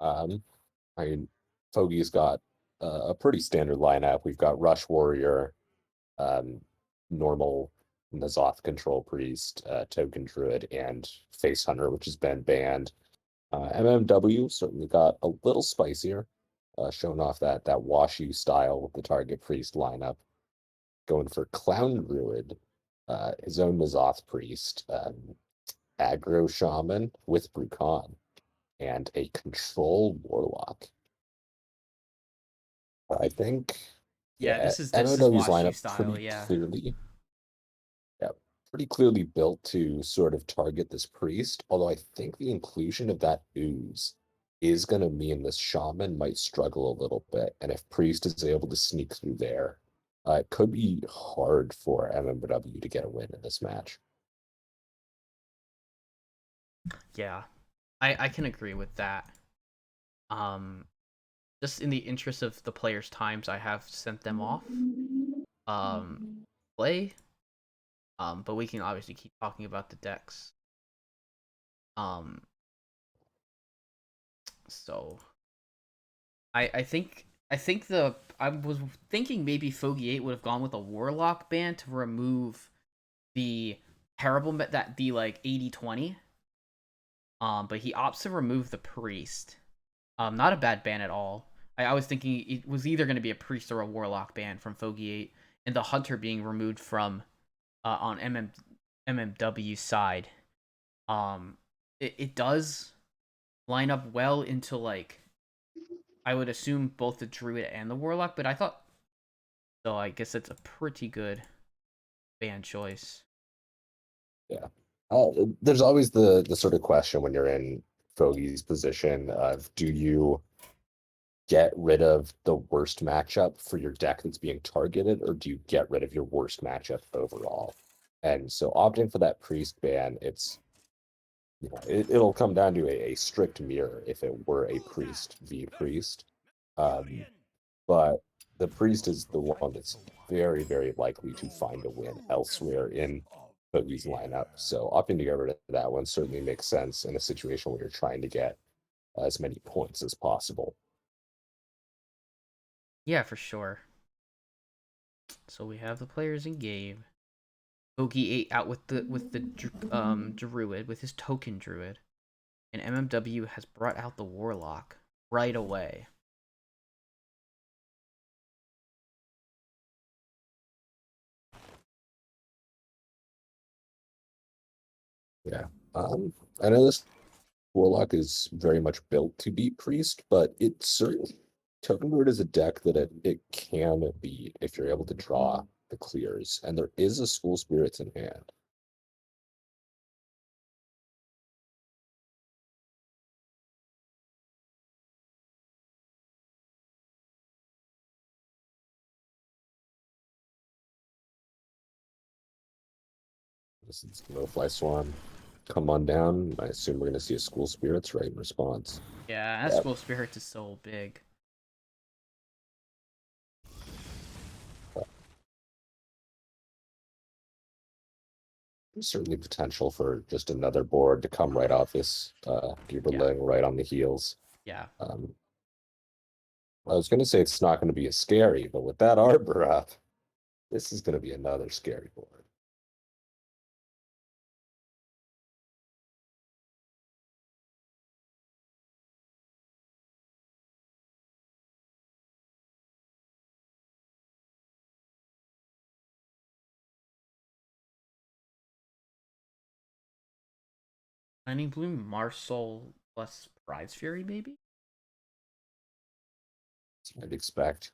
I mean, Fogey's got a pretty standard lineup. We've got Rush Warrior, normal Nazoth Control Priest, Token Druid, and Face Hunter, which has been banned. MMW certainly got a little spicier, showing off that Washu style with the target priest lineup. Going for Clown Druid, his own Nazoth Priest, Aggro Shaman with Brucon, and a Control Warlock. I think, Yeah, this is MOW's Washu lineup style. pretty Yeah. clearly, pretty clearly built to sort of target this priest. Although I think the inclusion of that ooze is going to mean this shaman might struggle a little bit, and if priest is able to sneak through there, it could be hard for MMW to get a win in this match. Yeah, I can agree with that. Just in the interest of the players' times, I have sent them off. Play. But we can obviously keep talking about the decks. So I think I was thinking maybe Fogey 8 would have gone with a Warlock ban to remove the terrible that the like 80-20. But he opts to remove the Priest. Not a bad ban at all. I was thinking it was either going to be a Priest or a Warlock ban from Fogey 8, and the Hunter being removed from on MMW side. It does line up well into like I would assume both the Druid and the Warlock, but I thought so. I guess it's a pretty good ban choice. Yeah. There's always the sort of question when you're in Fogey's position of, do you get rid of the worst matchup for your deck that's being targeted, or do you get rid of your worst matchup overall? And so opting for that priest ban, it'll come down to a strict mirror if it were a priest v priest. But the priest is the one that's very, very likely to find a win elsewhere in Bogey's lineup. So opting to get rid of that one certainly makes sense in a situation where you're trying to get as many points as possible. Yeah, for sure. So we have the players in game. Bogey 8 out with the druid, with his token druid. And MMW has brought out the warlock right away. Yeah. I know this Warlock is very much built to beat Priest, but it certainly Token Druid is a deck that it can beat if you're able to draw the clears, and there is a School Spirits in hand. This is No-Fly Swarm. Come on down. I assume we're going to see a School Spirits right in response. Yeah, that School Spirits is so big. There's certainly potential for just another board to come right off this Geberling right on the heels. Yeah. I was going to say it's not going to be as scary, but with that Arbor up, this is going to be another scary board. Lightning Bloom, Marsol plus Prize Fury, maybe? I'd expect.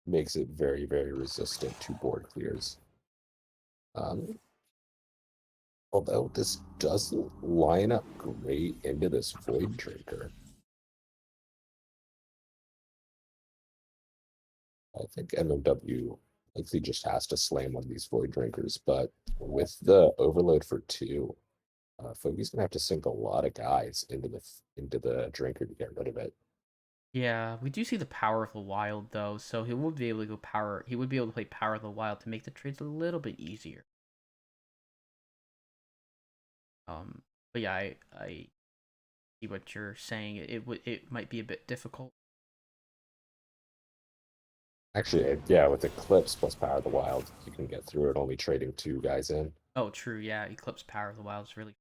Makes it very, very resistant to board clears. Although this doesn't line up great into this Void Drinker. I think MMW likely just has to slam one of these Void Drinkers, but with the overload for 2, Fogey's gonna have to sink a lot of guys into the drinker to get rid of it. Yeah, we do see the Power of the Wild though, so he would be able to go power. He would be able to play Power of the Wild to make the trades a little bit easier. But yeah, I see what you're saying. It might be a bit difficult. Actually, yeah, with Eclipse plus Power of the Wild, you can get through it only trading 2 guys in. Oh, true. Yeah, Eclipse Power of the Wild is really.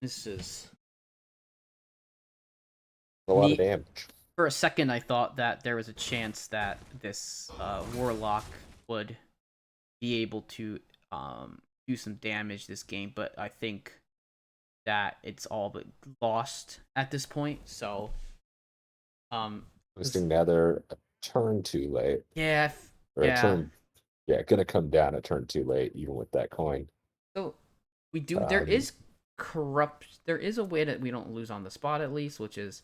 This is A lot of damage. For a second, I thought that there was a chance that this Warlock would be able to do some damage this game, but I think that it's all but lost at this point. So, Twisting Nether a turn too late. Yeah, Or yeah. a turn, yeah, gonna come down a turn too late, even with that coin. So we do. There is a way that we don't lose on the spot at least, which is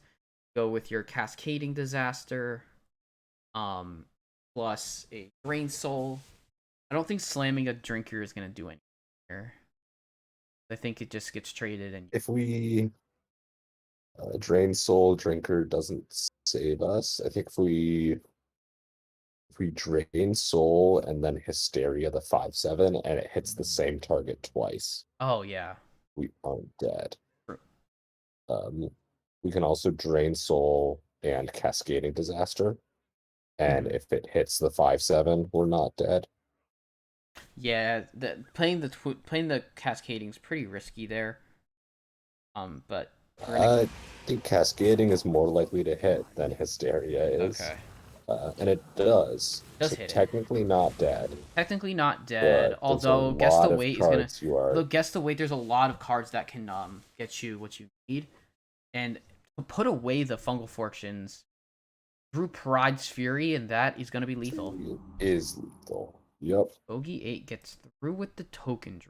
go with your Cascading Disaster, plus a Drain Soul. I don't think slamming a drinker is gonna do anything here. I think it just gets traded, and If we Drain Soul Drinker doesn't save us, I think if we Drain Soul and then Hysteria the 5/7 and it hits the same target twice, oh yeah, we aren't dead. True. We can also Drain Soul and Cascading Disaster, and if it hits the 5/7, we're not dead. Yeah, playing the Cascading is pretty risky there. But I think Cascading is more likely to hit than Hysteria is. Okay. And it does. Does so hit it. technically not dead. Technically not dead. But Although there's a guess lot the of weight is gonna. cards you are- Although guess the weight, there's a lot of cards that can get you what you need, and to put away the Fungal Fortunes, Drew Pride's Fury, and that is gonna be lethal. It is lethal. Yep. Bogey 8 gets through with the token.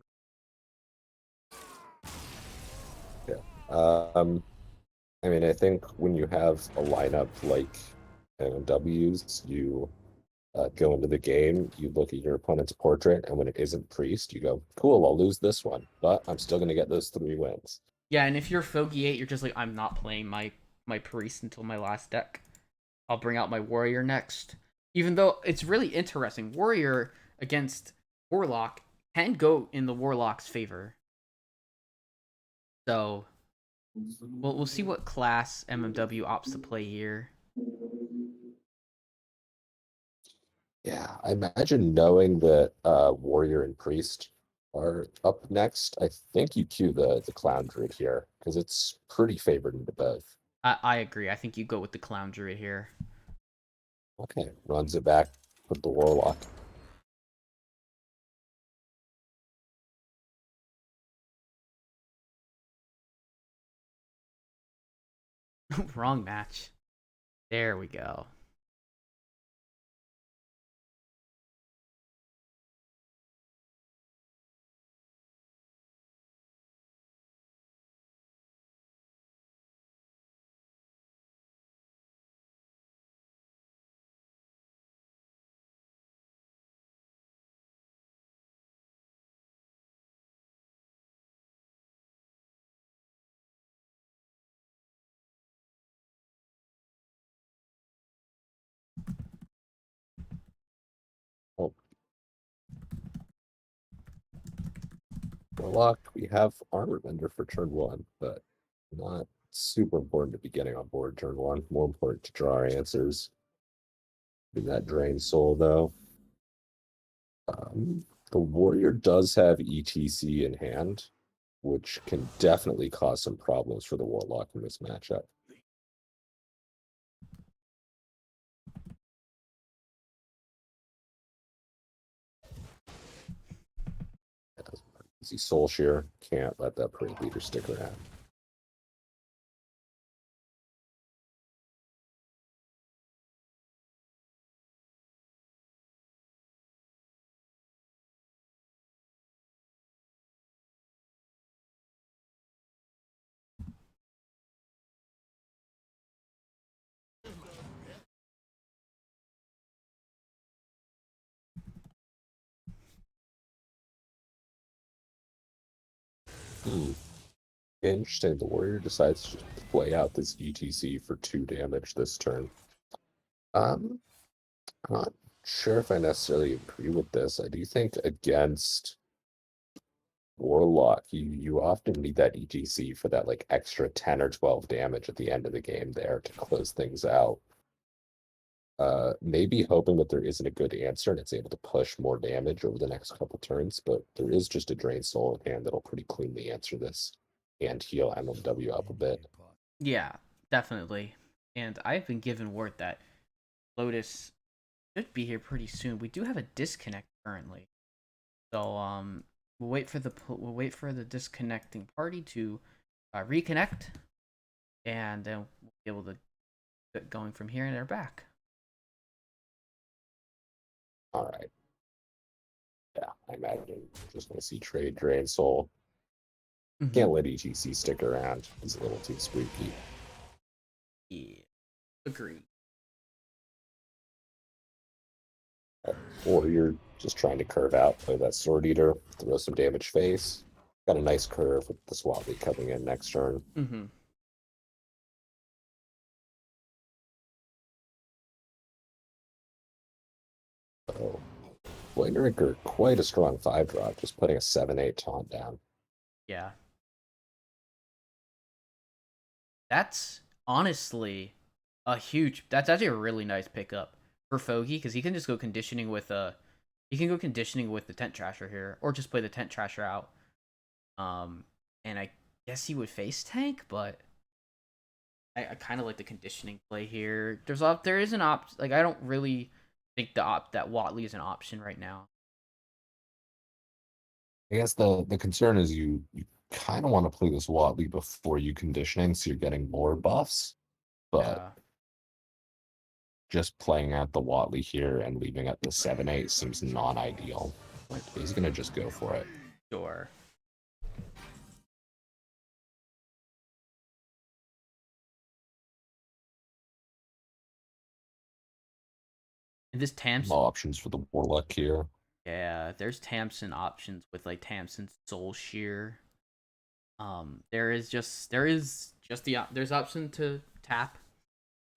Yeah. I mean, I think when you have a lineup like W's, you go into the game, you look at your opponent's portrait, and when it isn't Priest, you go, cool, I'll lose this one, but I'm still going to get those 3 wins. Yeah, and if you're Fogey 8, you're just like, I'm not playing my my priest until my last deck. I'll bring out my warrior next. Even though it's really interesting, warrior against warlock can go in the warlock's favor. So we'll see what class MMW opts to play here. Yeah, I imagine knowing that warrior and priest are up next. I think you cue the clown druid here because it's pretty favored into both. I agree. I think you go with the clown druid here. Okay, runs it back with the warlock. Wrong match. There we go. Oh. Warlock, we have armor vendor for turn 1, but not super important to be getting on board turn 1. More important to draw our answers. In that drain soul, though. The warrior does have ETC in hand, which can definitely cause some problems for the warlock in this matchup. Easy soul shear, can't let that parade leader stick around. Interesting. The warrior decides to play out this ETC for 2 damage this turn. I'm not sure if I necessarily agree with this. I do think against warlock, you often need that ETC for that like extra 10 or 12 damage at the end of the game there to close things out. Maybe hoping that there isn't a good answer and it's able to push more damage over the next couple turns, but there is just a drain soul in hand that'll pretty cleanly answer this and heal MMW up a bit. Yeah, definitely. And I've been given word that Lotus should be here pretty soon. We do have a disconnect currently, so we'll wait for the disconnecting party to reconnect, and then we'll be able to get going from here. And they're back. All right. Yeah, I imagine just going to see trade drain soul. Can't let ETC stick around. He's a little too spooky. Yeah, agree. Or you're just trying to curve out, play that sword eater, throw some damage face. Got a nice curve with the Swabby coming in next turn. Mm-hmm. So, Flanger, quite a strong 5-drop, just putting a 7/8 taunt down. Yeah. That's honestly that's actually a really nice pickup for Foggy, because he can just go conditioning with the Tent Trasher here, or just play the Tent Trasher out. And I guess he would face tank, but I kind of like the conditioning play here. There is an like, I don't really think that Watley is an option right now. I guess the concern is you kind of want to play this Watley before you conditioning, so you're getting more buffs. But Yeah. just playing out the Watley here and leaving at the 7/8 seems non-ideal. Like, he's gonna just go for it. Sure. And this Tamsin. Options for the Warlock here. Yeah, there's Tamsin options with like Tamsin Soul Shear. There's option to tap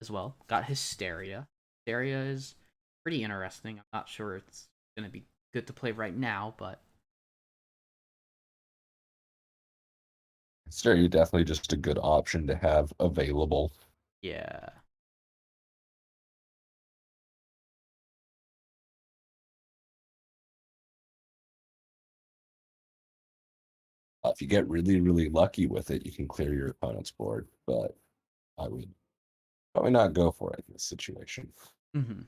as well. Got Hysteria. Hysteria is pretty interesting. I'm not sure it's gonna be good to play right now, but Hysteria definitely just a good option to have available. yeah. If you get really, really lucky with it, you can clear your opponent's board, but I would probably not go for it in this situation. Mm-hmm.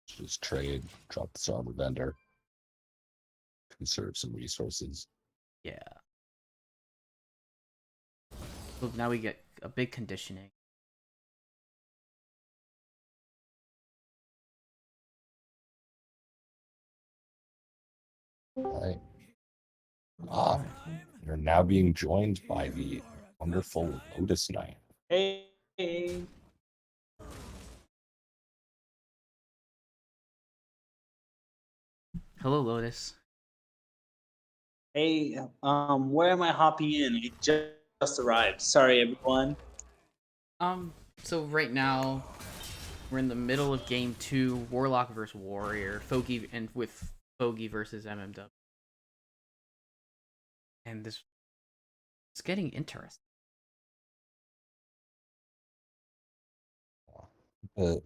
Just trade, drop this armor vendor, conserve some resources. Yeah. So now we get a big conditioning. Right. Ah, you're now being joined by the wonderful Lotus Knight. Hey, Hello, Lotus. hey, where am I hopping in? I just arrived. Sorry, everyone. So right now we're in the middle of game 2, Warlock versus Warrior, Foggy, and with Foggy versus MMW. And this it's getting interesting. The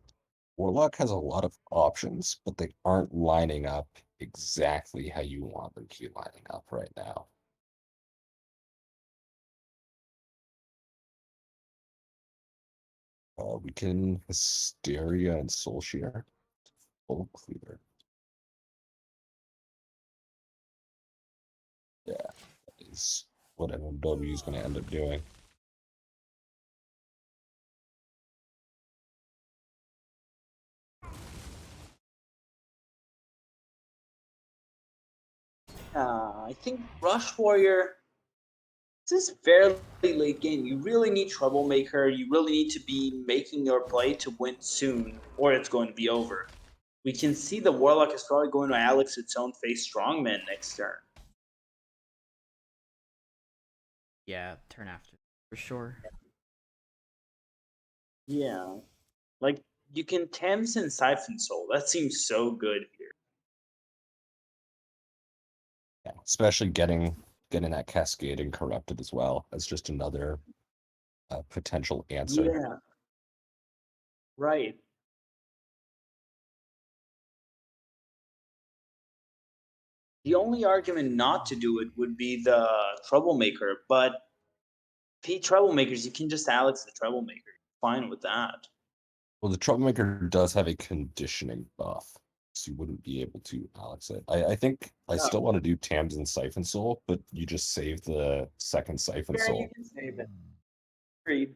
Warlock has a lot of options, but they aren't lining up exactly how you want them to be lining up right now. We can Hysteria and Soul Shear. Full clear. Yeah, that is what MMW is going to end up doing. I think Rush Warrior. This is fairly late game. You really need Troublemaker. You really need to be making your play to win soon, or it's going to be over. We can see the Warlock is probably going to Alex its own face Strongman next turn. Yeah, turn after for sure. Yeah. Like, you can Thames and Siphon Soul. That seems so good here. Yeah, especially getting that cascading corrupted as well as just another potential answer. Yeah. Right. The only argument not to do it would be the Troublemaker, but if he Troublemakers, you can just Alex the Troublemaker. Fine with that. Well, the Troublemaker does have a conditioning buff, so you wouldn't be able to Alex it. I think I Yeah. still want to do Tams and Siphon Soul, but you just save the second Siphon Yeah, Soul. you can save it. Agreed.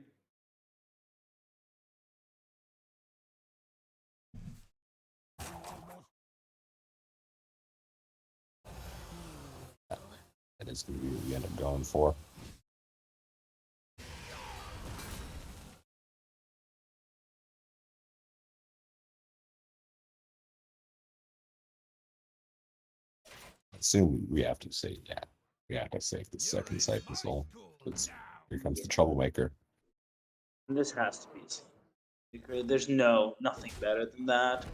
That is going to be what we end up going for. Assume we have to save that. We have to save the second Siphon Soul. Here comes the Troublemaker. And this has to be secret. There's nothing better than that.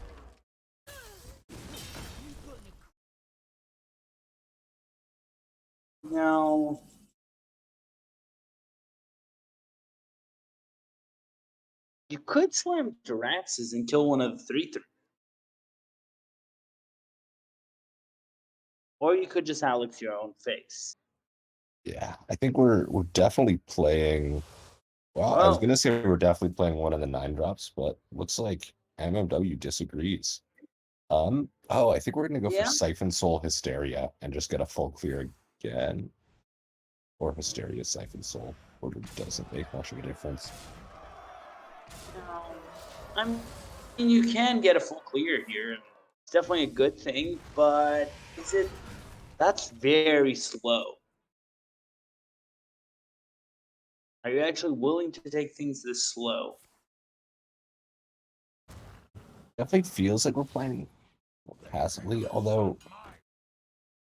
Now, you could slam Duraxes and kill one of the 3/3. Or you could just Alex your own face. Yeah, I think we're definitely playing. Well, I was Well, gonna say we're definitely playing one of the 9-drops, but looks like MMW disagrees. Oh, I think we're gonna go for yeah. Siphon Soul Hysteria and just get a full clear again. Or Hysteria Siphon Soul. Order doesn't make much of a difference. I mean, you can get a full clear here. It's definitely a good thing, but is it? That's very slow. Are you actually willing to take things this slow? Definitely feels like we're playing passively, although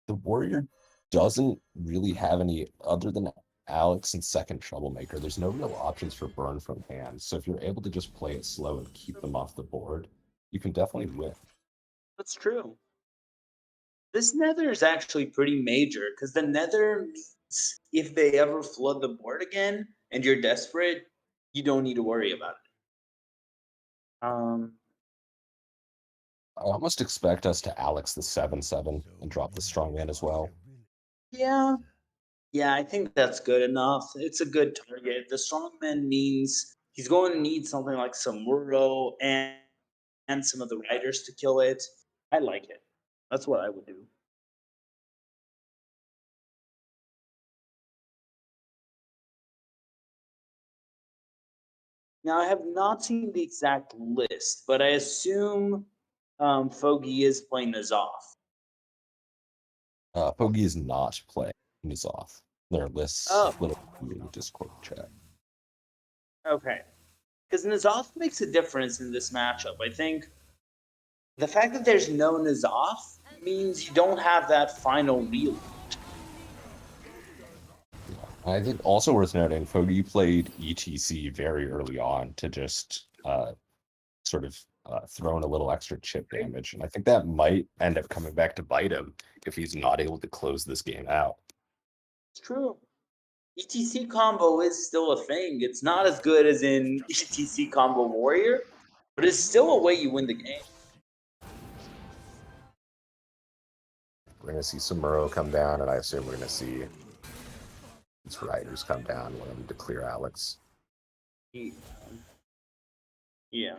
the Warrior doesn't really have any other than Alex and second Troublemaker. There's no real options for burn from hand. So if you're able to just play it slow and keep them off the board, you can definitely win. That's true. This Nether is actually pretty major because the Nether means if they ever flood the board again and you're desperate, you don't need to worry about it. I almost expect us to Alex the 7/7 and drop the strongman as well. Yeah. Yeah, I think that's good enough. It's a good target. The strongman means he's going to need something like some Muro and some of the riders to kill it. I like it. That's what I would do. Now, I have not seen the exact list, but I assume Foggy is playing Nazoth. Pogi is not playing Nizoth. Their lists Oh. little in the Discord chat. Okay. Because Nazoth makes a difference in this matchup. I think the fact that there's no Nazoth means you don't have that final reload. I think also worth noting, Foggy played ETC very early on to just sort of throw in a little extra chip damage. And I think that might end up coming back to bite him if he's not able to close this game out. It's true. ETC combo is still a thing. It's not as good as in ETC combo Warrior, but it's still a way you win the game. We're going to see some Muro come down, and I assume we're going to see these riders come down when them to clear Alex. Yeah.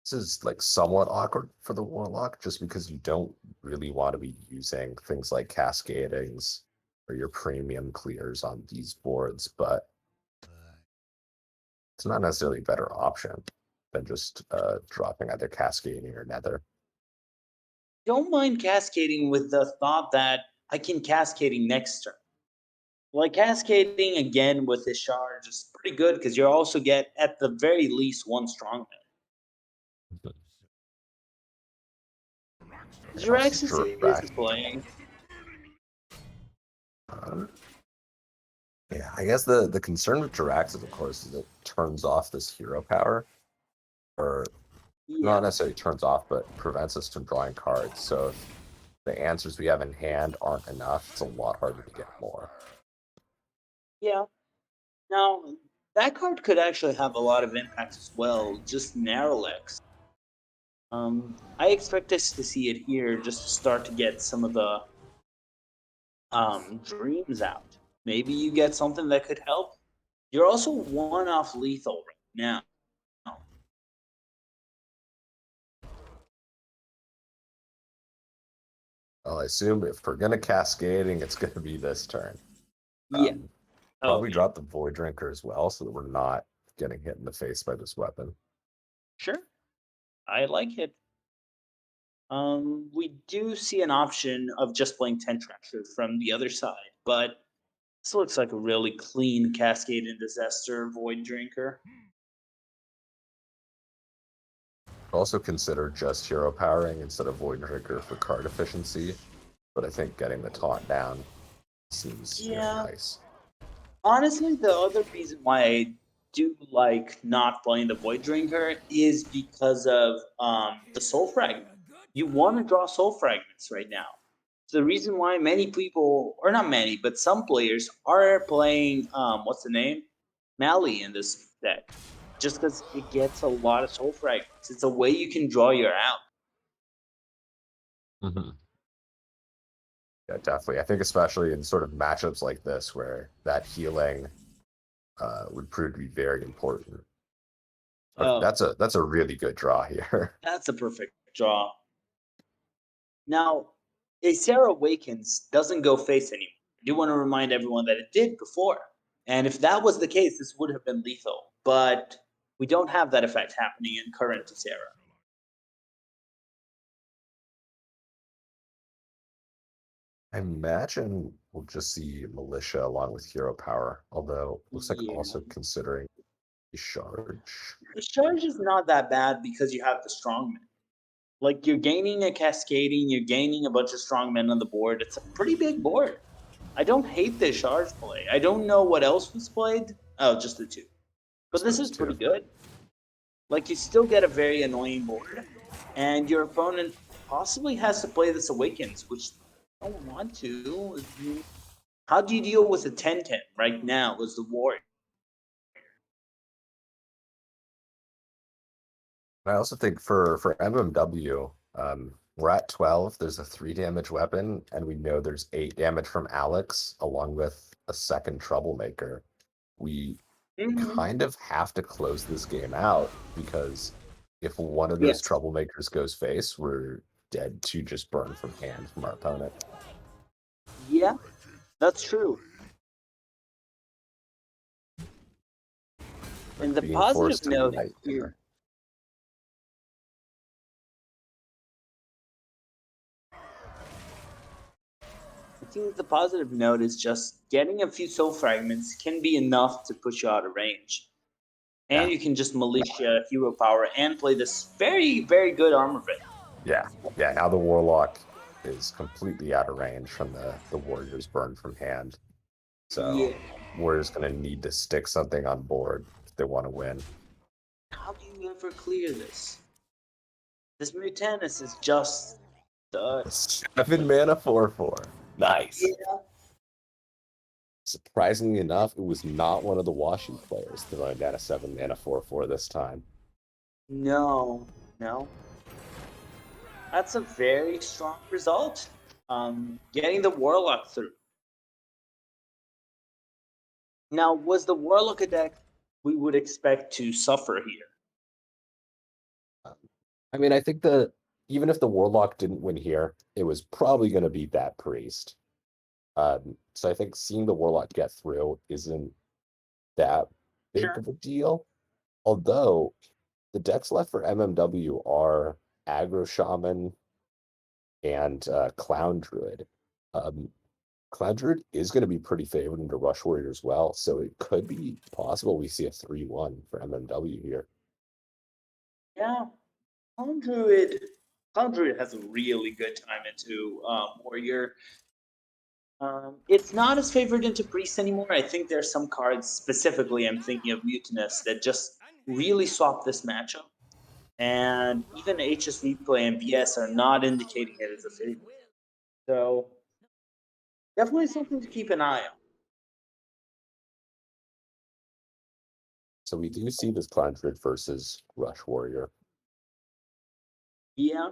This is like somewhat awkward for the Warlock, just because you don't really want to be using things like cascadings or your premium clears on these boards, but it's not necessarily a better option than just dropping either cascading or nether. Don't mind cascading with the thought that I can cascading next turn. Like cascading again with this charge is pretty good because you also get at the very least one strongman. Jiraxis is playing. Yeah, I guess the concern with Jiraxis, of course, is it turns off this hero power, or not necessarily turns off, but prevents us from drawing cards. So if the answers we have in hand aren't enough, it's a lot harder to get more. Yeah. Now, that card could actually have a lot of impact as well, just Narrowlex. I expect us to see it here just to start to get some of the dreams out. Maybe you get something that could help. You're also one off lethal right now. Well, I assume if we're gonna cascading, it's gonna be this turn. Yeah. Probably drop the Void Drinker as well, so that we're not getting hit in the face by this weapon. Sure. I like it. We do see an option of just playing 10 Trasher from the other side, but this looks like a really clean Cascade and Disaster Void Drinker. Also consider just hero powering instead of Void Drinker for card efficiency, but I think getting the taunt down seems nice. Honestly, the other reason why I do like not playing the Void Drinker is because of the Soul Fragment. You want to draw Soul Fragments right now. So the reason why many people, or not many, but some players are playing, what's the name? Mali in this deck. Just because it gets a lot of Soul Fragments. It's a way you can draw your out. Mm-hmm. Yeah, definitely. I think especially in sort of matchups like this where that healing would prove to be very important. That's a really good draw here. That's a perfect draw. Now, a Sarah Awakens doesn't go face anymore. I do want to remind everyone that it did before. And if that was the case, this would have been lethal. But we don't have that effect happening in current Sarah. I imagine we'll just see Militia along with Hero Power, although looks like Yeah. also considering a Charge. The charge is not that bad because you have the strongmen. Like you're gaining a cascading, you're gaining a bunch of strongmen on the board. It's a pretty big board. I don't hate the charge play. I don't know what else was played. Oh, just the two. But this is Those pretty two. good. Like you still get a very annoying board, and your opponent possibly has to play this Awakens, which I don't want to. How do you deal with a 10-10 right now as the warrior? I also think for MMW, we're at 12. There's a 3 damage weapon, and we know there's 8 damage from Alex, along with a second Troublemaker. We kind of have to close this game out because if one of those Yes. Troublemakers goes face, we're dead to just burn from hand from our opponent. Yeah, that's true. And the Being positive forced to note unite here, there. I think the positive note is just getting a few soul fragments can be enough to push you out of range. And Yeah. you can just militia hero power and play this very, very good armor fit. Yeah, now the Warlock is completely out of range from the Warrior's burn from hand. So Yeah. Warrior's gonna need to stick something on board if they want to win. How do you ever clear this? This Mutanus is just dud. 7 mana 4/4. Nice. Yeah. Surprisingly enough, it was not one of the Washi players throwing down a 7 mana 4/4 this time. No. That's a very strong result. Getting the Warlock through. Now, was the Warlock a deck we would expect to suffer here? I mean, I think that even if the Warlock didn't win here, it was probably going to beat that Priest. So I think seeing the Warlock get through isn't that big Sure. of a deal. Although the decks left for MMW are Aggro Shaman and Clown Druid. Clown Druid is going to be pretty favored into Rush Warrior as well, so it could be possible we see a 3-1 for MMW here. Yeah. Clown Druid has a really good time into Warrior. It's not as favored into Priest anymore. I think there's some cards, specifically I'm thinking of Mutinous, that just really swap this matchup. And even HSV play and BS are not indicating it as a favorite. So definitely something to keep an eye on. So we do see this Clown Druid versus Rush Warrior. Yeah.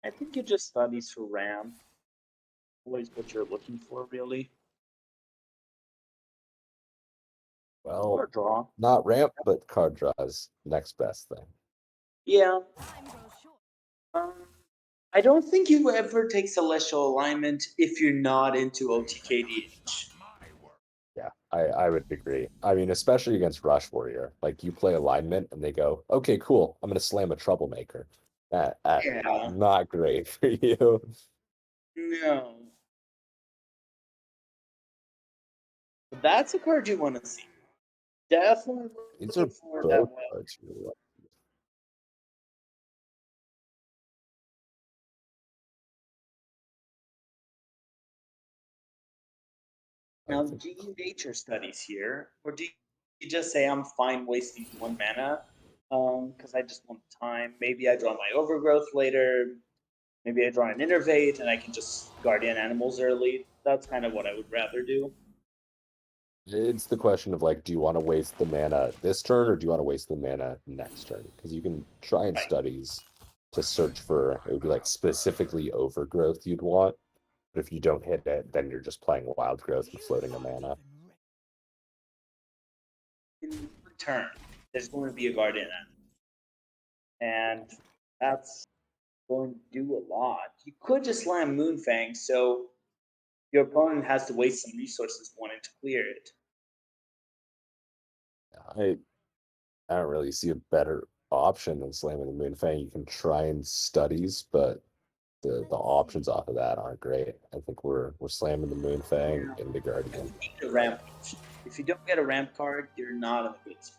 I think it just studies for RAM. Always what you're looking for, really. Well, Or draw. not ramp, but card draws. Next best thing. Yeah. I don't think you ever take Celestial Alignment if you're not into OTKDH. Yeah, I would agree. I mean, especially against Rush Warrior. Like, you play alignment and they go, okay, cool, I'm going to slam a Troublemaker. That Yeah. not great for you. No. But that's a card you want to see. Definitely These are looking for that both one. cards you really like. Now, do you nature studies here, or do you just say I'm fine wasting 1 mana because I just want time? Maybe I draw my Overgrowth later. Maybe I draw an Innervate and I can just Guardian Animals early. That's kind of what I would rather do. It's the question of, like, do you want to waste the mana this turn or do you want to waste the mana next turn? Because you can try and Right. studies to search for, it would be like specifically Overgrowth you'd want. But if you don't hit it, then you're just playing Wild Growth and floating a mana. In return, there's going to be a Guardian Animal. And that's going to do a lot. You could just slam Moonfang, so your opponent has to waste some resources wanting to clear it. I don't really see a better option than slamming the Moonfang. You can try and studies, but the options off of that aren't great. I think we're slamming the Moonfang into Guardian. You need a ramp. If you don't get a ramp card, you're not in a good spot.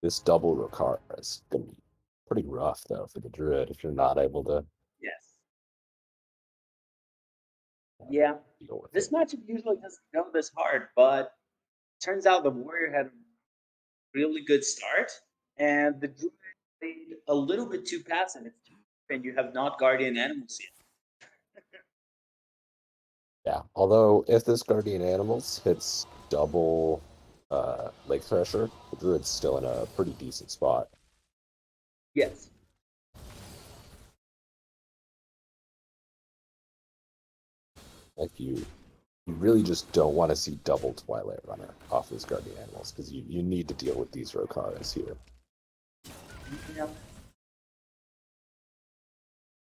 This double Rokara is gonna be pretty rough though for the Druid if you're not able to Yes. Yeah. deal with This it. matchup usually doesn't go this hard, but turns out the Warrior had a really good start, and the Druid played a little bit too passive. And you have not Guardian Animals yet. Yeah. Although if this Guardian Animals hits double Lake Thresher, the Druid's still in a pretty decent spot. Yes. Like you really just don't want to see double Twilight Runner off these Guardian Animals because you need to deal with these Rokaras here. Yeah.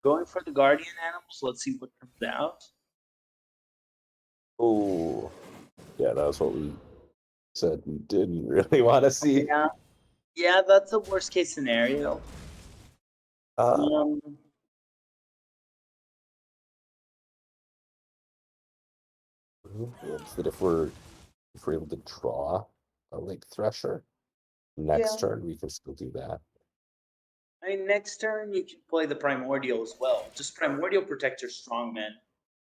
Going for the Guardian Animals. Let's see what comes out. Oh, yeah, that was what we said we didn't really want to see. Yeah, that's a worst case scenario. It's that if we're able to draw a Lake Thresher next turn, we can still do that. I mean, next turn you can play the Primordial as well. Just Primordial protect your Strongman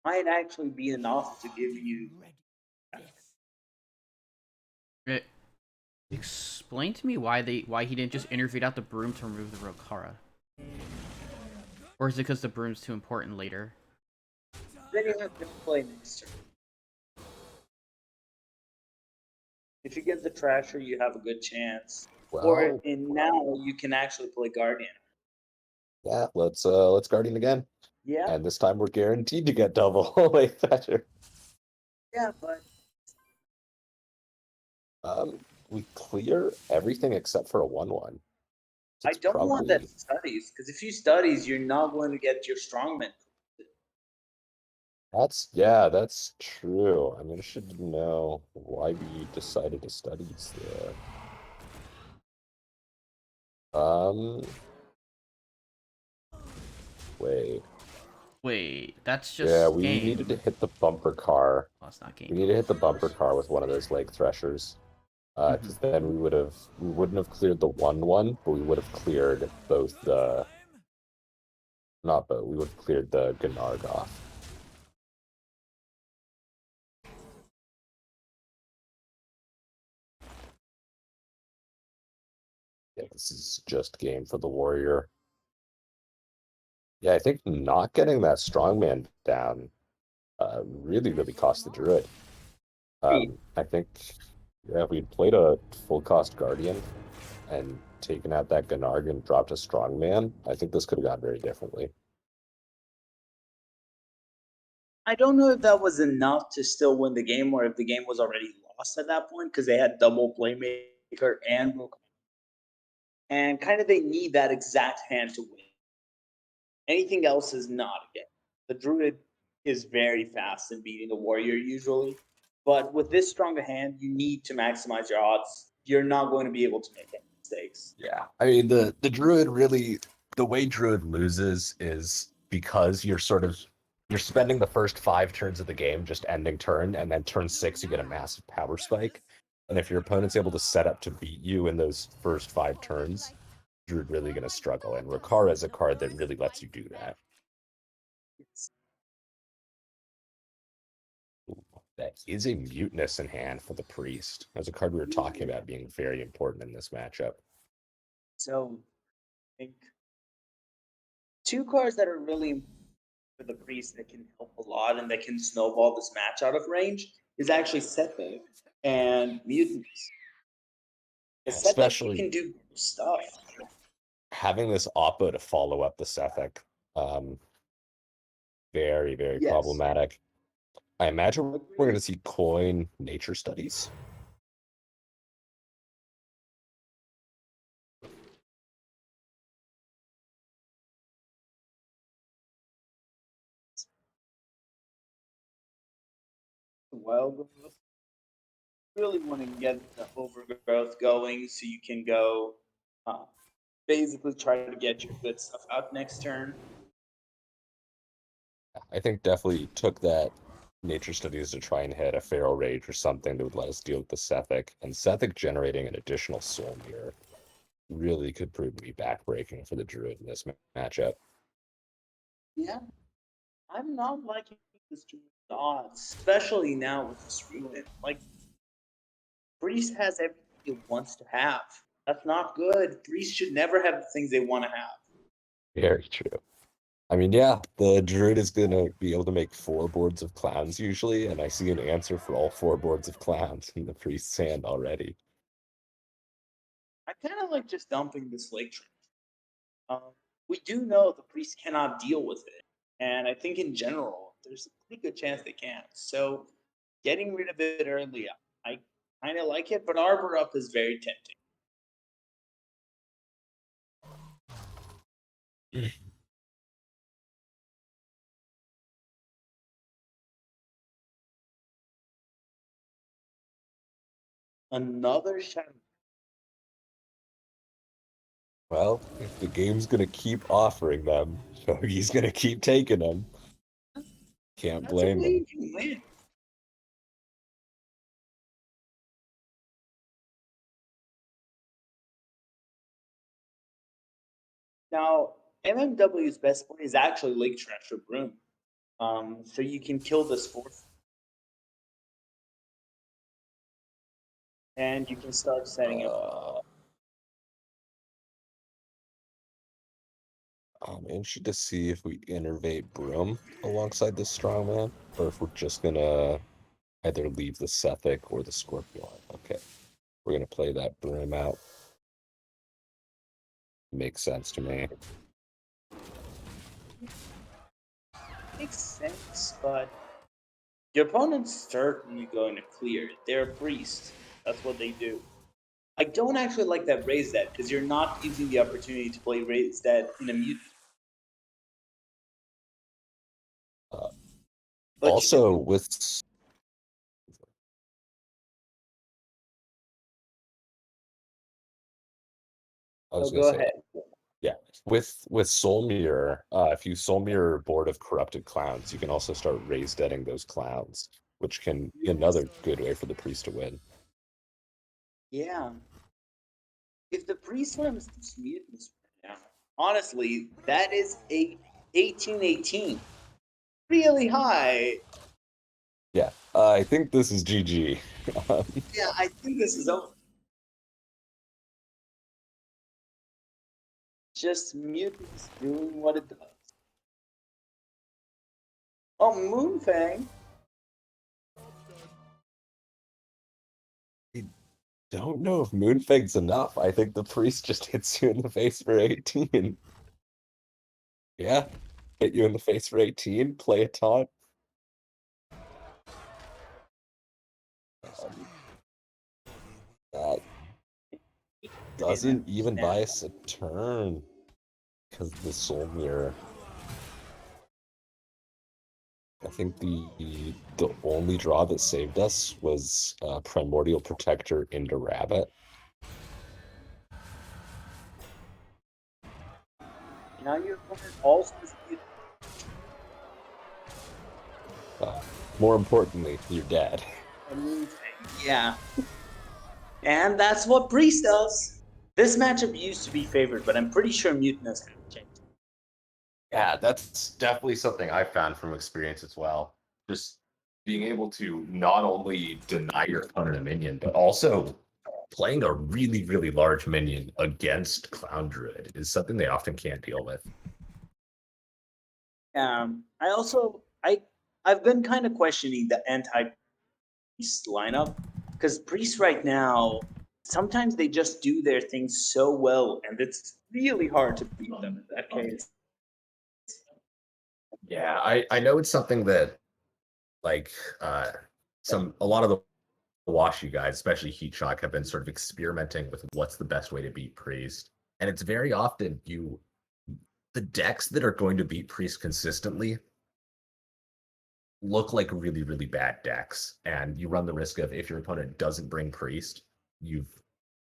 might actually be enough to give you. Explain to me why he didn't just intervene out the broom to remove the Rokara. Or is it because the broom's too important later? Then you have to play next turn. If you get the Trasher, you have a good chance. Well, Or in now you can actually play Guardian. Yeah, let's Guardian again. Yeah. And this time we're guaranteed to get double Lake Thresher. Yeah, but we clear everything except for a 1/1. I don't want that studies, because if you studies, you're not going to get your Strongman. That's true. I mean, I should know why we decided to studies there. Wait, that's just yeah, we game. needed to hit the bumper car. Oh, it's not game. We need to hit the bumper car with one of those Lake Threshers. Because then we wouldn't have cleared the 1/1, but we would have cleared both the not both, we would have cleared the Gnarg off. Yeah, this is just game for the Warrior. Yeah, I think not getting that Strongman down really cost the Druid. I think, yeah, if we'd played a full cost Guardian and taken out that Gnarg and dropped a Strongman, I think this could have gone very differently. I don't know if that was enough to still win the game, or if the game was already lost at that point, because they had double Playmaker and Rokara. And kind of they need that exact hand to win. Anything else is not a game. The Druid is very fast in beating the Warrior usually, but with this strong a hand, you need to maximize your odds. You're not going to be able to make any mistakes. Yeah, I mean the Druid really, the way Druid loses is because you're spending the first 5 turns of the game just ending turn, and then turn 6 you get a massive power spike. And if your opponent's able to set up to beat you in those first 5 turns, you're really going to struggle. And Rokara is a card that really lets you do that. That is a Mutinous in hand for the Priest. That's a card we were talking about being very important in this matchup. So, I think 2 cards that are really important for the Priest that can help a lot and that can snowball this match out of range is actually Setback and Mutants. Especially can do stuff. Having this Oppo to follow up the Sethek, very problematic. I imagine we're going to see Coin Nature Studies. Wild growth. Really want to get the overgrowth going so you can go basically try to get your good stuff out next turn. I think definitely took that nature studies to try and hit a Feral Rage or something that would let us deal with the Sethic. And Sethic generating an additional Soul Mirror really could prove to be backbreaking for the Druid in this matchup. Yeah, I'm not liking this odds, especially now with this ruin. Like, Priest has everything it wants to have. That's not good. Priest should never have the things they want to have. Very true. I mean, yeah, the Druid is going to be able to make 4 boards of clowns usually, and I see an answer for all 4 boards of clowns in the Priest's hand already. I kind of like just dumping this lake tree. We do know the Priest cannot deal with it, and I think in general, there's a pretty good chance they can. So, getting rid of it early, I kind of like it, but Arbor Up is very tempting. Another shadow. Well, if the game's going to keep offering them, so he's going to keep taking them. Can't That's a blame way him. you can win. Now, MMW's best play is actually Lake Trash or Broom. So you can kill this fourth. And you can start setting up. I'm interested to see if we innervate Broom alongside the Strongman, or if we're just gonna either leave the Sethic or the Scorpion. Okay, we're gonna play that Broom out. Makes sense to me. Makes sense, but your opponent's certainly going to clear. They're a priest. That's what they do. I don't actually like that raise dead because you're not using the opportunity to play raise dead in a mute. But Also, with I was gonna go say, ahead. yeah, with Soul Mirror, if you Soul Mirror Board of Corrupted Clowns, you can also start raise deading those clowns, which can be another good way for the priest to win. Yeah. If the priest learns this mutinous right now, honestly, that is a 18-18. Really high. Yeah, I think this is GG. Yeah, I think this is over. Just mutants doing what it does. Oh, Moonfang. Don't know if Moonfang's enough. I think the priest just hits you in the face for 18. Yeah, hit you in the face for 18, play a taunt. That doesn't even buy us a turn because the Soul Mirror. I think the only draw that saved us was Primordial Protector into Rabbit. Now your opponent also is mutant. More importantly, you're dead. A Moonfang. Yeah. And that's what Priest does. This matchup used to be favored, but I'm pretty sure Mutant has changed. Yeah, that's definitely something I found from experience as well. Just being able to not only deny your opponent a minion, but also playing a really, really large minion against Clown Druid is something they often can't deal with. I also I've been kind of questioning the anti-priest lineup because priests right now sometimes they just do their things so well, and it's really hard to beat them in that case. Yeah, I know it's something that like a lot of the Washi guys, especially Heat Shock, have been sort of experimenting with what's the best way to beat Priest. And it's very often the decks that are going to beat Priest consistently look like really, really bad decks. And you run the risk of, if your opponent doesn't bring Priest, you've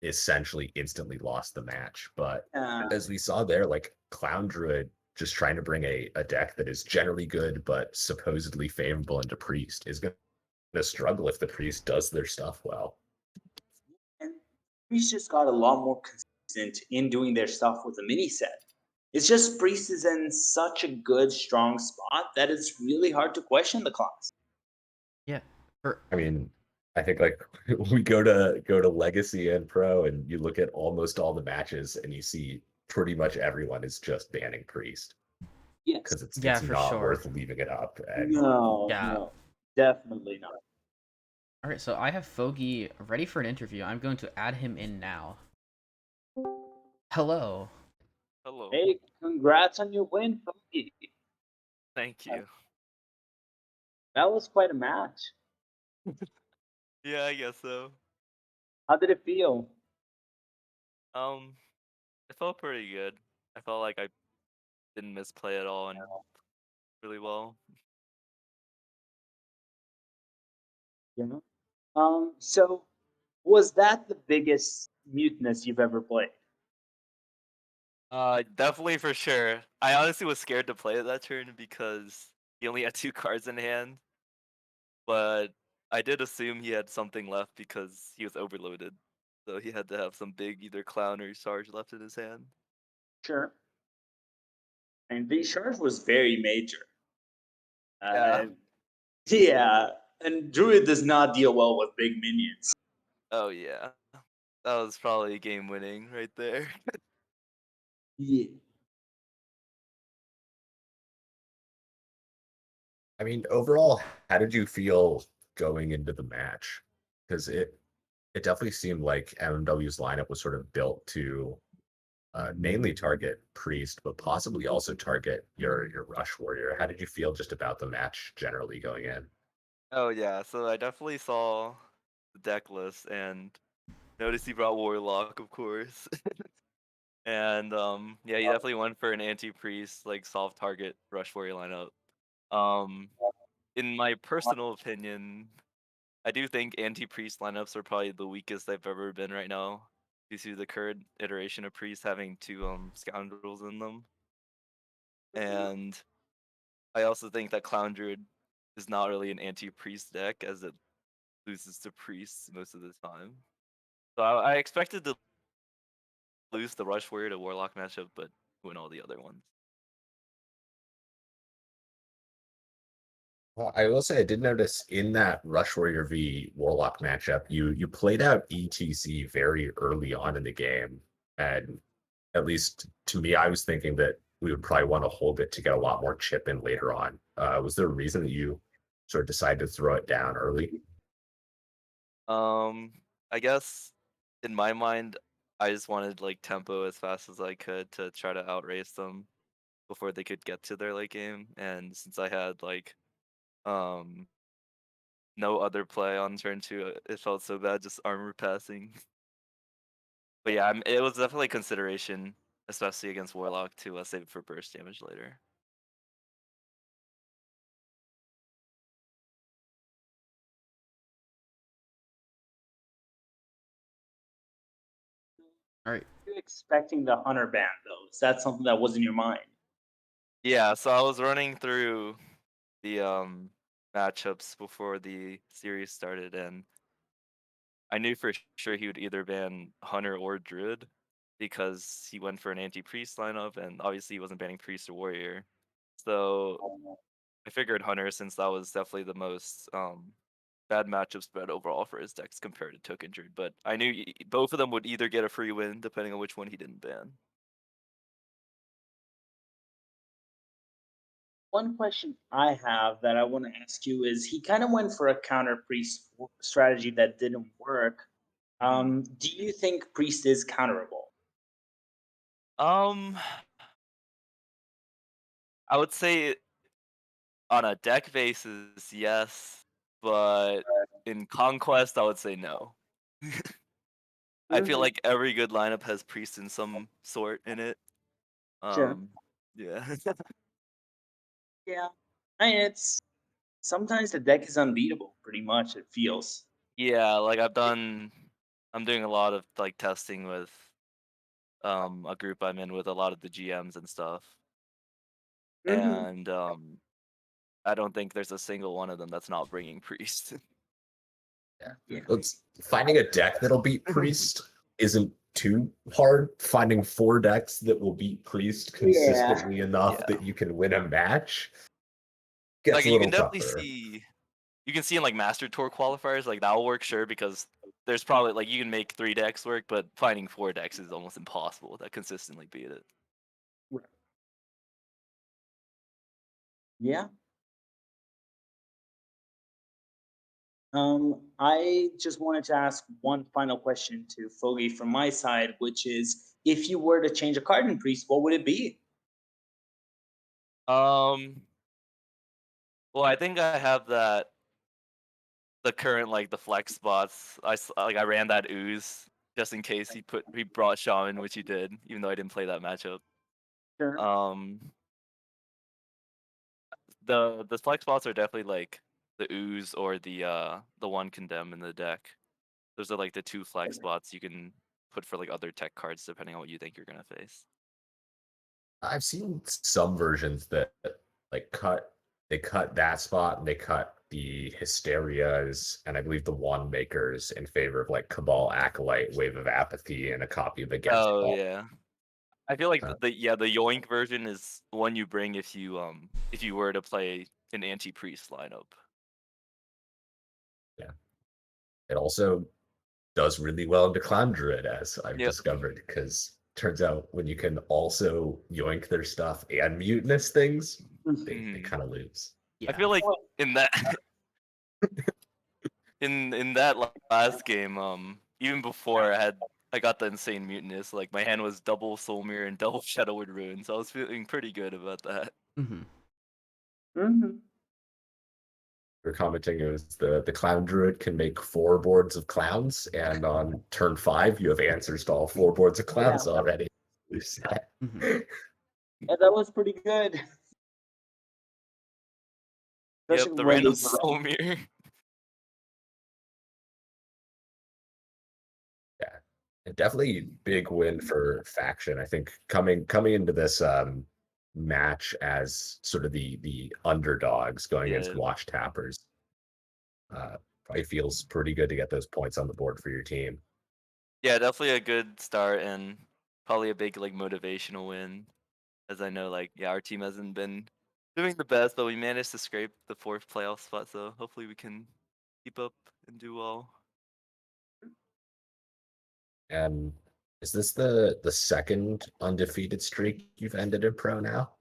essentially instantly lost the match. But as we saw there, like Clown Druid just trying to bring a deck that is generally good but supposedly favorable into Priest is going to struggle if the Priest does their stuff well. And Priest just got a lot more consistent in doing their stuff with the mini set. It's just Priest is in such a good, strong spot that it's really hard to question the class. Yeah. I mean, I think like we go to Legacy and Pro, and you look at almost all the matches, and you see pretty much everyone is just banning Priest Yes. because it's Yeah, it's for not sure. worth leaving it up. And No, Yeah. no, definitely not. All right, so I have Foggy ready for an interview. I'm going to add him in now. Hello. Hello. Hey, congrats on your win, Foggy. Thank you. That was quite a match. Yeah, I guess so. How did it feel? It felt pretty good. I felt like I didn't misplay at all and really well. Yeah. So was that the biggest mutinous you've ever played? Definitely for sure. I honestly was scared to play it that turn because he only had 2 cards in hand. But I did assume he had something left because he was overloaded. So he had to have some big either clown or charge left in his hand. Sure. And the charge was very major. Yeah. Yeah, and Druid does not deal well with big minions. Oh yeah. That was probably game winning right there. Yeah. I mean, overall, how did you feel going into the match? Because it definitely seemed like MMW's lineup was sort of built to mainly target Priest, but possibly also target your Rush Warrior. How did you feel just about the match generally going in? Oh yeah, so I definitely saw the deck list and noticed he brought Warlock, of course. And yeah, he definitely went for an anti-priest, like soft target rush warrior lineup. Um in my personal opinion, I do think anti-priest lineups are probably the weakest they've ever been right now, due to the current iteration of priest having 2 scoundrels in them. And I also think that Clown Druid is not really an anti-priest deck as it loses to priests most of the time. So I expected to lose the Rush Warrior to Warlock matchup, but win all the other ones. Well, I will say I did notice in that Rush Warrior v Warlock matchup, you played out ETC very early on in the game, and at least to me, I was thinking that we would probably want to hold it to get a lot more chip in later on. Was there a reason that you sort of decided to throw it down early? I guess in my mind, I just wanted like tempo as fast as I could to try to outrace them before they could get to their late game. And since I had like um no other play on turn 2, it felt so bad just armor passing. But yeah, it was definitely consideration, especially against Warlock, to save it for burst damage later. All right. You expecting the Hunter ban though? Is that something that was in your mind? Yeah, so I was running through the matchups before the series started, and I knew for sure he would either ban Hunter or Druid because he went for an anti-priest lineup, and obviously he wasn't banning priest or warrior. So I figured Hunter, since that was definitely the most bad matchup spread overall for his decks compared to Token Druid. But I knew both of them would either get a free win depending on which one he didn't ban. One question I have that I want to ask you is he kind of went for a counter priest strategy that didn't work. Do you think priest is counterable? Um, I would say on a deck basis, yes, but in Conquest, I would say no. I feel like every good lineup has priest in some sort in it. Sure. Yeah. Yeah. I mean, it's sometimes the deck is unbeatable. Pretty much, it feels. Yeah, like I'm doing a lot of like testing with a group I'm in with a lot of the GMs and stuff. Mm-hmm. And I don't think there's a single one of them that's not bringing priest. Yeah. It's finding a deck that'll beat Priest isn't too hard. Finding 4 decks that will beat Priest consistently enough Yeah. that you can win a match gets Like a you little can definitely tougher. see in like Master Tour qualifiers, like that'll work sure because there's probably like you can make 3 decks work, but finding 4 decks is almost impossible that consistently beat it. Yeah. I just wanted to ask one final question to Foggy from my side, which is, if you were to change a card in Priest, what would it be? Um well, I think I have the current like the flex spots. I ran that ooze just in case he brought Shaman, which he did, even though I didn't play that matchup. Sure. Um the flex spots are definitely like the ooze or the one condemn in the deck. Those are like the 2 flex spots you can put for like other tech cards depending on what you think you're gonna face. I've seen some versions that like they cut that spot and they cut the Hysterias and I believe the Wand Makers in favor of like Cabal Acolyte, Wave of Apathy, and a copy of Against Oh All. yeah. I feel like Uh, the Yoink version is the one you bring if you were to play an anti-priest lineup. yeah. It also does really well into Clown Druid, as I've Yep. discovered, because turns out when you can also yoink their stuff and mutinous things, they Mhm. kind of lose. Yeah. I feel like in that in that last game, even before I got the insane mutinous, like my hand was double Soul Mirror and double Shadowward Ruin, so I was feeling pretty good about that. Mm-hmm. Mm-hmm. We're commenting it was the Clown Druid can make 4 boards of clowns, and on turn 5 you have answers to all 4 boards of clowns already. Mm-hmm. Yeah, that was pretty good. Yep, Especially the when random they Soul Mirror. Yeah, and definitely big win for faction. I think coming into this match as sort of the underdogs going against Yeah. Watch Tappers, probably feels pretty good to get those points on the board for your team. Yeah, definitely a good start and probably a big like motivational win. As I know, like yeah, our team hasn't been doing the best, but we managed to scrape the 4th playoff spot, so hopefully we can keep up and do well. And is this the second undefeated streak you've ended in pro now?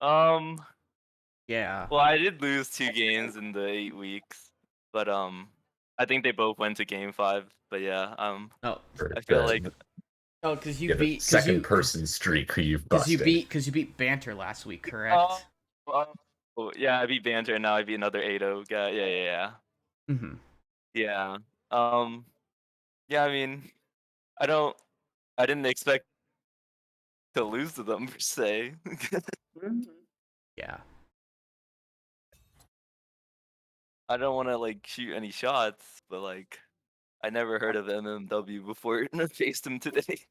Um, Yeah. well, I did lose 2 games in the 8 weeks, but I think they both went to game 5. But yeah, Oh. Or I feel like Oh, because you have a beat second person streak who you've busted? because you beat Banter last week, correct? well, yeah, I beat Banter and now I beat another 8-0 guy. Yeah. Mm-hmm. Yeah. Um, yeah, I mean, I don't I didn't expect to lose to them per se. Mhm. Yeah. I don't want to like shoot any shots, but like I never heard of MMW before and I faced him today.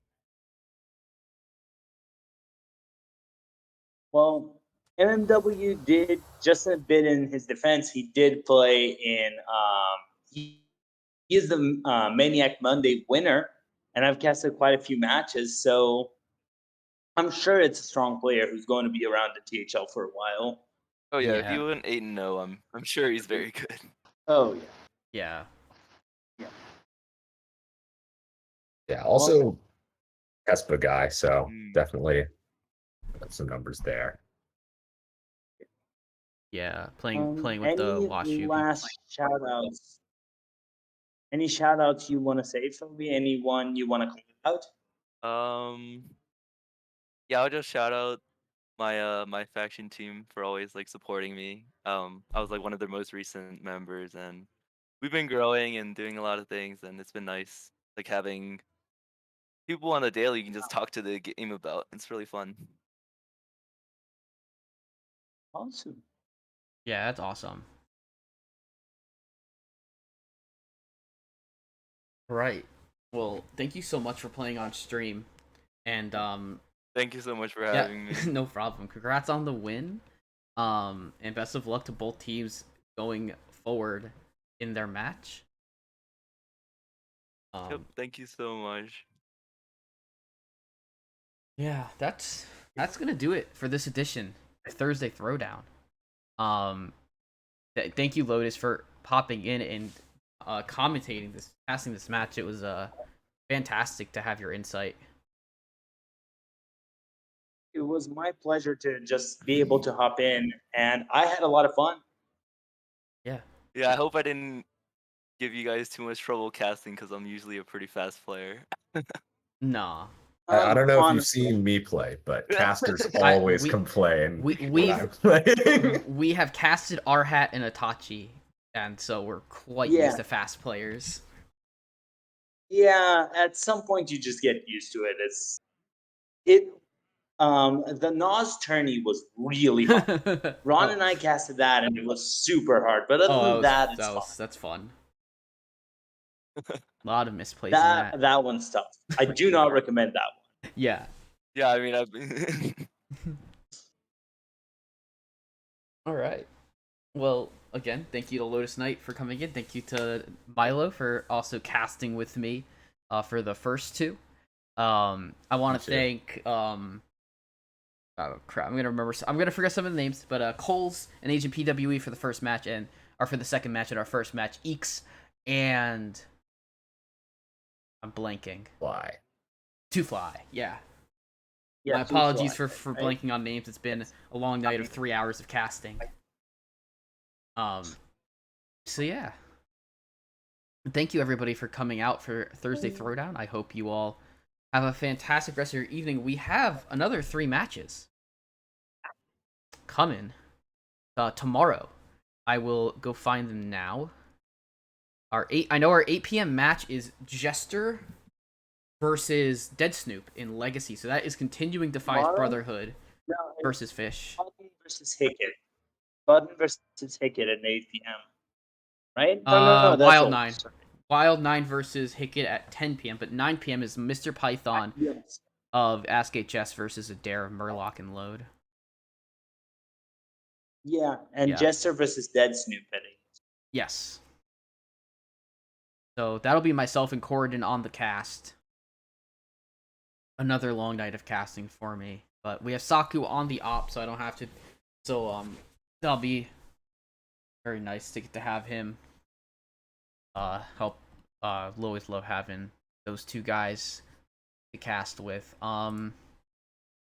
Well, MMW did, just a bit in his defense, he did play in he is the Maniac Monday winner, and I've casted quite a few matches, so I'm sure it's a strong player who's going to be around the THL for a while. Oh yeah, if he Yeah. went 8-0, I'm sure he's very good. Oh yeah. Yeah. Yeah, also Espa guy, so Mm. definitely some numbers there. Yeah. Playing with the Any Washu. last shout outs? Any shout outs you want to say, Philby? Anyone you want to call out? Um, yeah, I'll just shout out my faction team for always like supporting me. I was like one of their most recent members, and we've been growing and doing a lot of things, and it's been nice like having people on the daily you can just talk to the game about. It's really fun. Awesome. Yeah, that's awesome. Right. Well, thank you so much for playing on stream. And Thank you so much for yeah, having me. no problem. Congrats on the win. And best of luck to both teams going forward in their match. Yep, thank you so much. Yeah, that's gonna do it for this edition of Thursday Throwdown. Um, thank you, Lotus, for popping in and commentating this, passing this match. It was fantastic to have your insight. It was my pleasure to just be able to hop in, and I had a lot of fun. Yeah. Yeah, I hope I didn't give you guys too much trouble casting because I'm usually a pretty fast player. Nah. I don't know if you've Honestly, seen me play, but casters I- always we- complain we- when we've- I'm playing. We have casted Arhat and Itachi, and so we're quite Yeah. used to fast players. yeah, at some point you just get used to it. The Nas tourney was really hard. Ron and I casted that, and it was super hard. But other than that, it's fun. that's fun. A lot of misplays in That that. one's tough. I do not recommend that one. Yeah. Yeah, I mean, I've been. All right. Well, again, thank you to Lotus Knight for coming in. Thank you to Milo for also casting with me for the first two. I want to thank oh crap, I'm gonna forget some of the names, but Coles and Agent PWE for the first match or for the second match and our first match, Eeks and I'm blanking. Why? To Fly, yeah. Yeah, My Two apologies Fly, for right? blanking on names. It's been a long night of 3 hours of casting. So yeah. Thank you everybody for coming out for Thursday Throwdown. I hope you all have a fantastic rest of your evening. We have another 3 matches coming tomorrow. I will go find them now. Our 8 p.m. match is Jester versus Dead Snoop in Legacy. So that is continuing Defies Tomorrow? Brotherhood No, versus Fish. Button versus Hickett. Button versus Hickett at 8 p.m. Right? No, that's Wild all. 9. Wild 9 versus Hickett at 10 p.m. But 9 p.m. is Mr. Python Yes. of Ask HS versus Adair, Murloc, and Load. Yeah, and Yeah. Jester versus Dead Snoop at 8. Yes. So that'll be myself and Corridon on the cast. Another long night of casting for me. But we have Saku on the op, so I don't have to. So that'll be very nice to get to have him help. Always love having those two guys to cast with. So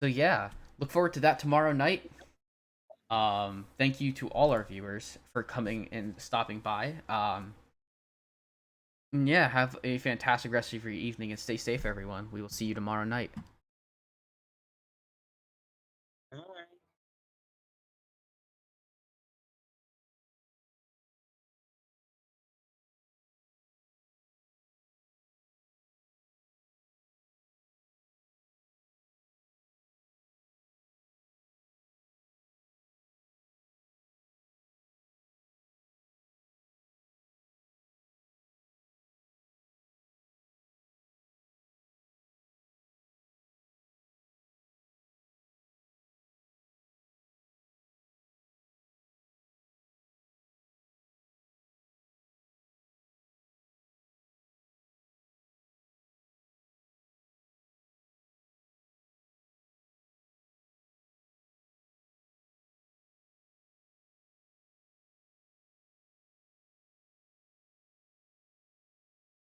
yeah, look forward to that tomorrow night. Thank you to all our viewers for coming and stopping by. Yeah, have a fantastic rest of your evening and stay safe, everyone. We will see you tomorrow night.